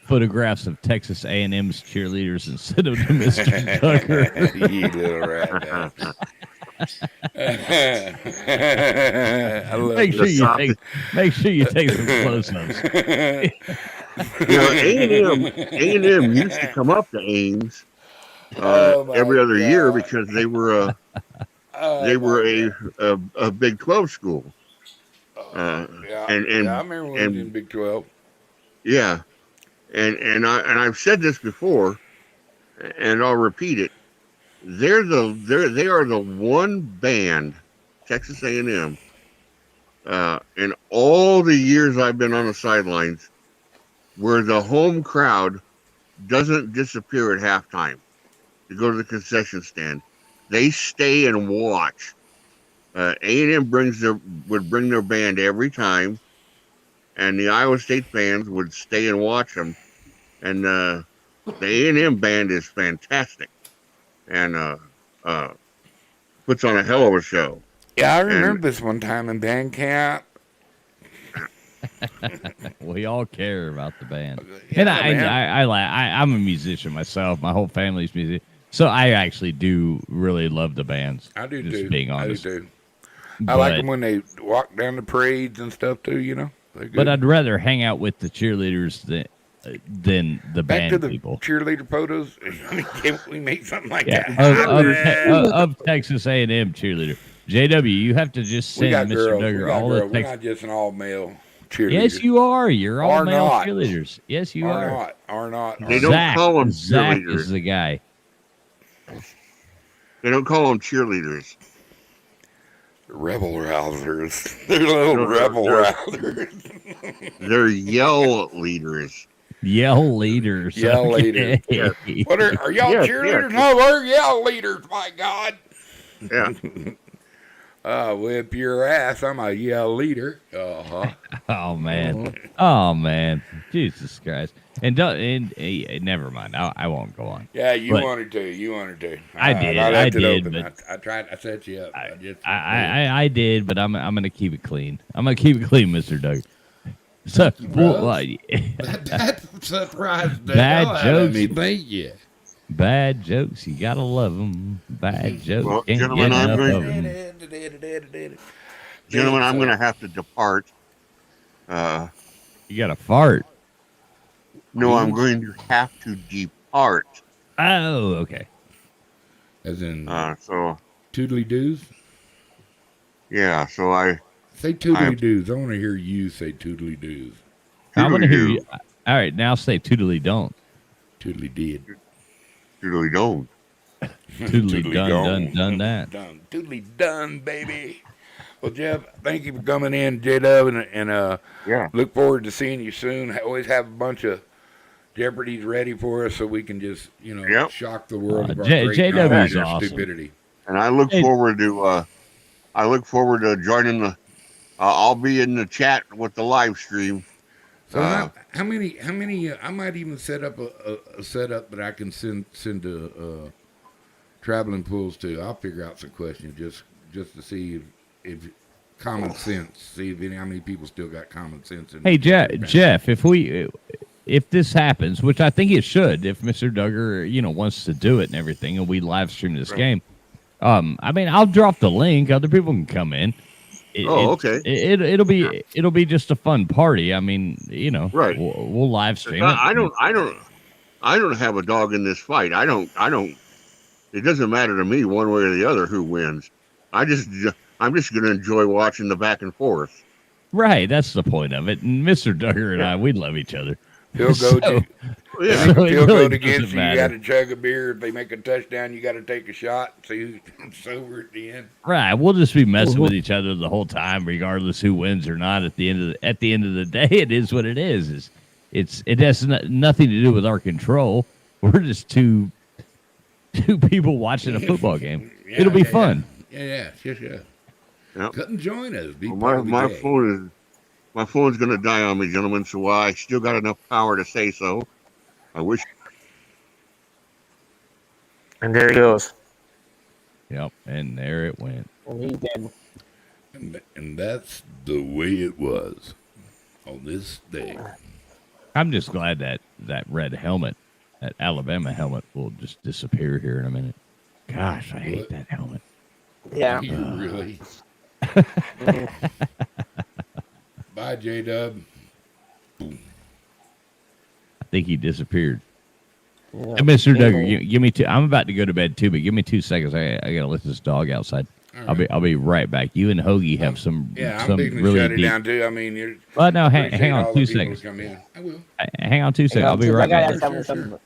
[SPEAKER 4] photographs of Texas A&M's cheerleaders and send them to Mr. Tucker?
[SPEAKER 1] You little rat. I love
[SPEAKER 4] Make sure you take some close-ups.
[SPEAKER 3] A&M used to come up to Ames every other year because they were a Big 12 school.
[SPEAKER 1] I remember when we was in Big 12.
[SPEAKER 3] Yeah, and I've said this before, and I'll repeat it. They are the one band, Texas A&M, in all the years I've been on the sidelines, where the home crowd doesn't disappear at halftime to go to the concession stand. They stay and watch. A&M would bring their band every time, and the Iowa State fans would stay and watch them. And the A&M band is fantastic, and puts on a hell of a show.
[SPEAKER 1] Yeah, I remember this one time in band camp.
[SPEAKER 4] We all care about the band,
[SPEAKER 1] Yeah,
[SPEAKER 4] and I'm a musician myself. My whole family's music, so I actually do really love the bands.
[SPEAKER 1] I do
[SPEAKER 4] just
[SPEAKER 1] too.
[SPEAKER 4] being honest.
[SPEAKER 1] I do too. I like them when they walk down the parades and stuff too. You know,
[SPEAKER 4] but I'd rather hang out with the cheerleaders than the
[SPEAKER 1] Back
[SPEAKER 4] band
[SPEAKER 1] to the
[SPEAKER 4] people.
[SPEAKER 1] cheerleader photos. I mean, can't we make something like
[SPEAKER 4] Yeah,
[SPEAKER 1] that?
[SPEAKER 4] of Texas A&M cheerleader. JW, you have to just
[SPEAKER 1] We
[SPEAKER 4] send
[SPEAKER 1] got
[SPEAKER 4] Mr.
[SPEAKER 1] girls.
[SPEAKER 4] Duggar
[SPEAKER 1] We got
[SPEAKER 4] all
[SPEAKER 1] girls.
[SPEAKER 4] the
[SPEAKER 1] We're
[SPEAKER 4] Texas.
[SPEAKER 1] not just an all male cheerleader.
[SPEAKER 4] Yes, you are. You're all
[SPEAKER 1] Are
[SPEAKER 4] male
[SPEAKER 1] not.
[SPEAKER 4] cheerleaders. Yes, you are.
[SPEAKER 1] Are not.
[SPEAKER 3] They don't call them
[SPEAKER 4] Zach
[SPEAKER 3] cheerleaders.
[SPEAKER 4] is the guy.
[SPEAKER 3] They don't call them cheerleaders.
[SPEAKER 1] Rebel rousers. They're little
[SPEAKER 3] No,
[SPEAKER 1] rebel
[SPEAKER 3] they're-
[SPEAKER 1] rousers.
[SPEAKER 3] They're yell leaders.
[SPEAKER 4] Yell leaders.
[SPEAKER 1] Yell leaders.
[SPEAKER 3] Yeah.
[SPEAKER 1] What are y'all
[SPEAKER 3] Yes,
[SPEAKER 1] cheerleaders?
[SPEAKER 3] yes.
[SPEAKER 1] No, we're yell leaders. My God.
[SPEAKER 3] Yeah.
[SPEAKER 1] Whip your ass. I'm a yell leader. Uh-huh.
[SPEAKER 4] Oh man. Oh man. Jesus Christ. And never mind. I won't go on.
[SPEAKER 1] Yeah, you
[SPEAKER 4] But-
[SPEAKER 1] wanted to. You wanted to.
[SPEAKER 4] I did,
[SPEAKER 1] I left
[SPEAKER 4] I
[SPEAKER 1] it
[SPEAKER 4] did,
[SPEAKER 1] open.
[SPEAKER 4] but-
[SPEAKER 1] I tried. I set you up.
[SPEAKER 4] I did, but I'm gonna keep it clean. I'm gonna keep it clean, Mr. Doug. So
[SPEAKER 1] That surprised the
[SPEAKER 4] Bad
[SPEAKER 1] hell out of
[SPEAKER 4] jokes.
[SPEAKER 1] me. Thank you.
[SPEAKER 4] bad jokes, you gotta love them. Bad jokes,
[SPEAKER 3] Well,
[SPEAKER 4] can't
[SPEAKER 3] gentlemen,
[SPEAKER 4] get
[SPEAKER 3] I'm
[SPEAKER 4] enough
[SPEAKER 3] going-
[SPEAKER 4] of 'em.
[SPEAKER 3] Gentlemen, I'm going to have to depart.
[SPEAKER 4] You got to fart.
[SPEAKER 3] No, I'm going to have to depart.
[SPEAKER 4] Oh, okay.
[SPEAKER 1] As in
[SPEAKER 3] So,
[SPEAKER 1] toodly doos.
[SPEAKER 3] yeah, so I
[SPEAKER 1] Say toodly doos. I want to hear you say toodly doos.
[SPEAKER 4] I want to hear
[SPEAKER 3] Toodly-doo.
[SPEAKER 4] you. All right, now say toodly don't.
[SPEAKER 1] Toodly did.
[SPEAKER 3] Toodly don't.
[SPEAKER 4] Toodly done that.
[SPEAKER 1] Done. Toodly done, baby. Well, Jeff, thank you for coming in, J-Dub, and
[SPEAKER 3] Yeah.
[SPEAKER 1] look forward to seeing you soon. Always have a bunch of Jeopardies ready for us so we can just,
[SPEAKER 3] Yep.
[SPEAKER 1] shock the world of our
[SPEAKER 4] J-
[SPEAKER 1] great
[SPEAKER 4] JW
[SPEAKER 1] knowledge
[SPEAKER 4] is
[SPEAKER 1] and
[SPEAKER 4] awesome.
[SPEAKER 1] stupidity.
[SPEAKER 3] And I look
[SPEAKER 4] Hey.
[SPEAKER 3] forward to joining the. I'll be in the chat with the live stream.
[SPEAKER 1] So how many? I might even set up a setup that I can send to traveling pools to. I'll figure out some questions just to see if common sense. See how many people still got common sense.
[SPEAKER 4] Hey, Jeff, if this happens, which I think it should, if Mr. Duggar, wants to do it and everything, and we live stream this game, I mean, I'll drop the link. Other people can come in.
[SPEAKER 3] Okay.
[SPEAKER 4] It'll be just a fun party. I mean,
[SPEAKER 3] Right.
[SPEAKER 4] we'll live stream it.
[SPEAKER 3] I don't have a dog in this fight. I don't. It doesn't matter to me one way or the other who wins. I'm just going to enjoy watching the back and forth.
[SPEAKER 4] Right, that's the point of it. And Mr. Duggar and I, we love each other.
[SPEAKER 1] He'll go to
[SPEAKER 3] Yeah.
[SPEAKER 4] So it
[SPEAKER 1] He'll
[SPEAKER 4] really
[SPEAKER 1] go against
[SPEAKER 4] doesn't
[SPEAKER 1] you. You
[SPEAKER 4] matter.
[SPEAKER 1] got to chug a beer. If they make a touchdown, you got to take a shot. See who's sober at the end.
[SPEAKER 4] Right, we'll just be messing with each other the whole time, regardless who wins or not. At the end of the day, it is what it is. It has nothing to do with our control. We're just two people watching a football game.
[SPEAKER 1] Yeah,
[SPEAKER 4] It'll be
[SPEAKER 1] yeah,
[SPEAKER 4] fun.
[SPEAKER 1] Yeah.
[SPEAKER 3] Yep.
[SPEAKER 1] Come and join us. Be
[SPEAKER 3] Well,
[SPEAKER 1] part of the
[SPEAKER 3] my
[SPEAKER 1] day.
[SPEAKER 3] my phone's going to die on me, gentlemen. So I still got enough power to say so. I wish.
[SPEAKER 5] And there he goes.
[SPEAKER 4] Yep, and there it went.
[SPEAKER 5] And he's dead.
[SPEAKER 1] And that's the way it was on this day.
[SPEAKER 4] I'm just glad that red helmet, that Alabama helmet, will just disappear here in a minute. Gosh, I hate that helmet.
[SPEAKER 5] Yeah.
[SPEAKER 1] You really? Bye, J-Dub.
[SPEAKER 4] I think he disappeared.
[SPEAKER 5] Yeah.
[SPEAKER 4] And Mr.
[SPEAKER 5] Yeah.
[SPEAKER 4] Duggar, give me two. I'm about to go to bed too, but give me 2 seconds. I gotta let this dog outside.
[SPEAKER 1] All right.
[SPEAKER 4] I'll be right back. You and Hoagie have some
[SPEAKER 1] Yeah, I'm
[SPEAKER 4] some
[SPEAKER 1] thinking to
[SPEAKER 4] really
[SPEAKER 1] shut it
[SPEAKER 4] deep.
[SPEAKER 1] down too. I mean, you're.
[SPEAKER 4] Well, no, hang
[SPEAKER 1] appreciate
[SPEAKER 4] on
[SPEAKER 1] all
[SPEAKER 4] 2
[SPEAKER 1] the people
[SPEAKER 4] seconds.
[SPEAKER 1] who come in. I will.
[SPEAKER 4] Hang on 2 seconds. I'll be right
[SPEAKER 5] I gotta
[SPEAKER 4] back.
[SPEAKER 5] have
[SPEAKER 1] Sure,
[SPEAKER 5] something.
[SPEAKER 1] sure.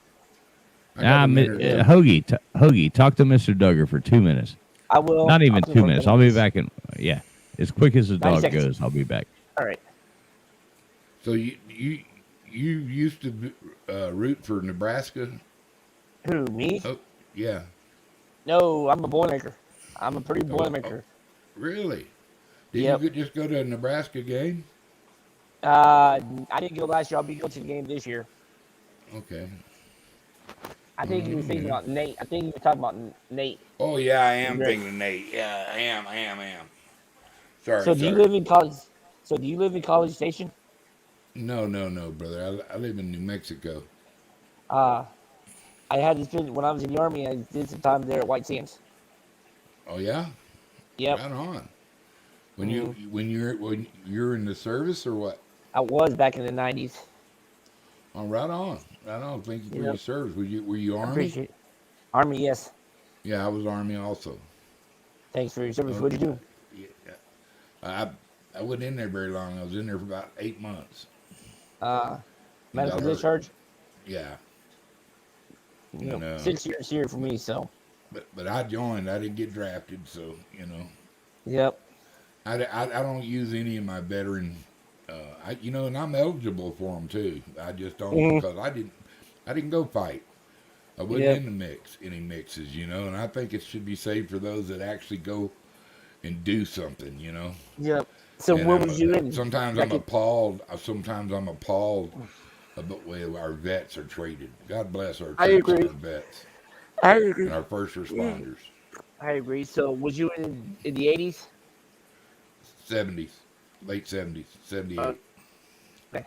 [SPEAKER 1] I got a minute or two.
[SPEAKER 4] Hoagie, talk to Mr. Duggar for 2 minutes.
[SPEAKER 5] I will.
[SPEAKER 4] Not even
[SPEAKER 5] I'll do
[SPEAKER 4] 2
[SPEAKER 5] it.
[SPEAKER 4] minutes. I'll be back in. Yeah, as quick as the
[SPEAKER 5] 90
[SPEAKER 4] dog
[SPEAKER 5] seconds.
[SPEAKER 4] goes, I'll be back.
[SPEAKER 5] All right.
[SPEAKER 1] So you used to root for Nebraska?
[SPEAKER 5] Who, me?
[SPEAKER 1] Oh, yeah.
[SPEAKER 5] No, I'm a Boilermaker. I'm a pretty
[SPEAKER 1] Oh,
[SPEAKER 5] Boilermaker.
[SPEAKER 1] Really? Did
[SPEAKER 5] Yep.
[SPEAKER 1] you just go to a Nebraska game?
[SPEAKER 5] I didn't go last year. I'll be going to the game this year.
[SPEAKER 1] Okay.
[SPEAKER 5] I think you were thinking about Nate. I think you were talking about Nate.
[SPEAKER 1] Oh yeah, I am
[SPEAKER 5] Right.
[SPEAKER 1] thinking of Nate. Yeah, I am. Sorry.
[SPEAKER 5] So do you live in College? So do you live in College Station?
[SPEAKER 1] No, brother. I live in New Mexico.
[SPEAKER 5] I had this when I was in the Army. I did some time there at White Sands.
[SPEAKER 1] Oh yeah.
[SPEAKER 5] Yep,
[SPEAKER 1] Right on. When you're in the service or what?
[SPEAKER 5] I was back in the '90s.
[SPEAKER 1] Oh, right on. Thank you for your
[SPEAKER 5] Yep.
[SPEAKER 1] service. Were you
[SPEAKER 5] I
[SPEAKER 1] Army?
[SPEAKER 5] appreciate it. Army, yes.
[SPEAKER 1] Yeah, I was Army also.
[SPEAKER 5] Thanks for your service. What'd you do?
[SPEAKER 1] Yeah. I wasn't in there very long. I was in there for about 8 months.
[SPEAKER 5] Medical
[SPEAKER 1] got hurt.
[SPEAKER 5] discharge.
[SPEAKER 1] Yeah.
[SPEAKER 5] You know,
[SPEAKER 1] No.
[SPEAKER 5] 6 years here for me. So,
[SPEAKER 1] But I joined. I didn't get drafted, so
[SPEAKER 5] yep.
[SPEAKER 1] I don't use any of my veteran. And I'm eligible for them too. I just don't because I didn't go fight. I wasn't
[SPEAKER 5] Yep.
[SPEAKER 1] in the any mixes, and I think it should be saved for those that actually go and do something,
[SPEAKER 5] Yep. So
[SPEAKER 1] And
[SPEAKER 5] where
[SPEAKER 1] I'm-
[SPEAKER 5] was you in?
[SPEAKER 1] Sometimes
[SPEAKER 5] back
[SPEAKER 1] I'm
[SPEAKER 5] in-
[SPEAKER 1] appalled. Sometimes I'm appalled about the way our vets are treated. God bless our
[SPEAKER 5] I
[SPEAKER 1] troops and
[SPEAKER 5] agree.
[SPEAKER 1] our vets
[SPEAKER 5] I agree.
[SPEAKER 1] and our first responders.
[SPEAKER 5] I agree. So was you in the '80s?
[SPEAKER 1] 70s, late 70s, 78.
[SPEAKER 5] Okay.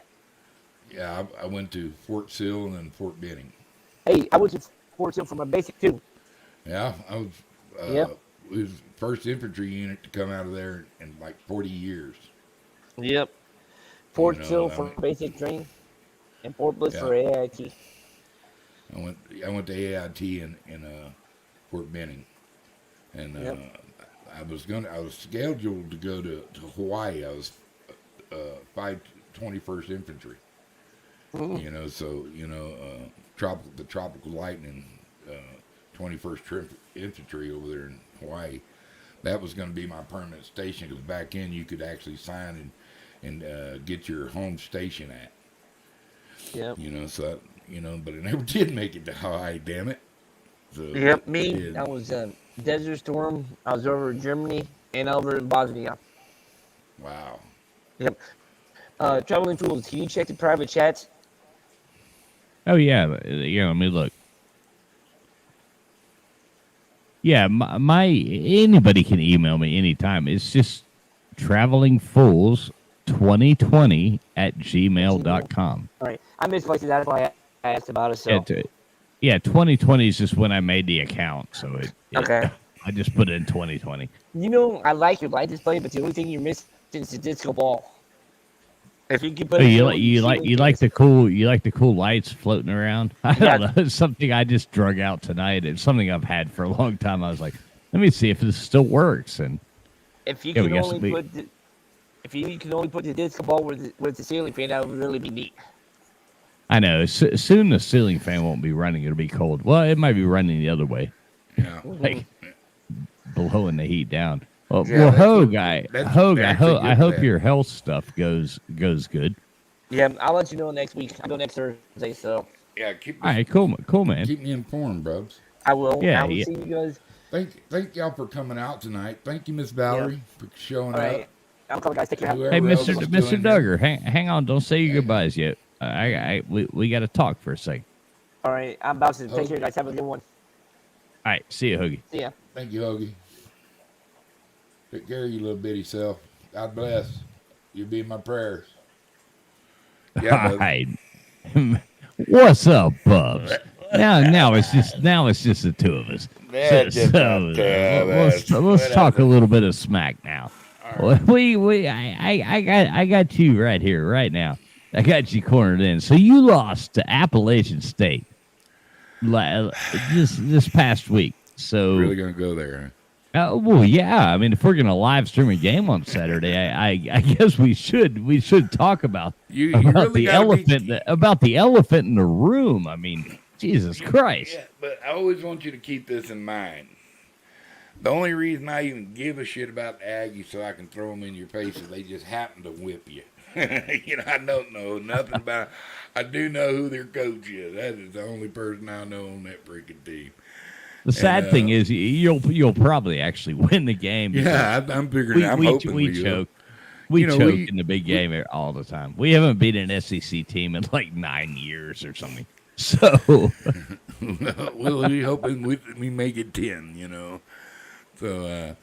[SPEAKER 1] Yeah, I went to Fort Sill and then Fort Benning.
[SPEAKER 5] Hey, I went to Fort Sill for my basic too.
[SPEAKER 1] Yeah, I was.
[SPEAKER 5] Yep.
[SPEAKER 1] It was the first infantry unit to come out of there in like 40 years.
[SPEAKER 5] Yep. Fort
[SPEAKER 1] You know,
[SPEAKER 5] Sill
[SPEAKER 1] I
[SPEAKER 5] for
[SPEAKER 1] mean-
[SPEAKER 5] basic training, and Fort Bliss
[SPEAKER 1] Yeah.
[SPEAKER 5] for AIT.
[SPEAKER 1] I went to AIT in Fort Benning, and
[SPEAKER 5] Yep.
[SPEAKER 1] I was scheduled to go to Hawaii. I was 21st Infantry. You know, so the tropical lightning, 21st Infantry over there in Hawaii. That was going to be my permanent station because back then you could actually sign and get your home station at.
[SPEAKER 5] Yep.
[SPEAKER 1] You know, so but I never did make it to Hawaii. Damn it. So
[SPEAKER 5] Yep. Me.
[SPEAKER 1] did.
[SPEAKER 5] I was Desert Storm. I was over in Germany and over in Bosnia.
[SPEAKER 1] Wow.
[SPEAKER 5] Yep. Traveling fools. Can you check the private chats?
[SPEAKER 4] Oh yeah, let me look. Yeah, my anybody can email me anytime. It's just travelingfools2020@gmail.com.
[SPEAKER 5] All right. I misplaced it. That's why I asked about it. So.
[SPEAKER 4] Yeah, 2020 is just when I made the account, so
[SPEAKER 5] Okay.
[SPEAKER 4] I just put in 2020.
[SPEAKER 5] You know, I like your light display, but the only thing you're missing is the disco ball. If you could put
[SPEAKER 4] Oh,
[SPEAKER 5] it
[SPEAKER 4] you like the cool lights floating around. I don't know. It's something I just drug out tonight. It's something I've had for a long time. I was like, let me see if this still works. And
[SPEAKER 5] if you
[SPEAKER 4] yeah,
[SPEAKER 5] can
[SPEAKER 4] we got
[SPEAKER 5] only put the disco ball with the ceiling fan, that would really be neat.
[SPEAKER 4] I know soon the ceiling fan won't be running. It'll be cold. Well, it might be running the other way,
[SPEAKER 1] Yeah.
[SPEAKER 4] like blowing the heat down. Well,
[SPEAKER 1] Yeah,
[SPEAKER 4] Hogue,
[SPEAKER 1] that's
[SPEAKER 4] I
[SPEAKER 1] good
[SPEAKER 4] hope
[SPEAKER 1] for
[SPEAKER 4] your health stuff goes good.
[SPEAKER 5] Yeah, I'll let you know next week. I go next Thursday, so
[SPEAKER 1] Yeah, keep
[SPEAKER 4] All
[SPEAKER 1] me,
[SPEAKER 4] right, cool, man.
[SPEAKER 1] keep me informed, bubs.
[SPEAKER 5] I will.
[SPEAKER 4] Yeah,
[SPEAKER 5] I will
[SPEAKER 4] yeah.
[SPEAKER 5] see you guys.
[SPEAKER 1] Thank y'all for coming out tonight. Thank you, Miss Valerie, for showing
[SPEAKER 5] All
[SPEAKER 1] up.
[SPEAKER 5] right. I'm coming, guys. Take care.
[SPEAKER 1] Whoever
[SPEAKER 4] Hey,
[SPEAKER 1] else
[SPEAKER 4] Mr.
[SPEAKER 1] is
[SPEAKER 4] Mr.
[SPEAKER 1] doing
[SPEAKER 4] Duggar, hang on, don't say your goodbyes yet. We got to talk for a second.
[SPEAKER 5] All right. I'm about to
[SPEAKER 1] Oh.
[SPEAKER 5] take care, guys. Have a good one.
[SPEAKER 4] All right, see you, Hoagie.
[SPEAKER 5] See ya.
[SPEAKER 1] Thank you, Hoagie. Take care of your little bitty self. God bless. You be in my prayers. Yeah,
[SPEAKER 4] All
[SPEAKER 1] bub.
[SPEAKER 4] right. What's up, Bubs? Now it's just the two of us.
[SPEAKER 1] That's just
[SPEAKER 4] So,
[SPEAKER 1] the two of us.
[SPEAKER 4] let's talk a
[SPEAKER 1] Whatever.
[SPEAKER 4] little bit of smack now. I got you right here, right now. I got you cornered in. So you lost to Appalachian State this past week. So
[SPEAKER 1] Really gonna go there?
[SPEAKER 4] well, yeah. I mean, if we're gonna live stream a game on Saturday, I guess we should talk about
[SPEAKER 1] You
[SPEAKER 4] about
[SPEAKER 1] really
[SPEAKER 4] the
[SPEAKER 1] gotta
[SPEAKER 4] elephant in the room. I mean, Jesus Christ.
[SPEAKER 1] Yeah, but I always want you to keep this in mind. The only reason I even give a shit about the Aggies so I can throw them in your face is they just happen to whip you. I don't know nothing about. I do know who their coach is. That is the only person I know on that freaking team.
[SPEAKER 4] The sad thing is, you'll probably actually win the game.
[SPEAKER 1] Yeah, I'm figuring. I'm hoping
[SPEAKER 4] we
[SPEAKER 1] will.
[SPEAKER 4] choke. We
[SPEAKER 1] You know,
[SPEAKER 4] choke
[SPEAKER 1] we-
[SPEAKER 4] in the big game all the time. We haven't beat an SEC team in like 9 years or something. So
[SPEAKER 1] We'll be hoping we make it 10. So,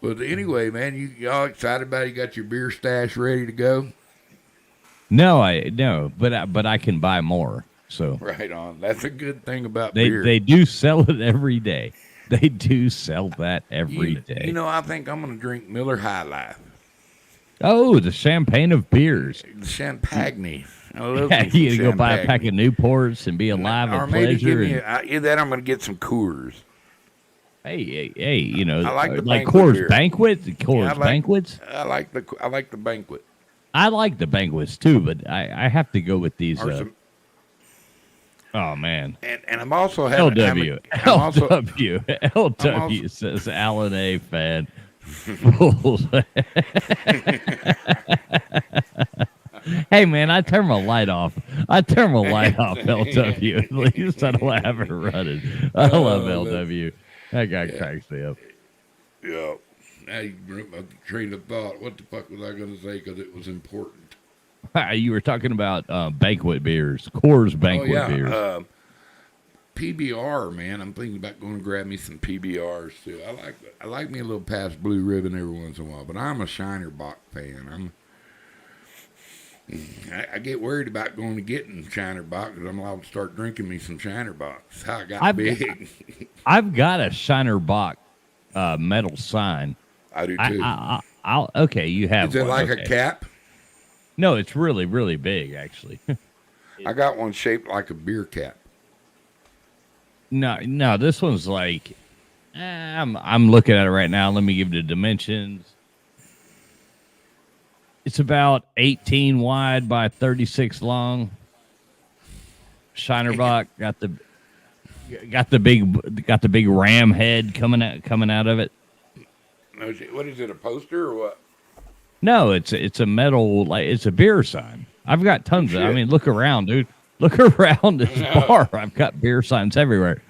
[SPEAKER 1] but anyway, man, y'all excited about it? You got your beer stash ready to go?
[SPEAKER 4] no, but I can buy more. So
[SPEAKER 1] Right on. That's a good thing about
[SPEAKER 4] they
[SPEAKER 1] beer.
[SPEAKER 4] they do sell it every day. They do sell that every day.
[SPEAKER 1] I think I'm gonna drink Miller High Life,
[SPEAKER 4] Oh, the champagne of beers.
[SPEAKER 1] the Champagne. I love
[SPEAKER 4] Yeah,
[SPEAKER 1] me some
[SPEAKER 4] you can go buy a pack
[SPEAKER 1] Champagne.
[SPEAKER 4] of Newports and be alive
[SPEAKER 1] Or
[SPEAKER 4] with
[SPEAKER 1] maybe give
[SPEAKER 4] pleasure.
[SPEAKER 1] me
[SPEAKER 4] And,
[SPEAKER 1] that. I'm gonna get some Coors.
[SPEAKER 4] hey,
[SPEAKER 1] I like the
[SPEAKER 4] like
[SPEAKER 1] banquet
[SPEAKER 4] Coors
[SPEAKER 1] beer.
[SPEAKER 4] Banquet, Coors
[SPEAKER 1] I like-
[SPEAKER 4] Banquets.
[SPEAKER 1] I like the banquet.
[SPEAKER 4] I like the banquets too, but I have to go with these.
[SPEAKER 1] Or some,
[SPEAKER 4] Oh man,
[SPEAKER 1] and I'm also having.
[SPEAKER 4] LW,
[SPEAKER 1] I'm also,
[SPEAKER 4] LW, LW says Alan A. fan. Fools. Hey man, I turn my light off. LW. At least I don't have it running. I love LW. That guy cracks me up.
[SPEAKER 1] yeah. Now you broke my train of thought. What the fuck was I gonna say? Because it was important.
[SPEAKER 4] You were talking about banquet beers, Coors banquet beers.
[SPEAKER 1] PBR, man. I'm thinking about going to grab me some PBRs too. I like me a little past Blue Ribbon every once in a while, but I'm a Shiner Bock fan. I get worried about going to getting Shiner Bock because I'm allowed to start drinking me some Shiner Bocks. How I got big.
[SPEAKER 4] I've got a Shiner Bock metal sign.
[SPEAKER 1] I do too.
[SPEAKER 4] I'll okay. You have
[SPEAKER 1] Is it
[SPEAKER 4] one.
[SPEAKER 1] like
[SPEAKER 4] Okay.
[SPEAKER 1] a cap?
[SPEAKER 4] No, it's really, really big, actually.
[SPEAKER 1] I got one shaped like a beer cap.
[SPEAKER 4] No, this one's like, I'm looking at it right now. Let me give you the dimensions. It's about 18 wide by 36 long. Shinerbach got the big ram head coming out of it.
[SPEAKER 1] What is it? A poster or what?
[SPEAKER 4] No, it's a metal, like it's a beer sign. I've got tons of. I
[SPEAKER 1] Shit.
[SPEAKER 4] mean, look around, dude. Look around this bar. I've got beer signs everywhere.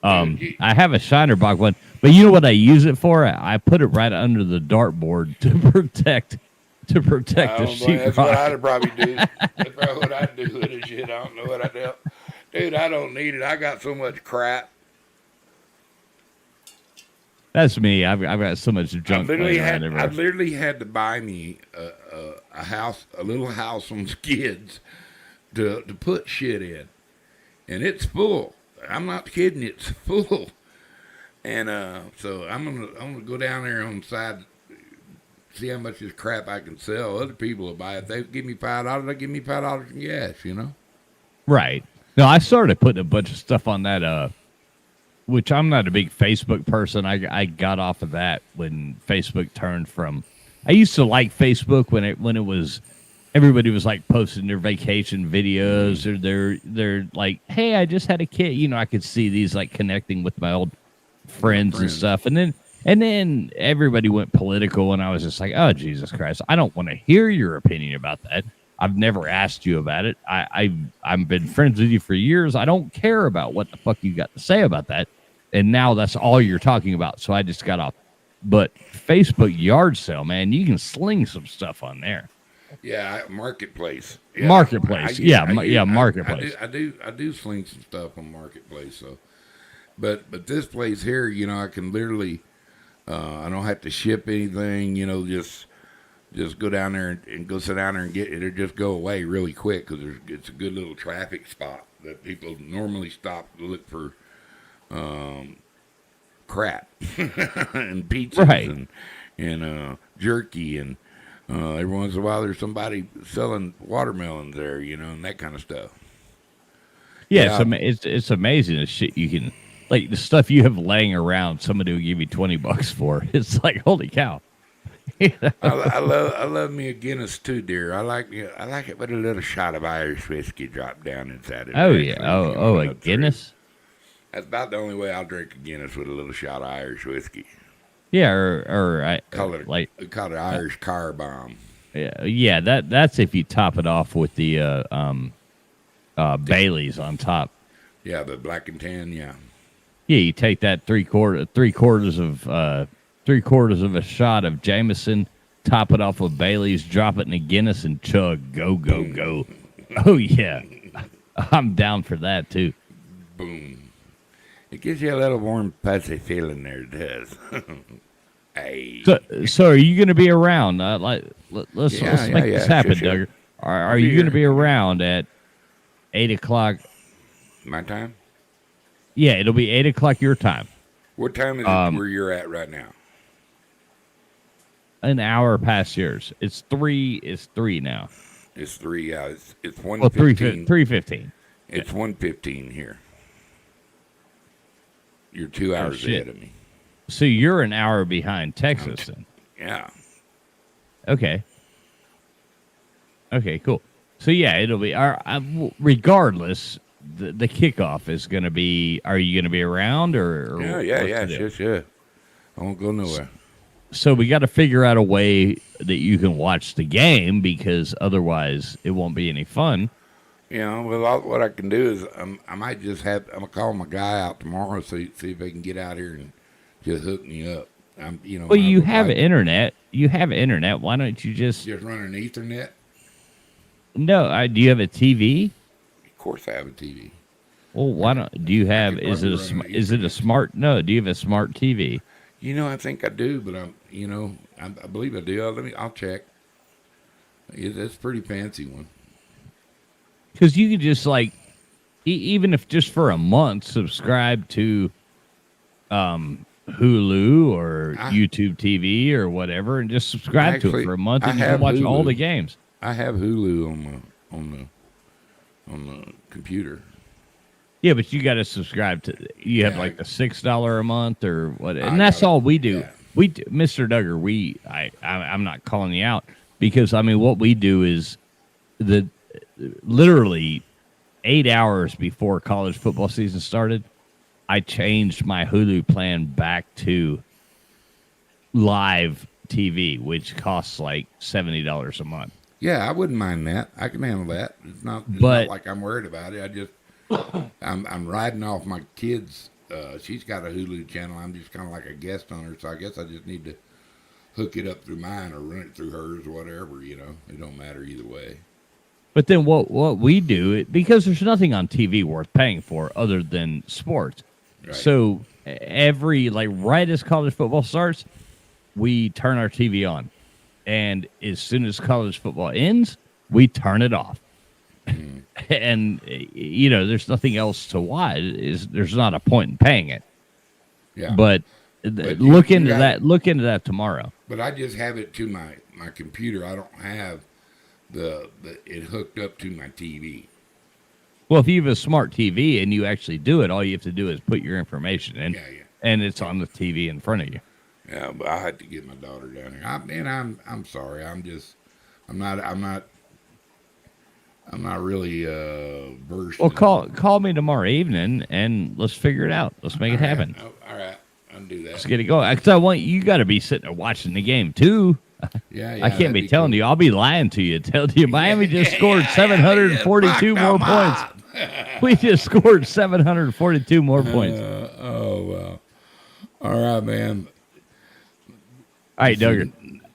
[SPEAKER 4] I have a Shinerbach one, but you know what I use it for? I put it right under the dartboard to protect the sheetrock.
[SPEAKER 1] That's what I'd probably do. That's probably what I'd do with it. Shit, I don't know what I'd do. Dude, I don't need it. I got so much crap.
[SPEAKER 4] That's me. I've got so much junk laying around
[SPEAKER 1] I
[SPEAKER 4] everywhere.
[SPEAKER 1] literally had to buy me a house, a little house on skids to put shit in, and it's full. I'm not kidding. It's full, and so I'm gonna go down there on the side, see how much of this crap I can sell. Other people will buy it. They give me $5. They give me $5 in gas. You know.
[SPEAKER 4] Right. No, I started putting a bunch of stuff on that. Which I'm not a big Facebook person. I got off of that when Facebook turned from. I used to like Facebook when it was everybody was like posting their vacation videos or they're like, hey, I just had a kid. You know, I could see these like connecting with my old friends and stuff. And then everybody went political, and I was just like, oh Jesus Christ, I don't want to hear your opinion about that. I've never asked you about it. I've been friends with you for years. I don't care about what the fuck you got to say about that. And now that's all you're talking about. So I just got off. But Facebook yard sale, man, you can sling some stuff on there.
[SPEAKER 1] Yeah, Marketplace. Yeah,
[SPEAKER 4] Marketplace. Marketplace.
[SPEAKER 1] I do sling some stuff on Marketplace. So, but this place here, you know, I can literally, I don't have to ship anything. You know, just go down there and go sit down there and get it. It'll just go away really quick because it's a good little traffic spot that people normally stop to look for crap and pizzas
[SPEAKER 4] Right.
[SPEAKER 1] and jerky and every once in a while there's somebody selling watermelons there, you know, and that kind of stuff.
[SPEAKER 4] Yeah, it's amazing the shit you can, like the stuff you have laying around. Somebody will give you $20 for. It's like, holy cow.
[SPEAKER 1] I love me a Guinness too, dear. I like it with a little shot of Irish whiskey dropped down inside it.
[SPEAKER 4] Oh yeah.
[SPEAKER 1] Actually,
[SPEAKER 4] A Guinness.
[SPEAKER 1] That's about the only way I'll drink a Guinness, with a little shot of Irish whiskey.
[SPEAKER 4] Yeah, or I
[SPEAKER 1] Call it
[SPEAKER 4] like
[SPEAKER 1] Irish car bomb.
[SPEAKER 4] yeah. That's if you top it off with the Bailey's on top.
[SPEAKER 1] Yeah, the black and tan. Yeah.
[SPEAKER 4] Yeah, you take that three quarters of a shot of Jameson, top it off with Bailey's, drop it in a Guinness, and chug. Go. Oh yeah, I'm down for that too.
[SPEAKER 1] Boom. It gives you a little warm, fuzzy feeling there. It does. Hey.
[SPEAKER 4] So are you going to be around? Let's
[SPEAKER 1] Yeah,
[SPEAKER 4] make this happen,
[SPEAKER 1] sure.
[SPEAKER 4] Doug. Are you going to be around at 8:00?
[SPEAKER 1] My time?
[SPEAKER 4] Yeah, it'll be 8:00 your time.
[SPEAKER 1] What time is it where you're at right now?
[SPEAKER 4] An hour past yours. It's 3 now.
[SPEAKER 1] It's 3. Yeah, it's 1:15.
[SPEAKER 4] Well, 3:15.
[SPEAKER 1] It's 1:15 here. You're 2 hours
[SPEAKER 4] shit.
[SPEAKER 1] ahead of me.
[SPEAKER 4] So you're an hour behind Texas then.
[SPEAKER 1] Yeah.
[SPEAKER 4] Okay, cool. So yeah, it'll be regardless. The kickoff is going to be. Are you going to be around or
[SPEAKER 1] Yeah. Sure. I won't go nowhere.
[SPEAKER 4] So we got to figure out a way that you can watch the game, because otherwise it won't be any fun.
[SPEAKER 1] You know, well, what I can do is I might just I'm gonna call my guy out tomorrow, see if they can get out here and just hook me up.
[SPEAKER 4] Well, you have internet. You have internet. Why don't you just
[SPEAKER 1] run an Ethernet?
[SPEAKER 4] No, do you have a TV?
[SPEAKER 1] Of course, I have a TV.
[SPEAKER 4] Well, why don't do you have? Is it a smart? No, do you have a smart TV?
[SPEAKER 1] You know, I think I do, but I believe I do. I'll check. It's a pretty fancy one.
[SPEAKER 4] Because you could just like, even if just for a month, subscribe to Hulu or YouTube TV or whatever, and just subscribe to it for a month, and you can watch all the games.
[SPEAKER 1] I have Hulu on the computer.
[SPEAKER 4] Yeah, but you got to subscribe to. You have
[SPEAKER 1] Yeah,
[SPEAKER 4] like the $6 a month or what,
[SPEAKER 1] I
[SPEAKER 4] and that's
[SPEAKER 1] got it.
[SPEAKER 4] all we do.
[SPEAKER 1] Yeah.
[SPEAKER 4] We, do, Mr. Duggar, I'm not calling you out because I mean what we do is the literally 8 hours before college football season started, I changed my Hulu plan back to live TV, which costs like $70 a month.
[SPEAKER 1] Yeah, I wouldn't mind that. I can handle that. It's not
[SPEAKER 4] But-
[SPEAKER 1] like I'm worried about it. I just I'm riding off my kids. She's got a Hulu channel. I'm just kind of like a guest on her, so I guess I just need to hook it up through mine or run it through hers or whatever. You know, it don't matter either way.
[SPEAKER 4] But then what we do, because there's nothing on TV worth paying for other than sports.
[SPEAKER 1] Right.
[SPEAKER 4] So every, like right as college football starts, we turn our TV on. And as soon as college football ends, we turn it off. And, you know, there's nothing else to watch. There's not a point in paying it.
[SPEAKER 1] Yeah.
[SPEAKER 4] But,
[SPEAKER 1] But
[SPEAKER 4] look
[SPEAKER 1] you
[SPEAKER 4] into
[SPEAKER 1] got-
[SPEAKER 4] that. Look into that tomorrow.
[SPEAKER 1] But I just have it to my computer. I don't have the it hooked up to my TV.
[SPEAKER 4] Well, if you have a smart TV and you actually do it, all you have to do is put your information in,
[SPEAKER 1] Yeah, yeah.
[SPEAKER 4] and it's on the TV in front of you.
[SPEAKER 1] Yeah, but I had to get my daughter down here. I'm sorry. I'm not really versed.
[SPEAKER 4] Well,
[SPEAKER 1] in-
[SPEAKER 4] call me tomorrow evening and let's figure it out. Let's make it
[SPEAKER 1] All right.
[SPEAKER 4] happen.
[SPEAKER 1] Oh, all right, I'll do that.
[SPEAKER 4] Let's get it going. Because I want you got to be sitting there watching the game too.
[SPEAKER 1] Yeah,
[SPEAKER 4] I can't be telling you. I'll be lying to you. Telling you Miami just scored 742 more points. We just scored 742 more points.
[SPEAKER 1] Oh well. All right, man.
[SPEAKER 4] All right, Duggar.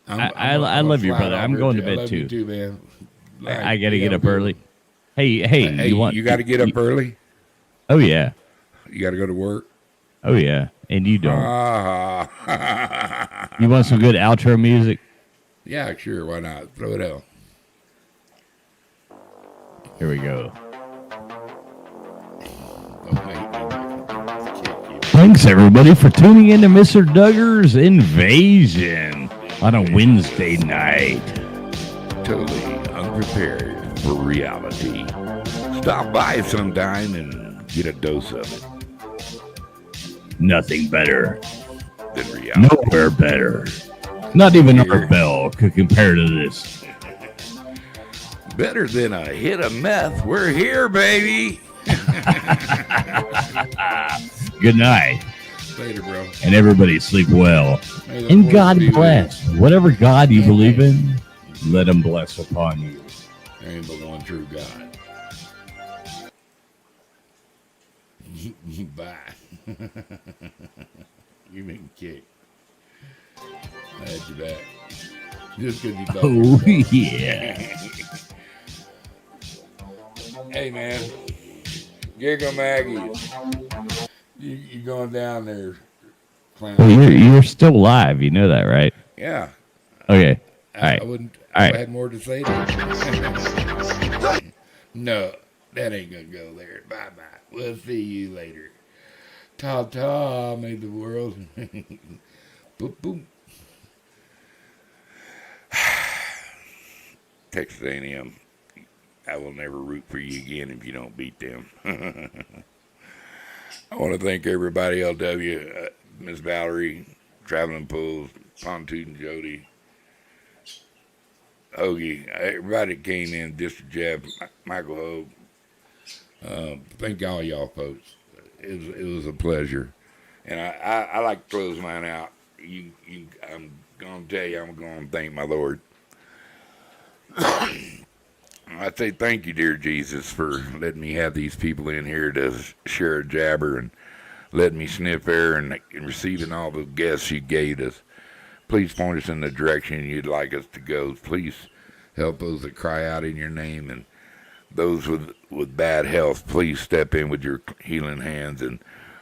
[SPEAKER 1] I'm
[SPEAKER 4] I
[SPEAKER 1] a
[SPEAKER 4] love you,
[SPEAKER 1] flat
[SPEAKER 4] brother. I'm
[SPEAKER 1] out
[SPEAKER 4] going to
[SPEAKER 1] here. I
[SPEAKER 4] bed
[SPEAKER 1] love you
[SPEAKER 4] too.
[SPEAKER 1] man.
[SPEAKER 4] I got to
[SPEAKER 1] Yeah,
[SPEAKER 4] get up
[SPEAKER 1] good.
[SPEAKER 4] early. Hey,
[SPEAKER 1] Hey,
[SPEAKER 4] you want?
[SPEAKER 1] you got to get up early.
[SPEAKER 4] Oh yeah,
[SPEAKER 1] You got to go to work.
[SPEAKER 4] oh yeah. And you don't.
[SPEAKER 1] Ah.
[SPEAKER 4] You want some good outro music?
[SPEAKER 1] Yeah, sure. Why not? Throw it out.
[SPEAKER 4] Here we go.
[SPEAKER 1] Don't make me kick you.
[SPEAKER 4] Thanks everybody for tuning in to Mr. Duggar's Invasion on a Wednesday night.
[SPEAKER 1] Totally unprepared for reality. Stop by sometime and get a dose of it.
[SPEAKER 4] Nothing better.
[SPEAKER 1] Than reality.
[SPEAKER 4] Nowhere better. Not even our bell could compare to this.
[SPEAKER 1] Better than a hit of meth. We're here, baby.
[SPEAKER 4] Good night.
[SPEAKER 1] Later, bro.
[SPEAKER 4] And everybody sleep well.
[SPEAKER 1] May the
[SPEAKER 4] And
[SPEAKER 1] Lord
[SPEAKER 4] God
[SPEAKER 1] be with
[SPEAKER 4] bless. Whatever God you believe in, let him bless upon you.
[SPEAKER 1] you. There ain't but one true God. Bye. You been kicked. I had you back. Just because you thought you
[SPEAKER 4] Oh,
[SPEAKER 1] were
[SPEAKER 4] yeah.
[SPEAKER 1] Hey, man. Giggle Maggie. You going down there, clown?
[SPEAKER 4] Well, you're still live. You know that, right?
[SPEAKER 1] Yeah.
[SPEAKER 4] Okay. All
[SPEAKER 1] I
[SPEAKER 4] right.
[SPEAKER 1] wouldn't.
[SPEAKER 4] All
[SPEAKER 1] I
[SPEAKER 4] right.
[SPEAKER 1] had more to say. To no, that ain't gonna go there. Bye bye. We'll see you later. Ta ta. Made the world. Boop boop. Texas A&M. I will never root for you again if you don't beat them. I want to thank everybody, LW, Miss Valerie, Traveling Pools, Pontoon Jody, Hoagie, everybody that came in, District Jeff, Michael Hogue. Thank all y'all folks. It was a pleasure. And I like to close mine out. I'm going to tell you, I'm going to thank my Lord. I say thank you, dear Jesus, for letting me have these people in here to share a jabber and letting me sniff air and receiving all the guests you gave us. Please point us in the direction you'd like us to go. Please help those that cry out in your name, and those with bad health, please step in with your healing hands and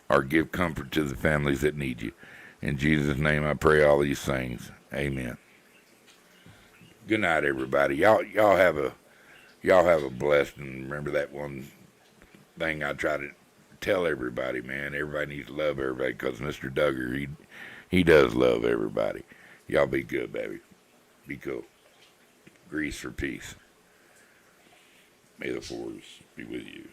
[SPEAKER 1] or give comfort to the families that need you. In Jesus' name I pray all these things. Amen. Good night, everybody. Y'all have a blessed, and remember that one thing I try to tell everybody, man. Everybody needs to love everybody because Mr. Duggar, he does love everybody. Y'all be good, baby. Be cool. Grease for peace. May the force be with you.